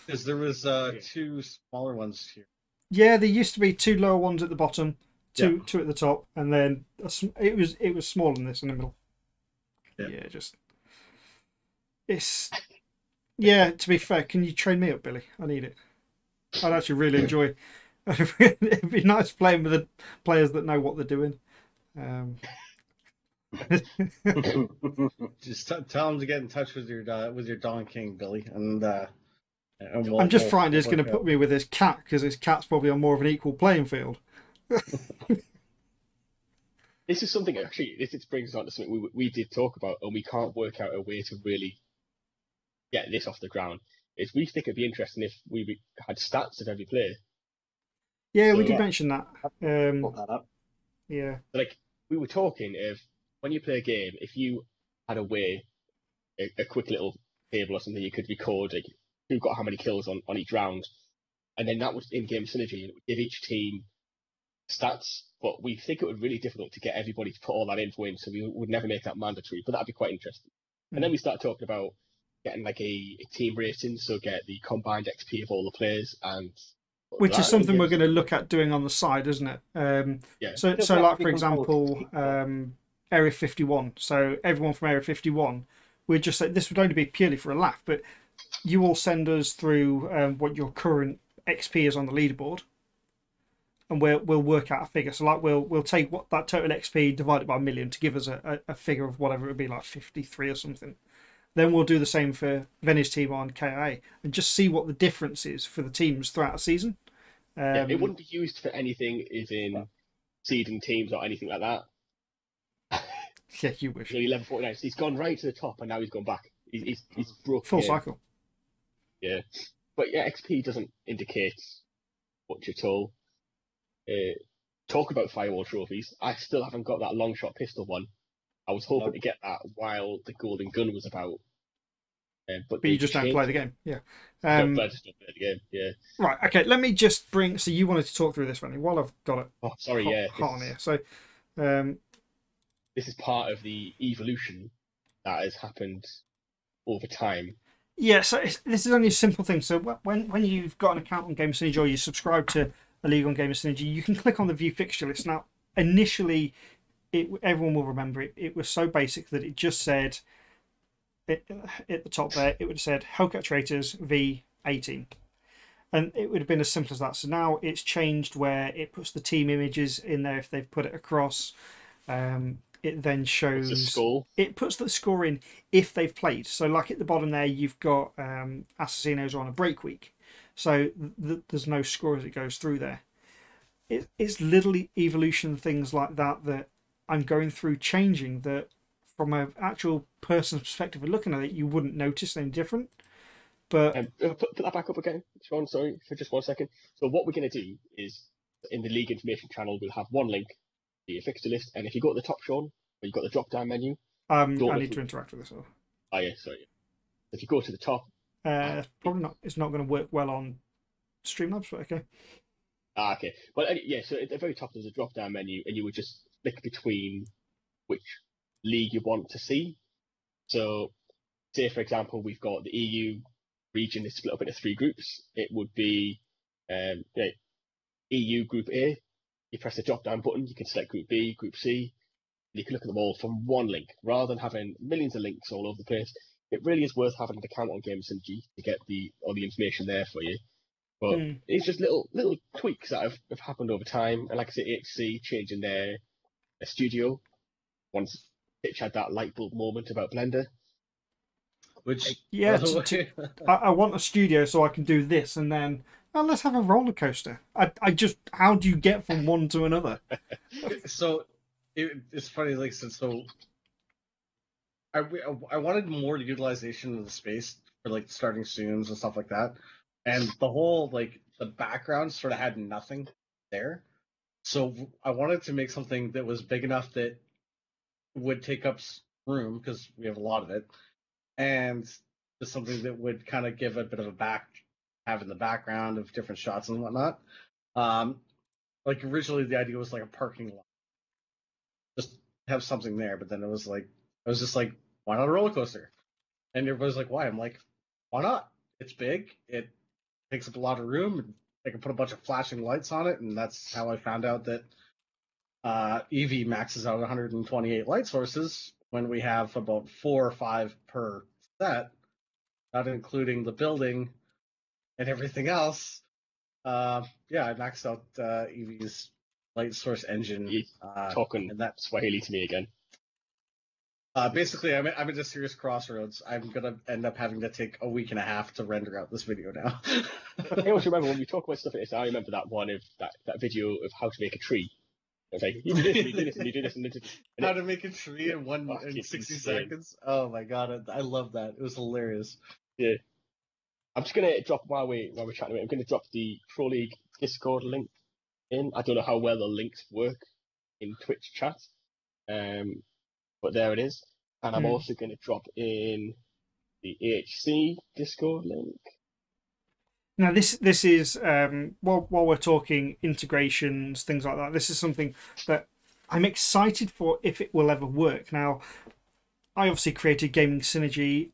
Because there was 2 smaller ones here. Yeah, there used to be 2 lower ones at the bottom, two at the top, and then it was smaller than this in the middle. Yeah, just it's to be fair, can you train me up, Billy? I need it. I'd actually really enjoy. It'd be nice playing with the players that know what they're doing. Just tell them to get in touch with your Don King, Billy, and I'm just frightened he's going to put me with his cat because his cat's probably on more of an equal playing field. This is something actually. This brings us on to something we did talk about, and we can't work out a way to really get this off the ground. Is we think it'd be interesting if we had stats of every player. Yeah, we did mention that. Put that up. Yeah. Like we were talking of when you play a game, if you had a quick little table or something you could record, like who got how many kills on each round, and then that was in-game synergy, and it would give each team stats. But we think it would be really difficult to get everybody to put all that info in, so we would never make that mandatory. But that'd be quite interesting. And then we start talking about getting like a team rating, so get the combined XP of all the players, and which is something we're going to look at doing on the side, isn't it? So like for example, Area 51. So everyone from Area 51, we'd just say this would only be purely for a laugh, but you all send us through what your current XP is on the leaderboard, and we'll work out a figure. So like we'll take what that total XP divided by 1,000,000 to give us a figure of whatever it would be, like 53 or something. Then we'll do the same for Venny's team on KIA and just see what the difference is for the teams throughout a season. It wouldn't be used for anything as in seeding teams or anything like that. Yeah, you wish. He's only level 49, so he's gone right to the top and now he's gone back. He's broke full cycle. Yeah. But yeah, XP doesn't indicate much at all. Talk about firewall trophies. I still haven't got that long shot pistol one. I was hoping to get that while the golden gun was about. But you just don't play the game. Yeah. I just don't play the game. Yeah. Right. Okay. Let me just bring. So you wanted to talk through this, Randy, while I've got it. Oh, sorry. Hot on here. So. This is part of the evolution that has happened over time. Yeah. So this is only a simple thing. So when you've got an account on Gamer Synergy or you subscribe to a league on Gamer Synergy, you can click on the view fixture list. Now, initially, everyone will remember it. It was so basic that it just said. At the top there, it would have said Hellcat Traitors V18, and it would have been as simple as that. So now it's changed where it puts the team images in there if they've put it across. It then shows the score. It puts the score in if they've played. So like at the bottom there, you've got Assassinos are on a break week, so there's no score as it goes through there. It's little evolution things like that I'm going through changing that. From an actual person's perspective of looking at it, you wouldn't notice any different. But put that back up again, Sean. Sorry for just 1 second. So what we're going to do is in the league information channel, we'll have one link, the fixture list, and if you go to the top, Sean, where you've got the drop down menu. I need to interact with this. Oh yeah, sorry. If you go to the top, probably not. It's not going to work well on Streamlabs, but okay. Okay. Well, yeah. So at the very top, there's a drop down menu, and you would just click between which league you want to see. So say for example we've got the EU region is split up into 3 groups. It would be EU Group A. You press the drop down button, you can select Group B, Group C, and you can look at them all from one link rather than having millions of links all over the place. It really is worth having an account on Gamer Synergy to get all the information there for you. But it's just little tweaks that have happened over time, and like I say, HC changing their studio once Pitch had that light bulb moment about Blender. Which, Yeah, by the way, I want a studio so I can do this, and then let's have a roller coaster. I just, how do you get from one to another? so it's funny, like, so I wanted more utilization of the space for like starting zooms and stuff like that, and the whole like the background sort of had nothing there. So I wanted to make something that was big enough that would take up room because we have a lot of it, and just something that would kind of give a bit of a have in the background of different shots and whatnot. Like originally the idea was like a parking lot, just have something there, but then it was like I was just like, why not a roller coaster? And everybody's like, why? I'm like, why not? It's big. It takes up a lot of room. And I can put a bunch of flashing lights on it, and that's how I found out that EV maxes out 128 light sources when we have about 4 or 5 per set, not including the building and everything else. Yeah, I maxed out EV's light source engine. Talking and that Swahili to me again. Basically, I'm at a serious crossroads. I'm gonna end up having to take a week and a half to render out this video now. I always remember when we talk about stuff like this. I remember that one of that video of how to make a tree. It was like you do this, and you do this, and you do this, and how to make a tree in 60 seconds. Oh my god, I love that. It was hilarious. Yeah. I'm just gonna drop while we're chatting. I'm gonna drop the Pro League Discord link in. I don't know how well the links work in Twitch chat, but there it is. And I'm also gonna drop in the AHC Discord link. Now, this is while we're talking integrations, things like that. This is something that I'm excited for if it will ever work. Now, I obviously created Gaming Synergy.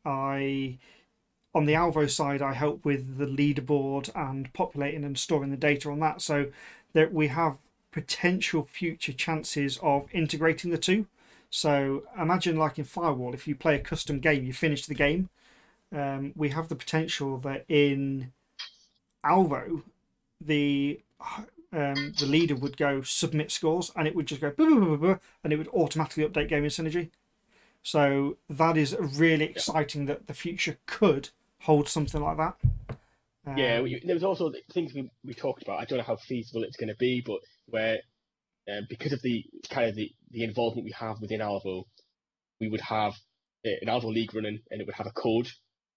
On the Alvo side, I help with the leaderboard and populating and storing the data on that. So that we have potential future chances of integrating the two. So imagine like in Firewall, if you play a custom game, you finish the game. We have the potential that in Alvo, the leader would go submit scores, and it would just go blah, blah, blah, blah, and it would automatically update Gaming Synergy. So that is really exciting that the future could hold something like that. Yeah, there was also things we talked about. I don't know how feasible it's going to be, but where because of the kind of the involvement we have within Alvo, we would have an Alvo league running, and it would have a code,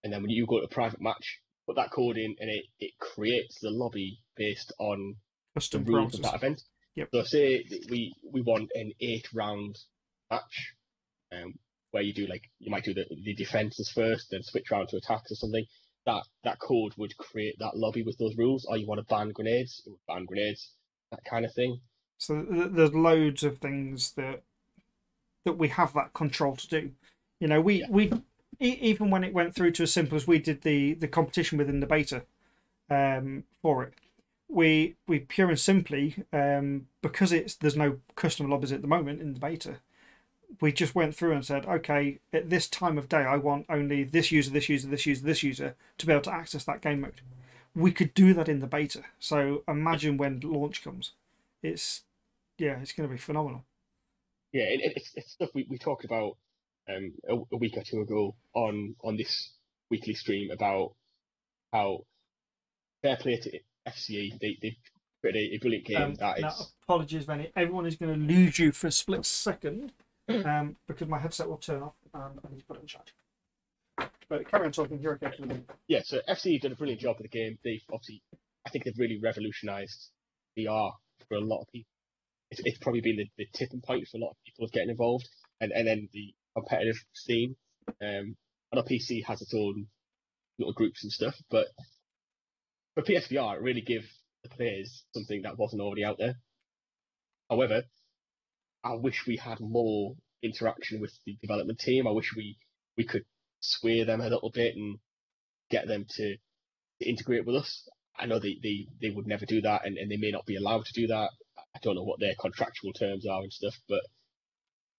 and then when you go to a private match, put that code in, and it creates the lobby based on custom the rules parameters of that event. Yep. So say we want an 8-round match, where you might do the defenses first, then switch round to attacks or something. That code would create that lobby with those rules. Or you want to ban grenades, it would ban grenades, that kind of thing. So there's loads of things that we have that control to do. You know, we even when it went through to as simple as we did the competition within the beta for it, we pure and simply because there's no custom lobbies at the moment in the beta, we just went through and said, okay, at this time of day, I want only this user, this user, this user, this user to be able to access that game mode. We could do that in the beta. So imagine when launch comes, it's going to be phenomenal. Yeah, it's stuff we talked about a week or two ago on this weekly stream about how fair play to FCE. They've created a brilliant game apologies, Benny. Everyone is going to lose you for a split second because my headset will turn off and I need to put it in charge. But carry on talking. You're okay for the game. Yeah, so FCE did a brilliant job with the game. I think they've really revolutionised VR for a lot of people. It's probably been the tipping point for a lot of people getting involved, and then the competitive scene. I know PC has its own little groups and stuff, but for PSVR, it really gives the players something that wasn't already out there. However, I wish we had more interaction with the development team. I wish we could sway them a little bit and get them to integrate with us. I know they would never do that, and they may not be allowed to do that. I don't know what their contractual terms are and stuff, but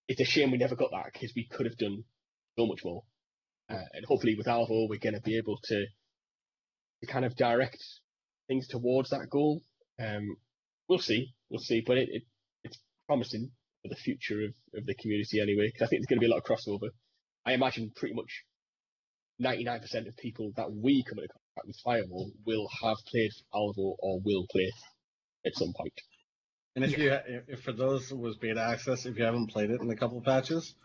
it's a shame we never got that because we could have done so much more. And hopefully with Alvo, we're going to be able to kind of direct things towards that goal. We'll see, but it's promising the future of the community anyway, because I think there's going to be a lot of crossover. I imagine pretty much 99% of people that we come into contact with Firewall will have played Alvo or will play at some point. And if for those who was beta access, if you haven't played it in a couple of patches,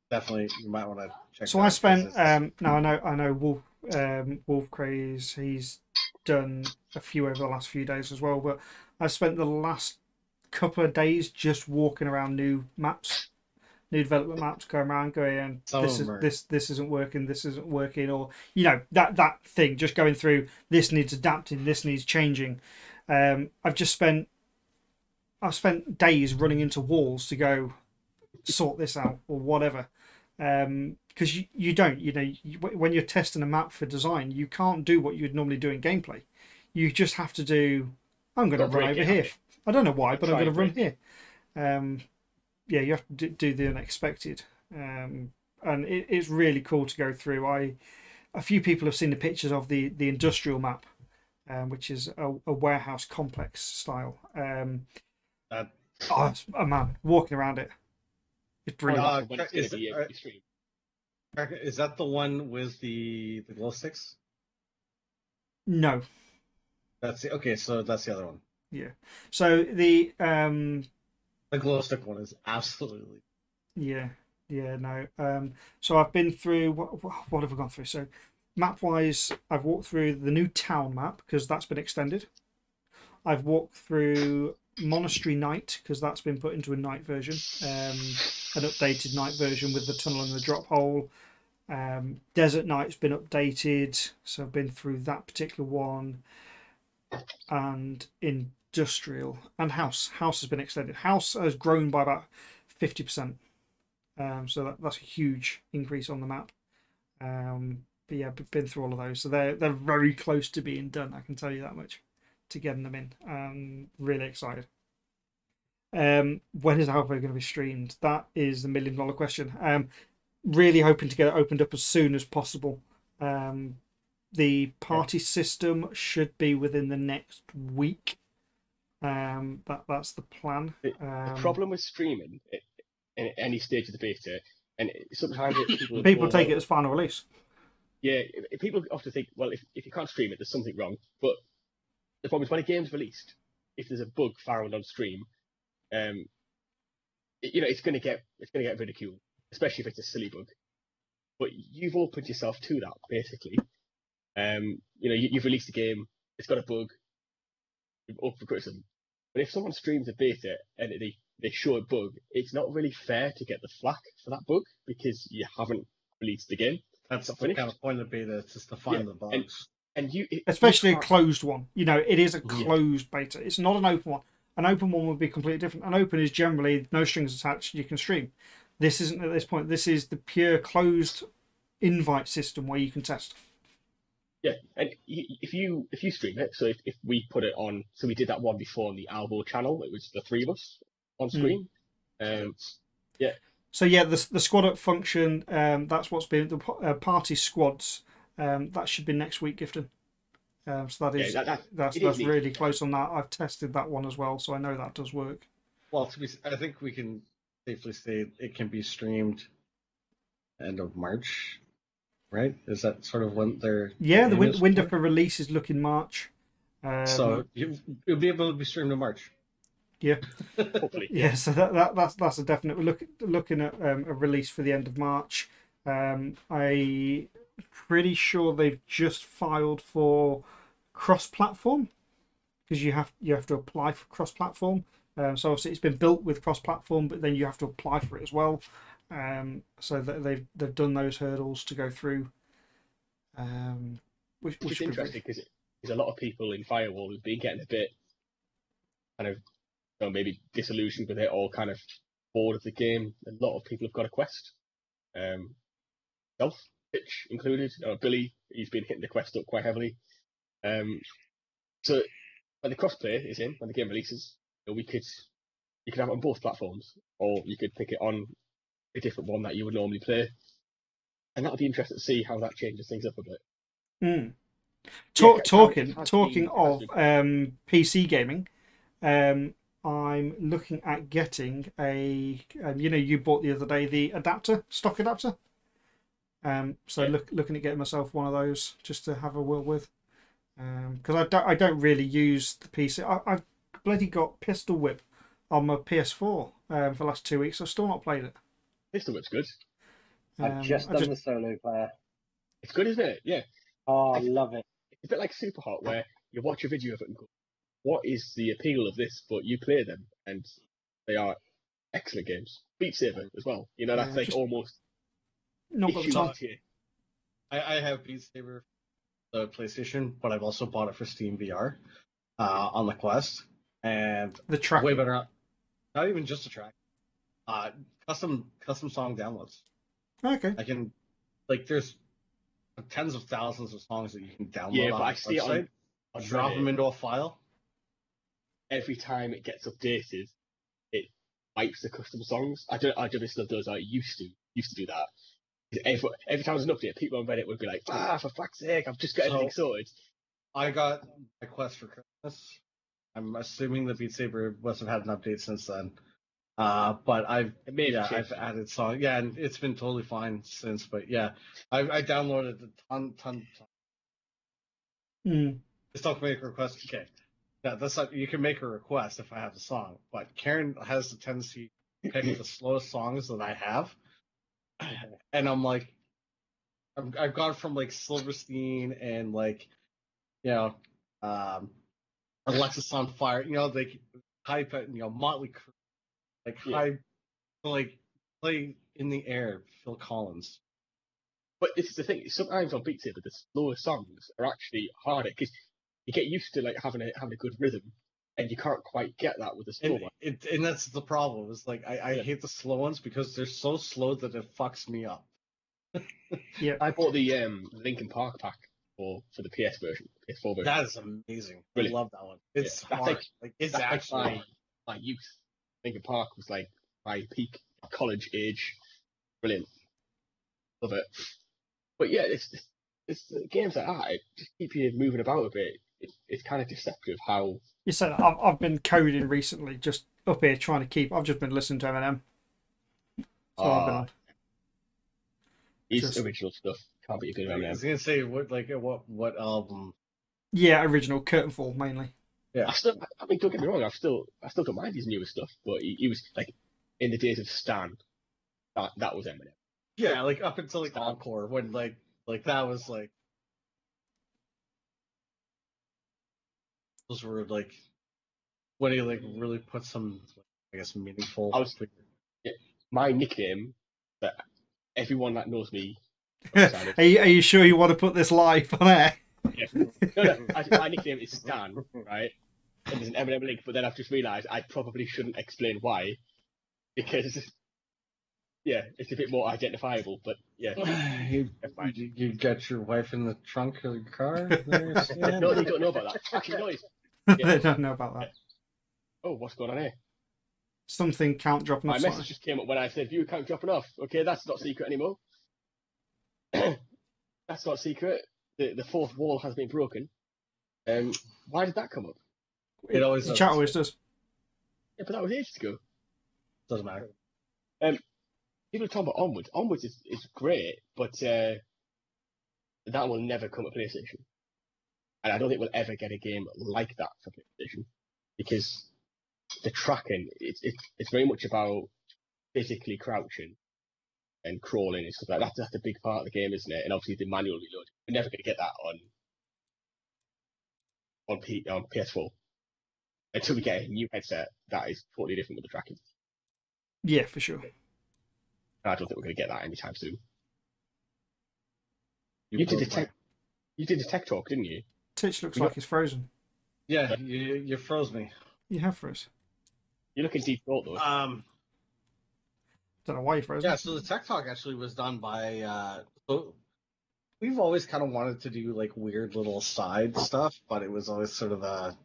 definitely you might want to check. So it out. I spent now I know Wolf Craze, he's done a few over the last few days as well, but I spent the last couple of days just walking around new development maps, going around going, this isn't working, or that thing, just going through, this needs adapting, this needs changing. I've spent days running into walls to go sort this out or whatever, because you don't, when you're testing a map for design, you can't do what you'd normally do in gameplay. You just have to do, I'm going to run over here. I don't know why, but I'm going to run here. You have to do the unexpected, and it's really cool to go through. A few people have seen the pictures of the industrial map, which is a warehouse complex style. Man, walking around it, it's brilliant. Is that the one with the glow sticks? No, that's okay. So that's the other one. Yeah. So the glow stick one is absolutely. Yeah. No. So I've been through what have I gone through? So map wise, I've walked through the new town map because that's been extended. I've walked through Monastery Night because that's been put into a night version, an updated night version with the tunnel and the drop hole. Desert Night's been updated, so I've been through that particular one. And Industrial and House has been extended. House has grown by about 50%, so that's a huge increase on the map. But yeah, been through all of those, so they're very close to being done. I can tell you that much. To getting them in, really excited. When is Alpha going to be streamed? That is the $1 million question. Really hoping to get it opened up as soon as possible. The party system should be within the next week. That's the plan. The problem with streaming in any stage of the beta, and sometimes people take it as final release. Yeah, people often think, well, if you can't stream it, there's something wrong. But the problem is when a game's released, if there's a bug found on stream, it's going to get ridiculed, especially if it's a silly bug. But you've opened yourself to that basically. You've released a game, it's got a bug, you've opened for criticism. But if someone streams a beta and they show a bug, it's not really fair to get the flack for that bug because you haven't released the game. That's the kind of point of beta, it's just to find the bugs. And especially a closed one. It is a closed beta. It's not an open one. An open one would be completely different. An open is generally no strings attached, you can stream. This isn't at this point. This is the pure closed invite system where you can test. Yeah, and if you stream it, so if we put it on, so we did that one before on the Alvo channel, it was the three of us on screen. So yeah, the squad up function, that's what's been the party squads. That should be next week, Gifton. So that's really close on that. I've tested that one as well, so I know that does work. Well, I think we can safely say it can be streamed end of March, right? Is that sort of when they're... Yeah, the window for release is looking March. So you'll be able to be streamed in March. Yeah. Hopefully. Yeah, so that's a definite. We're looking at a release for the end of March. I'm pretty sure they've just filed for cross-platform because you have to apply for cross-platform. So obviously it's been built with cross-platform, but then you have to apply for it as well. So they've done those hurdles to go through. Which is interesting because there's a lot of people in Firewall who've been getting a bit kind of maybe disillusioned with it or kind of bored of the game. A lot of people have got a quest. Self, Pitch included. Billy, he's been hitting the quest up quite heavily. So when the crossplay is in, when the game releases, you could have it on both platforms, or you could pick it on a different one that you would normally play, and that'll be interesting to see how that changes things up a bit. Talking of PC gaming, I'm looking at getting a. You bought the other day the adapter, stock adapter. So looking at getting myself one of those just to have a whirl with. Because I don't really use the PC. I've bloody got Pistol Whip on my PS4 for the last 2 weeks. I've still not played it. Pistol Whip's good. I've just done the solo player. It's good, isn't it? Yeah. Oh, I love it. It's a bit like Super Hot, where you watch a video of it and go, what is the appeal of this? But you play them, and they are excellent games. Beat Saber as well. That's like almost not got the time. I have Beat Saber for the PlayStation, but I've also bought it for Steam VR on the Quest, and the track way better. Not even just a track. Custom song downloads. Okay. I can there's tens of thousands of songs that you can download. Yeah, but on I see website, it on drop them into a file. Every time it gets updated, it wipes the custom songs. I don't know if it still does. I used to do that. Every time there's an update, people on Reddit would be like, for fuck's sake, I've just got everything sorted. I got my Quest for Christmas. I'm assuming the Beat Saber must have had an update since then. But I've added songs. Yeah, and it's been totally fine since. But yeah, I downloaded a ton. Just don't make a request. Okay, yeah, that's not. You can make a request if I have the song, but Karen has the tendency to pick the slowest songs that I have, and I'm like, I've gone from like Silverstein and Alexis on Fire, like hype, Motley Crue, high, play in the air, Phil Collins. But this is the thing. Sometimes on Beat Saber, the slower songs are actually harder because you get used to having a good rhythm, and you can't quite get that with the slow one. And that's the problem. Is I hate the slow ones because they're so slow that it fucks me up. Yeah, I bought the Linkin Park pack for the PS version, PS4 version. That is amazing. Brilliant. I love that one. It's hard. It's actually my youth. Linkin Park was like my peak college age. Brilliant. Love it. But yeah, it's games like that. It just keep you moving about a bit. It's kind of deceptive how. You said I've been coding recently, just up here trying to keep. I've just been listening to Eminem. So I've been on. His original stuff can't be a good Eminem. I was gonna say what album? Yeah, original Curtainfall mainly. Yeah. I mean, don't get me wrong. I still don't mind his newer stuff, but he was like in the days of Stan. That was Eminem. Yeah, up until Encore, when that was those were when he really put some meaningful. My nickname that everyone that knows me. Are you sure you want to put this live on air? Yeah. No. My nickname is Stan, right? And there's an Eminem link, but then I've just realised I probably shouldn't explain why, because it's a bit more identifiable. But yeah, you got your wife in the trunk of the car. No, they don't know about that. Actually, no, They don't know about that. Oh, what's going on here? Something count dropping off. My message just came up when I said view count dropping off. Okay, that's not secret anymore. That's not secret. The fourth wall has been broken. Why did that come up? It always the chat always does. Yeah, but that was ages ago. Doesn't matter. People are talking about Onwards. Onwards is great, but that will never come to PlayStation. And I don't think we'll ever get a game like that for PlayStation, because the tracking, it's very much about physically crouching and crawling and stuff like that. That's a big part of the game, isn't it? And obviously the manual reload. We're never going to get that on PS4 until we get a new headset that is totally different with the tracking. Yeah, for sure. And I don't think we're going to get that anytime soon. You did a tech talk, didn't you? Twitch looks like it's frozen. Yeah, you froze me. You have froze. You're looking deep thought though. Don't know why you froze. Yeah, so the tech talk actually was done by. So we've always kind of wanted to do weird little side stuff, but it was always sort of a.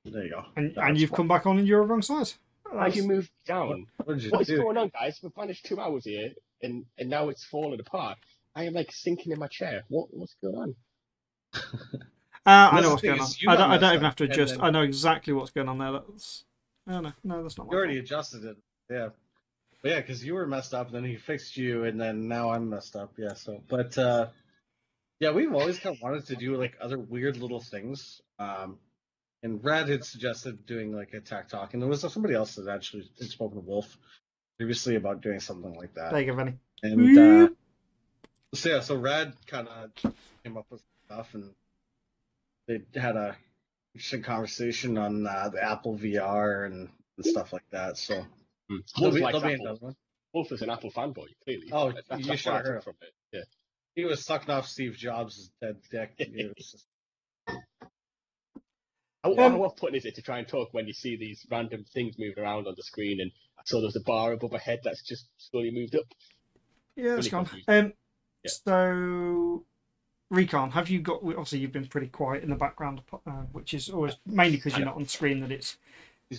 There you go. And you've come back on and you're wrong side. Why'd you move down? What is going on, guys? We've managed 2 hours here, and now it's falling apart. I am sinking in my chair. What's going on? I That's know the what's thing going on. is you I got don't messed even have up, to and adjust. then I know exactly what's going on there. That's no, that's not my you already fault. adjusted it. Yeah. But yeah, because you were messed up, and then he fixed you, and then now I'm messed up. Yeah. So, but yeah, we've always kind of wanted to do like other weird little things. And Brad had suggested doing like a tech talk, and there was somebody else that actually had spoken to Wolf previously about doing something like that. There you go, Vinny. And so yeah, so Rad kind of came up with stuff, and they had a interesting conversation on the Apple VR and stuff like that. So Wolf likes there'll be Apple. another one. Wolf is an Apple fanboy, clearly. Oh, That's you what should I have heard took him. from it. Yeah. He was sucking off Steve Jobs' dead dick. It was just- How off-putting is it to try and talk when you see these random things moving around on the screen, and I saw there's a bar above my head that's just slowly moved up? Yeah, that's Really gone. confusing. Yeah. So, Recon, have you got? Obviously, you've been pretty quiet in the background, which is always mainly because you're not on screen. That he's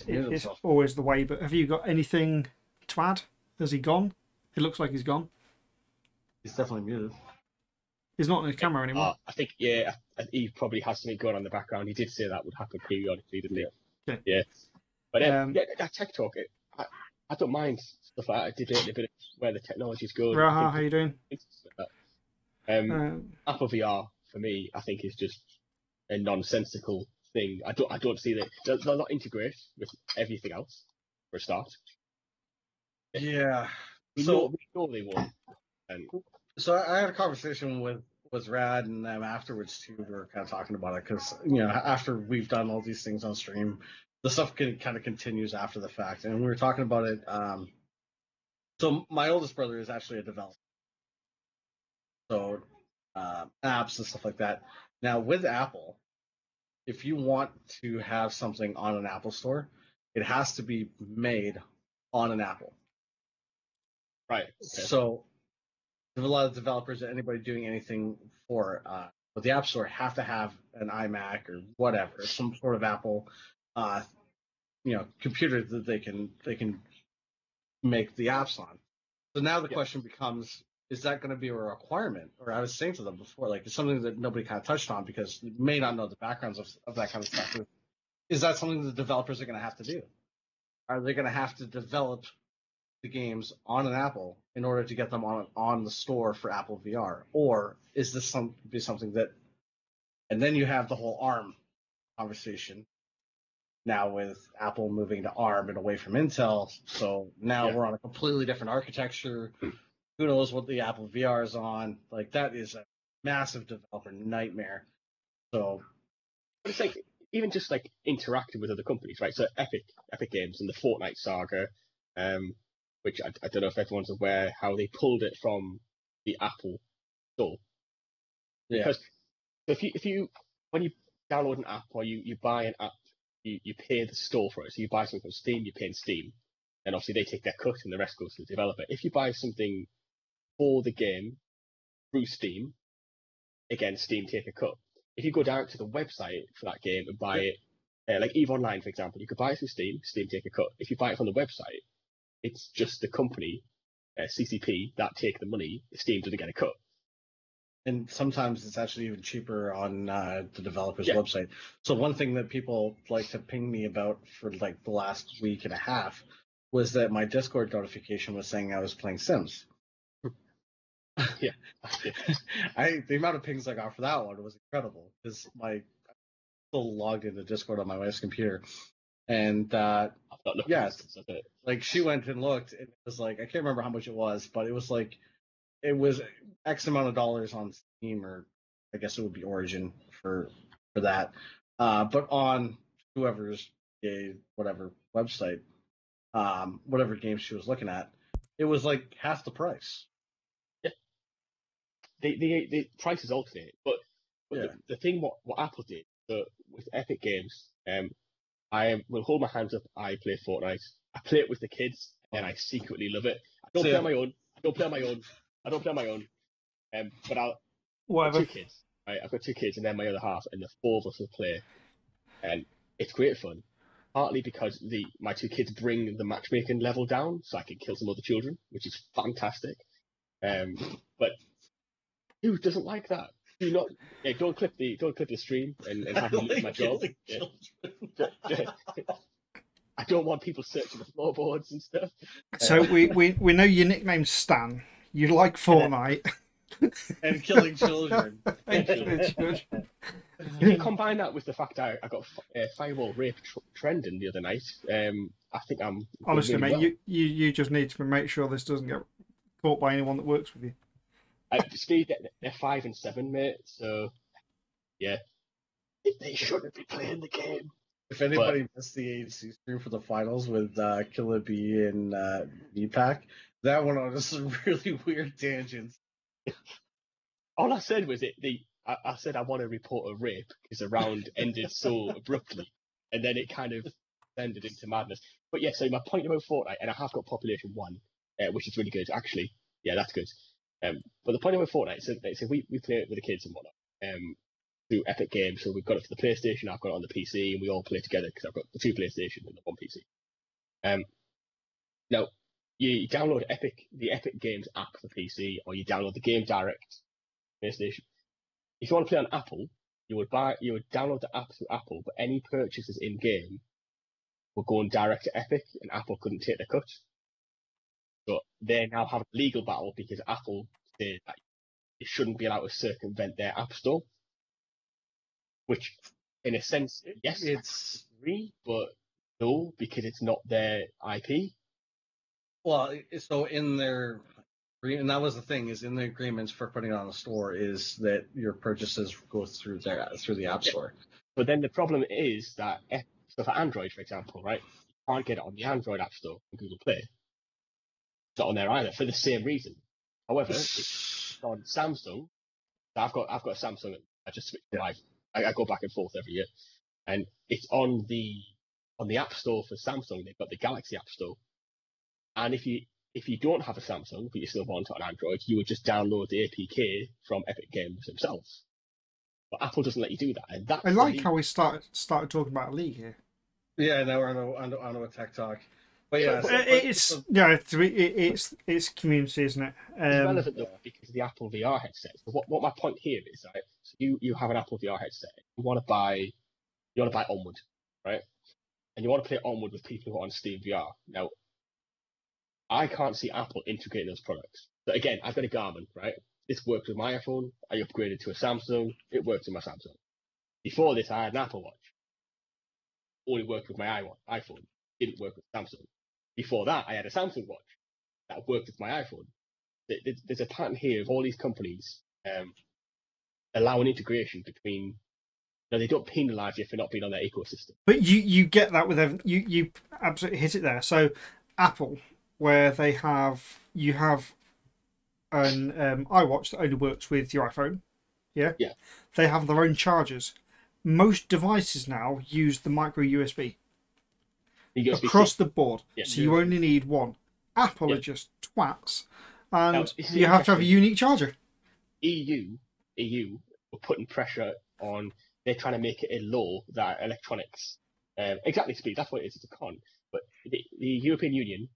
muted it's himself. always the way. But have you got anything to add? Has he gone? It looks like he's gone. He's definitely muted. He's not in the camera anymore. I think, yeah, he probably has something going on in the background. He did say that would happen periodically, didn't he? Okay. Yeah. But Um, yeah, that tech talk, I don't mind stuff like that. I did it a bit of where the technology's going. Raha, how you doing? Apple VR for me, I think is just a nonsensical thing. I don't see that they'll not integrate with everything else for a start. Yeah. We know they won't. So I had a conversation with Rad and them afterwards too. We were kind of talking about it because after we've done all these things on stream, the stuff kind of continues after the fact, and we were talking about it. So my oldest brother is actually a developer, so apps and stuff like that. Now with Apple, if you want to have something on an Apple store, it has to be made on an Apple. Right. Okay. So a lot of developers, anybody doing anything for with the App Store, have to have an iMac or whatever, some sort of Apple, computer that they can make the apps on. So now the question becomes: is that going to be a requirement? Or I was saying to them before, like it's something that nobody kind of touched on because you may not know the backgrounds of that kind of stuff. Is that something the developers are going to have to do? Are they going to have to develop the games on an Apple in order to get them on the store for Apple VR, or is this something that? And then you have the whole ARM conversation now with Apple moving to ARM and away from Intel. So now we're on a completely different architecture. Who knows what the Apple VR is on? Like that is a massive developer nightmare. So it's like even just like interacting with other companies, right? So Epic Games and the Fortnite saga, which I don't know if everyone's aware how they pulled it from the Apple Store. Because if you when you download an app or you buy an app, you pay the store for it. So you buy something from Steam, you pay in Steam, and obviously they take their cut and the rest goes to the developer. If you buy something for the game through Steam, again Steam take a cut. If you go direct to the website for that game and buy it, like EVE Online for example, you could buy it through Steam take a cut. If you buy it from the website, it's just the company, CCP, that take the money. Steam doesn't get a cut. And sometimes it's actually even cheaper on the developer's website. So one thing that people like to ping me about for like the last week and a half was that my Discord notification was saying I was playing Sims. Yeah. The amount of pings I got for that one was incredible because I'm still logged into Discord on my wife's computer. And like she went and looked and it was like, I can't remember how much it was, but it was like, it was X amount of dollars on Steam, or I guess it would be Origin for that. But on whoever's whatever website, whatever game she was looking at, it was like half the price. Yeah. The prices alternate, but the thing what Apple did with Epic Games, I will hold my hands up. I play Fortnite. I play it with the kids, and I secretly love it. I don't play on my own. But I've got 2 kids. Right? I've got 2 kids, and then my other half, and the 4 of us will play, and it's great fun. Partly because my 2 kids bring the matchmaking level down, so I can kill some other children, which is fantastic. But who doesn't like that? Do not, don't clip the stream and have me lose my job. Yeah. I don't want people searching the floorboards and stuff. So we know your nickname's Stan. You like Fortnite. And killing children. If you combine that with the fact I got firewall rape trending the other night, I think I'm honestly, really mate. well. You just need to make sure this doesn't get caught by anyone that works with you. Speed, they're 5 and 7, mate. So yeah, they shouldn't be playing the game. If anybody missed the AHC stream for the finals with Killer B and VPAC, that went on some really weird tangents. All I said was I said I want to report a rape because the round ended so abruptly, and then it kind of ended into madness. But yeah, so my point about Fortnite, and I have got population 1, which is really good, actually. Yeah, that's good. But the point about Fortnite, so we play it with the kids and whatnot, through Epic Games. So we've got it for the PlayStation, I've got it on the PC, and we all play together because I've got the 2 PlayStation and the 1 PC. Now, you download the Epic Games app for PC, or you download the Game Direct PlayStation. If you want to play on Apple, you would download the app through Apple, but any purchases in game were going direct to Epic, and Apple couldn't take the cut. So they now have a legal battle because Apple say that it shouldn't be allowed to circumvent their App Store. Which, in a sense, yes, it's free, but no, because it's not their IP. Well, so in their, and that was the thing, is in the agreements for putting it on the store is that your purchases go through the App Store. But then the problem is that, so for Android, for example, right, you can't get it on the Android App Store on Google Play. It's not on there either for the same reason. However, it's on Samsung. I've got a Samsung. I just switch to I go back and forth every year, and it's on the App Store for Samsung. They've got the Galaxy App Store, and if you don't have a Samsung but you still want it on Android, you would just download the APK from Epic Games themselves. But Apple doesn't let you do that, and that's I like how we started talking about a league here. Yeah, now we're on a tech talk. But yeah, it's community, isn't it? It's relevant though because of the Apple VR headset. So what my point here is, right? So you have an Apple VR headset. You want to buy Onward, right? And you want to play Onward with people who are on Steam VR. Now, I can't see Apple integrating those products. But again, I've got a Garmin, right? This works with my iPhone. I upgraded to a Samsung. It works with my Samsung. Before this, I had an Apple Watch. Only worked with my iPhone. Didn't work with Samsung. Before that, I had a Samsung watch that worked with my iPhone. There's a pattern here of all these companies allowing integration between. They don't penalise you for not being on their ecosystem. But you get that with you absolutely hit it there. So Apple, where you have an iWatch that only works with your iPhone. Yeah. They have their own chargers. Most devices now use the micro USB. Across the board. Yeah. So you only need one. Apple are just twats, and you have to have a unique charger. EU were putting pressure on. They're trying to make it a law that electronics, exactly speed. That's what it is. It's a con. But the European Union,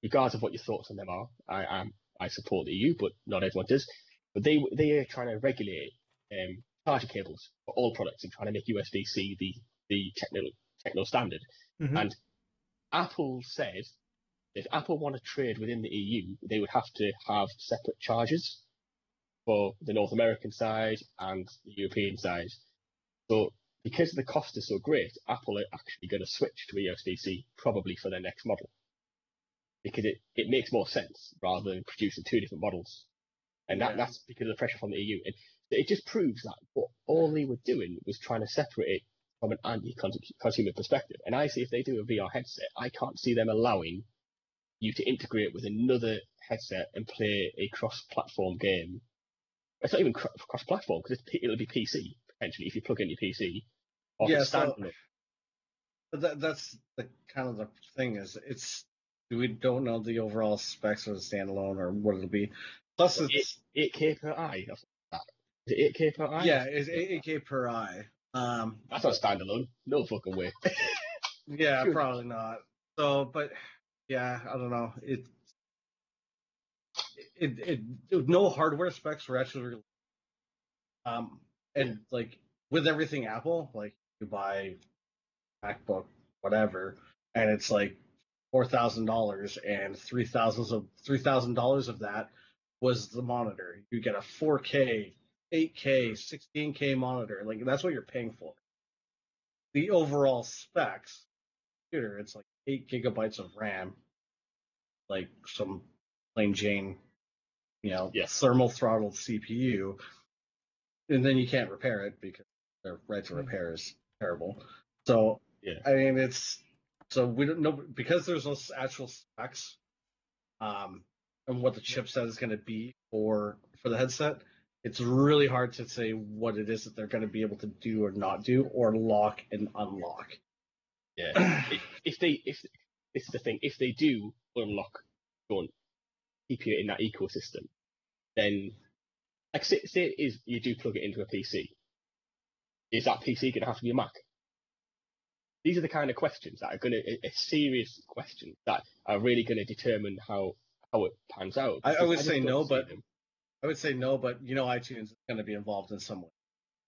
regardless of what your thoughts on them are, I support the EU, but not everyone does. But they are trying to regulate charger cables for all products and trying to make USB-C the techno standard. Mm-hmm. And Apple said if Apple want to trade within the EU, they would have to have separate chargers for the North American side and the European side. So because the cost is so great, Apple are actually going to switch to USB-C probably for their next model. Because it makes more sense rather than producing 2 different models. And that's because of the pressure from the EU. And it just proves that all they were doing was trying to separate it from an anti-consumer perspective. And I see if they do a VR headset, I can't see them allowing you to integrate with another headset and play a cross-platform game. It's not even cross-platform because it'll be PC potentially if you plug in your PC. Or standalone. But that's the kind of the thing is we don't know the overall specs of the standalone or what it'll be. Plus, it's 8K per eye. Is it 8K per eye? Yeah, it's 8K per eye. That's not standalone. No fucking way. Yeah, probably not. So, but yeah, I don't know. No hardware specs were actually And like with everything Apple, like you buy MacBook, whatever, and it's like $4,000, and $3,000 of that was the monitor. You get a 4K, 8K, 16K monitor. Like that's what you're paying for. The overall specs, computer, it's like 8 GB of RAM, like some plain Jane, thermal throttled CPU, and then you can't repair it because the right to repair is terrible. So Yeah. I mean, so we don't know because there's no actual specs, and what the chipset is going to be for the headset. It's really hard to say what it is that they're going to be able to do or not do, or lock and unlock. Yeah. if this is the thing, if they do unlock, don't keep you in that ecosystem, then like say it is you do plug it into a PC. Is that PC going to have to be a Mac? These are the kind of questions that are going to a serious questions that are really going to determine how it pans out. I would say no, but iTunes is going to be involved in some way.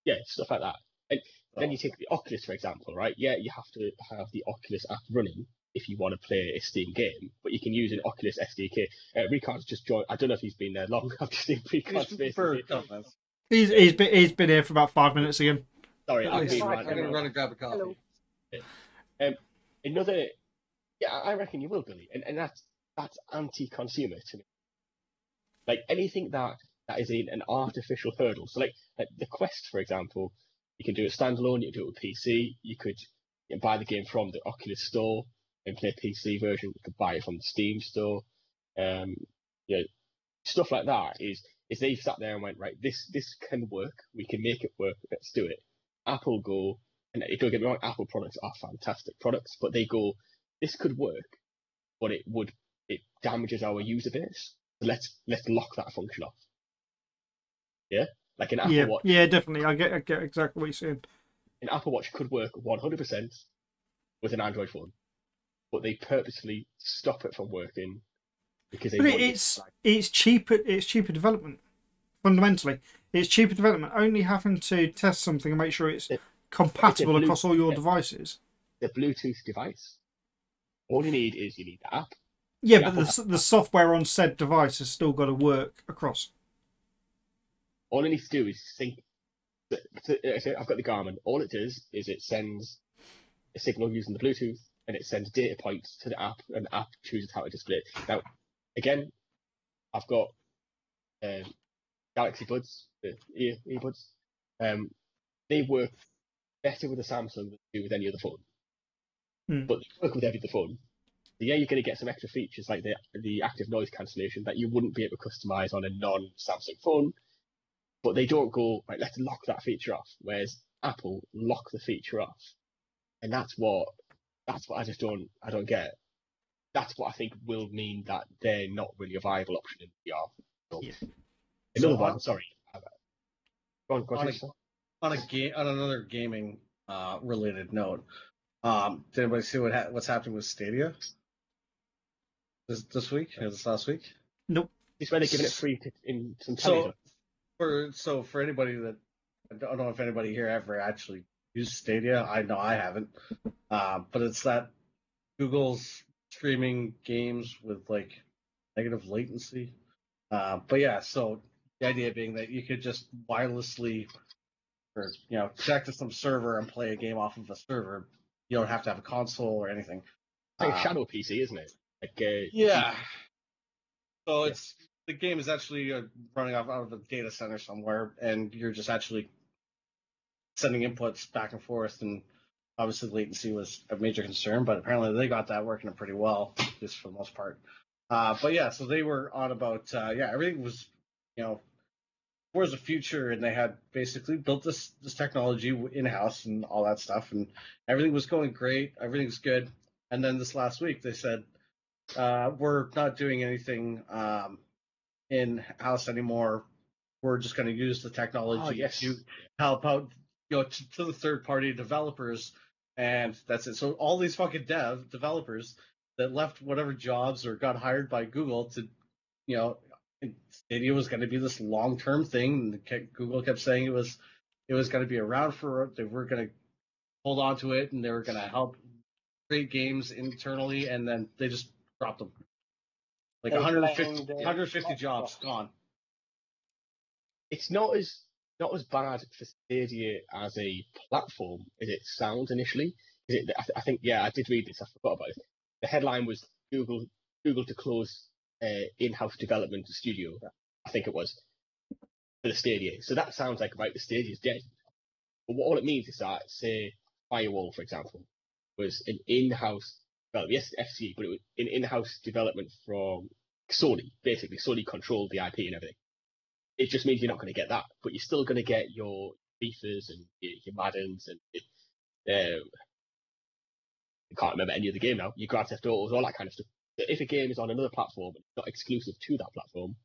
Yeah, stuff like that. And then you take the Oculus, for example, right? Yeah, you have to have the Oculus app running if you want to play a Steam game, but you can use an Oculus SDK. Ricard's just joined. I don't know if he's been there long. I've just seen Ricard's face. He's been here for about 5 minutes again. Sorry, I'm going to run and grab a coffee. Hello. Another, yeah, I reckon you will, Billy, and that's anti-consumer to me. Like anything that is an artificial hurdle. So like the Quest, for example, you can do it standalone, you can do it with PC, you could buy the game from the Oculus store and play a PC version, you could buy it from the Steam store. Stuff like that is they've sat there and went, right, this can work, we can make it work, let's do it. Apple go, and don't get me wrong, Apple products are fantastic products, but they go, this could work, but it damages our user base. So let's lock that function off. Yeah, like an Apple Watch. Yeah, definitely. I get exactly what you're saying. An Apple Watch could work 100% with an Android phone, but they purposely stop it from working because it's cheaper. It's cheaper development. Fundamentally, it's cheaper development. Only having to test something and make sure it's compatible across all your devices. The Bluetooth device. All you need the app. Yeah, but the software on said device has still got to work across. All it needs to do is sync. I've got the Garmin. All it does is it sends a signal using the Bluetooth, and it sends data points to the app, and the app chooses how to display it. Now, again, I've got Galaxy Buds, the earbuds. They work better with a Samsung than they do with any other phone. But they work with every other phone. So yeah, you're going to get some extra features like the active noise cancellation that you wouldn't be able to customize on a non-Samsung phone. But they don't go, right, let's lock that feature off. Whereas Apple lock the feature off. And that's what I don't get. That's what I think will mean that they're not really a viable option in VR. So, another one, sorry. Go on, on another gaming related note, did anybody see what's happening with Stadia this week or this last week? Nope. It's where they're giving it free in some time. For anybody that, I don't know if anybody here ever actually used Stadia. I know I haven't, but it's that Google's streaming games with like negative latency. But yeah, so the idea being that you could just wirelessly, or connect to some server and play a game off of a server. You don't have to have a console or anything. It's like a shadow PC, isn't it? Yeah. So the game is actually running out of a data center somewhere, and you're just actually sending inputs back and forth. And obviously, latency was a major concern, but apparently they got that working pretty well, just for the most part. But yeah, so they were on about everything was, towards the future, and they had basically built this technology in house and all that stuff, and everything was going great, everything's good. And then this last week they said, we're not doing anything in house anymore. We're just going to use the technology to help out, to the third party developers, and that's it. So all these fucking developers that left whatever jobs or got hired by Google to, Stadia was going to be this long-term thing. And Google kept saying it was going to be around for. They were going to hold on to it, and they were going to help create games internally, and then they just dropped them. Like They 150 blamed, jobs gone. It's not as bad for Stadia as a platform as it sounds initially. I think I did read this. I forgot about it. The headline was Google to close in-house development studio. I think it was for the Stadia. So that sounds like the Stadia's dead. But what all it means is that, say, Firewall, for example, was an in-house development. Yes, FCE, but it was an in-house development from Sony. Basically, Sony controlled the IP and everything. It just means you're not going to get that, but you're still going to get your FIFAs and your Maddens and I can't remember any other game now. Your Grand Theft Autos, all that kind of stuff. But if a game is on another platform and it's not exclusive to that platform,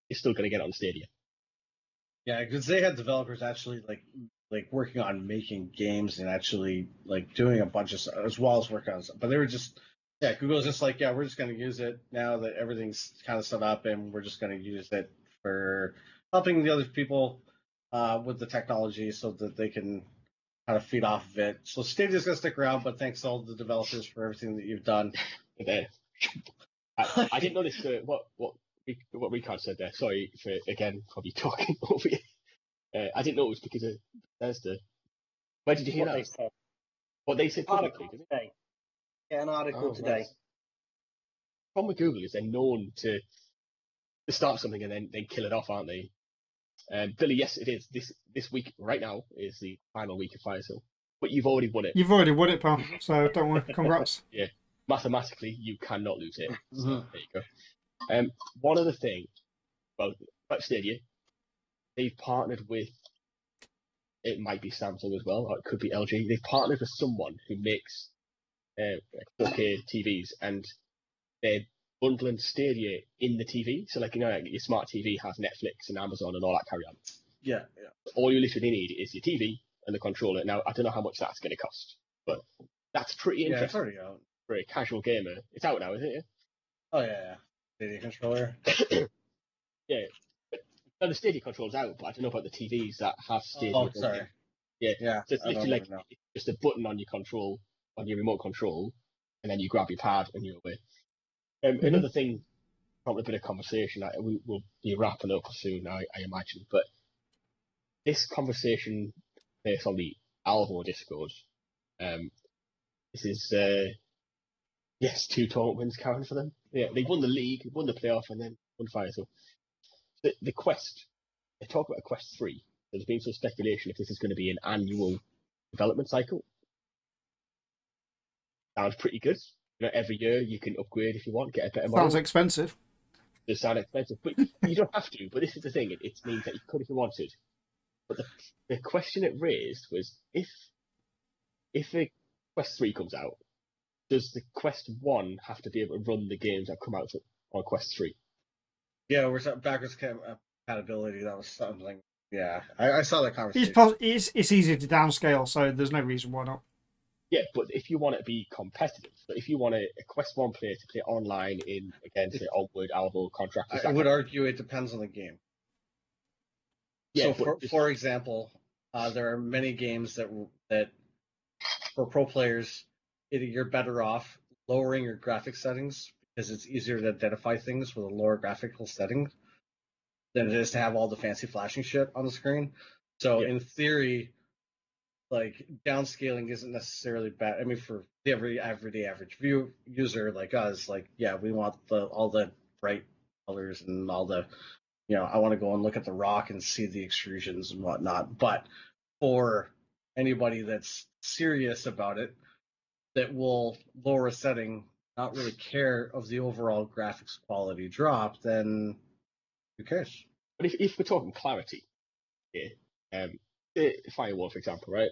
you're still going to get it on Stadia. Yeah, because they had developers actually like working on making games and actually like doing a bunch of stuff as well as working on stuff. But they were just Google's just like, we're just going to use it now that everything's kind of set up, and we're just going to use it for helping the other people with the technology so that they can kind of feed off of it. So Stadia's going to stick around, but thanks to all the developers for everything that you've done. I didn't notice what Ricard said there. Sorry for again probably talking over you. I didn't know it was because of Bethesda. Where did you hear that? What they said publicly, didn't it? Yeah, an article today. Right. The problem with Google is they're known to start something and then kill it off, aren't they? Billy, yes, it is. This week, right now, is the final week of Firesill. But you've already won it. You've already won it, pal. So don't worry. Congrats. Yeah. Mathematically, you cannot lose it. So, Mm-hmm. there you go. One other thing about Stadia, they've partnered with, it might be Samsung as well, or it could be LG. They've partnered with someone who makes 4K TVs, and they're bundling Stadia in the TV. So, your smart TV has Netflix and Amazon and all that carry on. Yeah. All you literally need is your TV and the controller. Now, I don't know how much that's going to cost, but that's pretty interesting. Yeah, it's already out. For a casual gamer. It's out now, isn't it? Oh, yeah. Stadia controller. Yeah. No, the Stadia controller's out, but I don't know about the TVs that have Stadia. Oh, sorry. Yeah. So it's literally it's just a button on your control, on your remote control, and then you grab your pad and you're away. Another thing, probably a bit of conversation, we'll be wrapping up soon, I imagine, but this conversation based on the Alvo Discord, this is, yes, 2 tournament wins counting for them. Yeah, they won the league, won the playoff, and then won Fire. So the Quest, they talk about a Quest 3. There's been some speculation if this is going to be an annual development cycle. Sounds pretty good. Every year you can upgrade if you want, get a better model. Sounds expensive. It does sound expensive, but you don't have to. But this is the thing, it means that you could if you wanted. But the question it raised was, if a Quest 3 comes out, does the Quest 1 have to be able to run the games that come out on Quest 3? Yeah, we're backwards compatibility. That was something. Yeah, I saw that conversation. It's easy to downscale, so there's no reason why not. Yeah, but if you want it to be competitive, but if you want a Quest 1 player to play online in, again, say, Onward, Alvo, Contractors... I would argue it depends on the game. Yeah, so, for example, there are many games that for pro players, you're better off lowering your graphics settings because it's easier to identify things with a lower graphical setting than it is to have all the fancy flashing shit on the screen. So in theory, like, downscaling isn't necessarily bad. I mean, for the everyday average user like us, like, yeah, we want all the bright colors and all the, I want to go and look at the rock and see the extrusions and whatnot. But for anybody that's serious about it, that will lower a setting, not really care of the overall graphics quality drop, then who cares? But if we're talking clarity here, Firewall, for example, right?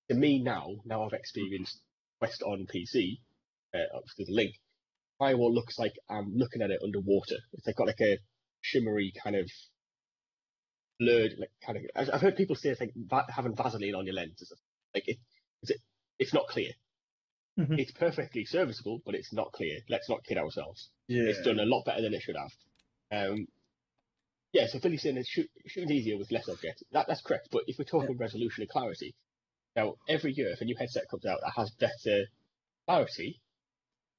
To me now I've experienced Quest on PC, obviously the link, Firewall looks like I'm looking at it underwater. It's got like a shimmery kind of blurred, like kind of. I've heard people say it's like having Vaseline on your lenses. Like it's not clear. Mm-hmm. It's perfectly serviceable, but it's not clear. Let's not kid ourselves. Yeah. It's done a lot better than it should have. Yeah, so Billy's saying that shooting's easier with less objects. That's correct, but if we're talking resolution and clarity, now every year if a new headset comes out that has better clarity,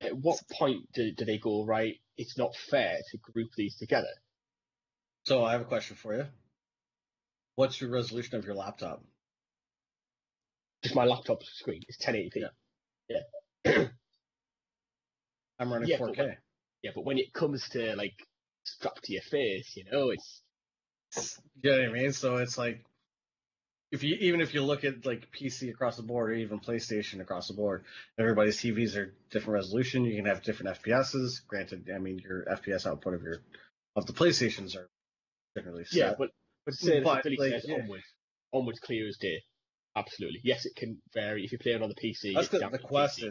at what point do they go, right, it's not fair to group these together? So I have a question for you. What's your resolution of your laptop? Just my laptop screen is 1080p. Yeah. I'm running 4K. But when it comes to like strapped to your face, you know, it's you know what I mean? So it's like even if you look at like PC across the board or even PlayStation across the board, everybody's TVs are different resolution. You can have different FPSs. Granted, I mean your FPS output of the PlayStations are differently set. Yeah, but say But, Billy like, says onwards clear as day. Absolutely. Yes, it can vary if you play it on the PC. That's because the Quest in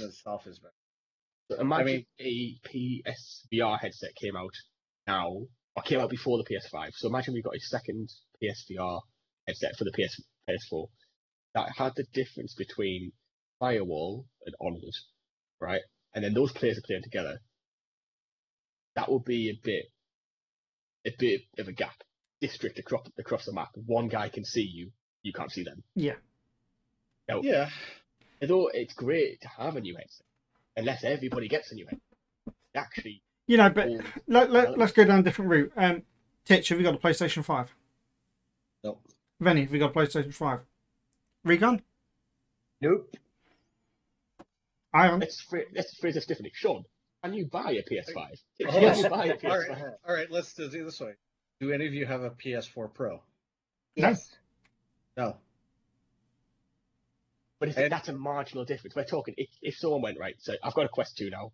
itself is better. So imagine a PSVR headset came out now, or came out before the PS5. So imagine we got a second PSVR headset for the PS4 that had the difference between Firewall and Onward, right? And then those players are playing together. That would be a bit of a gap. District across the map. One guy can see you, you can't see them. Yeah. Now, yeah. Although it's great to have a new headset, unless everybody gets a new headset. Actually, you know, but let's go down a different route. Titch, have you got a PlayStation 5? Nope. Venny, have you got a PlayStation 5? Recon? Nope. Ivan? Let's phrase this differently. Sean, can you buy a PS5? Yes. Can you buy a PS5? All right, let's do it this way. Do any of you have a PS4 Pro? Yes. No. But that's a marginal difference. We're talking, if someone went, right, so I've got a Quest 2 now,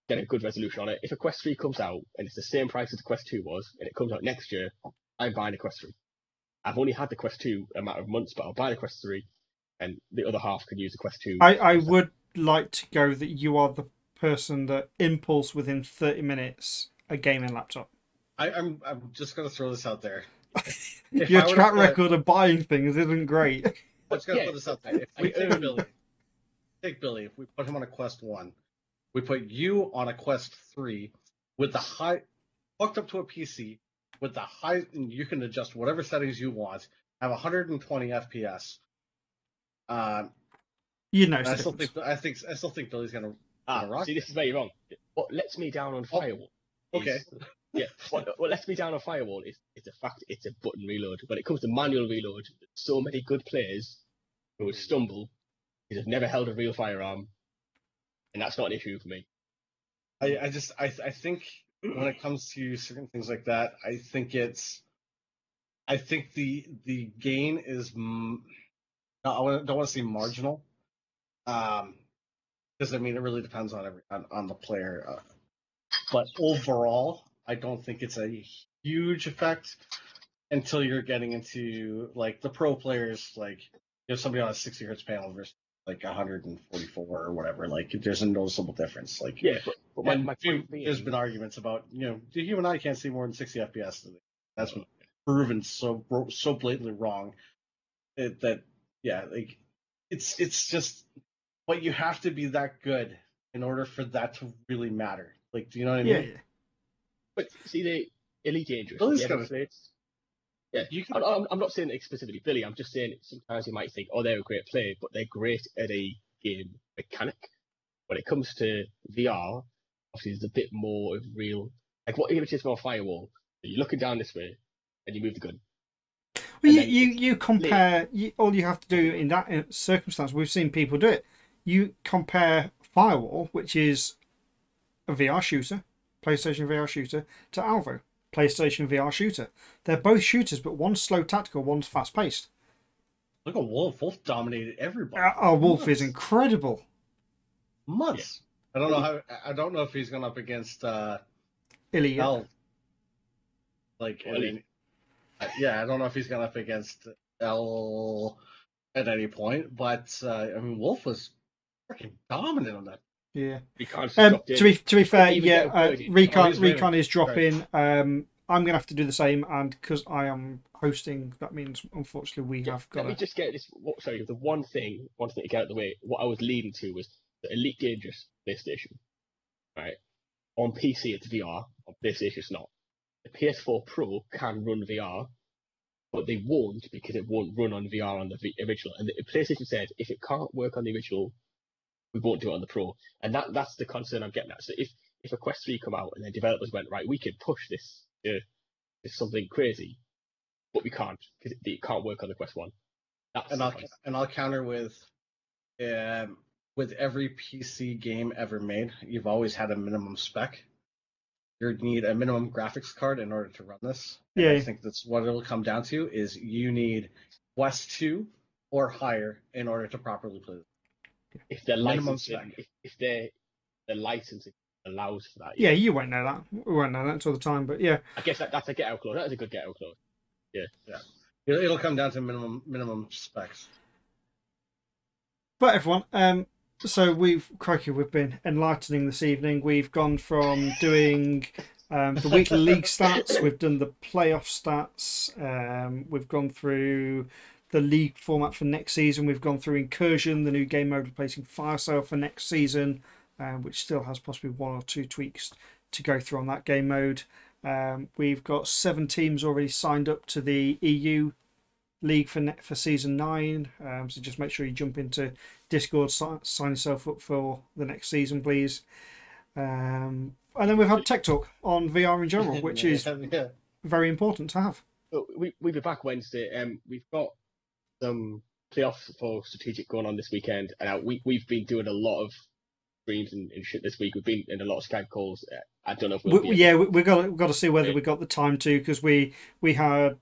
get a good resolution on it. If a Quest 3 comes out and it's the same price as the Quest 2 was, and it comes out next year, I'm buying a Quest 3. I've only had the Quest 2 a matter of months, but I'll buy the Quest 3, and the other half can use the Quest 2. I would like to go that you are the person that impulse within 30 minutes a gaming laptop. I'm just going to throw this out there. Your track record of buying things isn't great. Let's go put this out there. If we take Billy, if we put him on a Quest 1, we put you on a Quest 3 with the high, hooked up to a PC with the high, and you can adjust whatever settings you want, have 120 FPS. You know, I still think Billy's gonna rock. See, this is very wrong. What lets me down on Firewall? Okay. What lets me down on Firewall is the fact it's a button reload. When it comes to manual reload, so many good players who would stumble because they've never held a real firearm, and that's not an issue for me. I think when it comes to certain things like that, I think the gain is I don't want to say marginal, because I mean it really depends on the player, but overall I don't think it's a huge effect until you're getting into like the pro players, like somebody on a 60 hertz panel versus like 144 or whatever. Like there's a noticeable difference. Like but my point being, there's been arguments about you and I can't see more than 60 FPS. That's been proven so blatantly wrong. It's just, but you have to be that good in order for that to really matter. Like, do you know what I mean? Yeah. But see, the Elite Dangerous. Billy's I'm not saying it specifically Billy. I'm just saying sometimes you might think, oh, they're a great player, but they're great at a game mechanic. When it comes to VR, obviously there's a bit more of real. Like what images from a Firewall? You're looking down this way, and you move the gun. Well, you compare. All you have to do in that circumstance, we've seen people do it. You compare Firewall, which is a VR shooter, PlayStation VR shooter, to Alvo, PlayStation VR shooter. They're both shooters, but one's slow tactical, one's fast paced. Look at Wolf. Wolf dominated everybody. Wolf is incredible. Months. Yeah. I don't know if he's gone up against Ilya. L. Like, I mean, I don't know if he's gone up against L at any point, but I mean, Wolf was freaking dominant on that. Yeah. To be fair, Recon is dropping. I'm gonna have to do the same, and because I am hosting, that means unfortunately we have got. Let me just get this. Sorry, the one thing to get out of the way. What I was leading to was the Elite Dangerous PlayStation, right? On PC it's VR, on PlayStation it's not. the PS4 Pro can run VR, but they won't because it won't run on VR on the original. And the PlayStation said if it can't work on the original, we won't do it on the Pro. And that's the concern I'm getting at. So if a Quest 3 come out and the developers went, right, we can push this to something crazy, but we can't because it can't work on the Quest 1. I'll counter with every PC game ever made, you've always had a minimum spec. You need a minimum graphics card in order to run this. And Yeah. I think that's what it'll come down to is you need Quest 2 or higher in order to properly play this. If the licensing, if the licensing allows for that. Yeah, you won't know that. We won't know that all the time, but yeah. I guess that's a get out clause. That is a good get out clause. Yeah. It'll come down to minimum specs. But everyone, so we've been enlightening this evening. We've gone from doing the weekly league stats, we've done the playoff stats, we've gone through the league format for next season, we've gone through Incursion, the new game mode replacing Fire Sale for next season, which still has possibly 1 or 2 tweaks to go through on that game mode. We've got 7 teams already signed up to the EU league for season 9, so just make sure you jump into Discord, sign yourself up for the next season, please. And then we've had Tech Talk on VR in general, which is very important to have. We'll be back Wednesday. We've got some playoffs for Strategic going on this weekend, and we've been doing a lot of streams and shit this week. We've been in a lot of Skype calls. I don't know if we've got to see whether we got the time to, because we had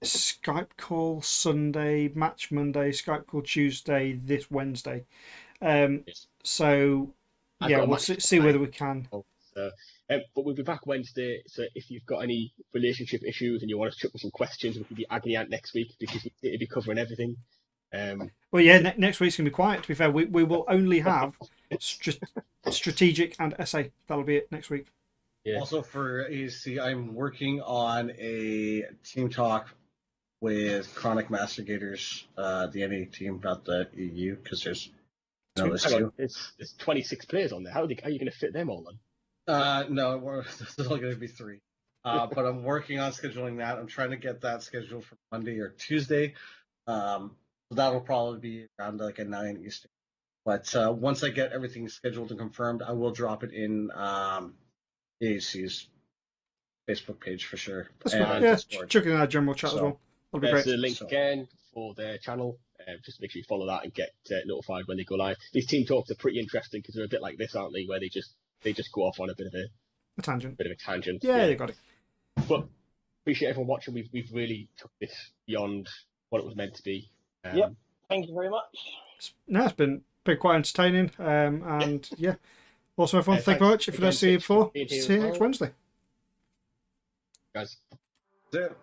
Skype call Sunday, match Monday, Skype call Tuesday, this Wednesday. So yeah, we'll see whether we can. But we'll be back Wednesday. So if you've got any relationship issues and you want us to chuck with some questions, we can be agony aunt next week because we'll be covering everything. Well, yeah, next week's gonna be quiet. To be fair, we will only have strategic and essay. That'll be it next week. Yeah. Also for AEC, I'm working on a team talk with Chronic Mastigators, the NA team, not the EU, because there's There's 26 players on there. How are you going to fit them all on? No, there's only going to be 3. But I'm working on scheduling that. I'm trying to get that scheduled for Monday or Tuesday. So that'll probably be around like at 9 Eastern. But once I get everything scheduled and confirmed, I will drop it in AAC's Facebook page for sure. That's fine. Yeah, check it in our general chat as well. That'll be great. There's a link again for their channel. Just make sure you follow that and get notified when they go live. These team talks are pretty interesting because they're a bit like this, aren't they? Where they just go off on a bit of a tangent. Yeah, you got it. But appreciate everyone watching. We've really took this beyond what it was meant to be. Yep. Thank you very much. It's been quite entertaining. And yeah. Also, everyone, thank you very much. If you don't see you before, see you next Wednesday. Guys. That's it.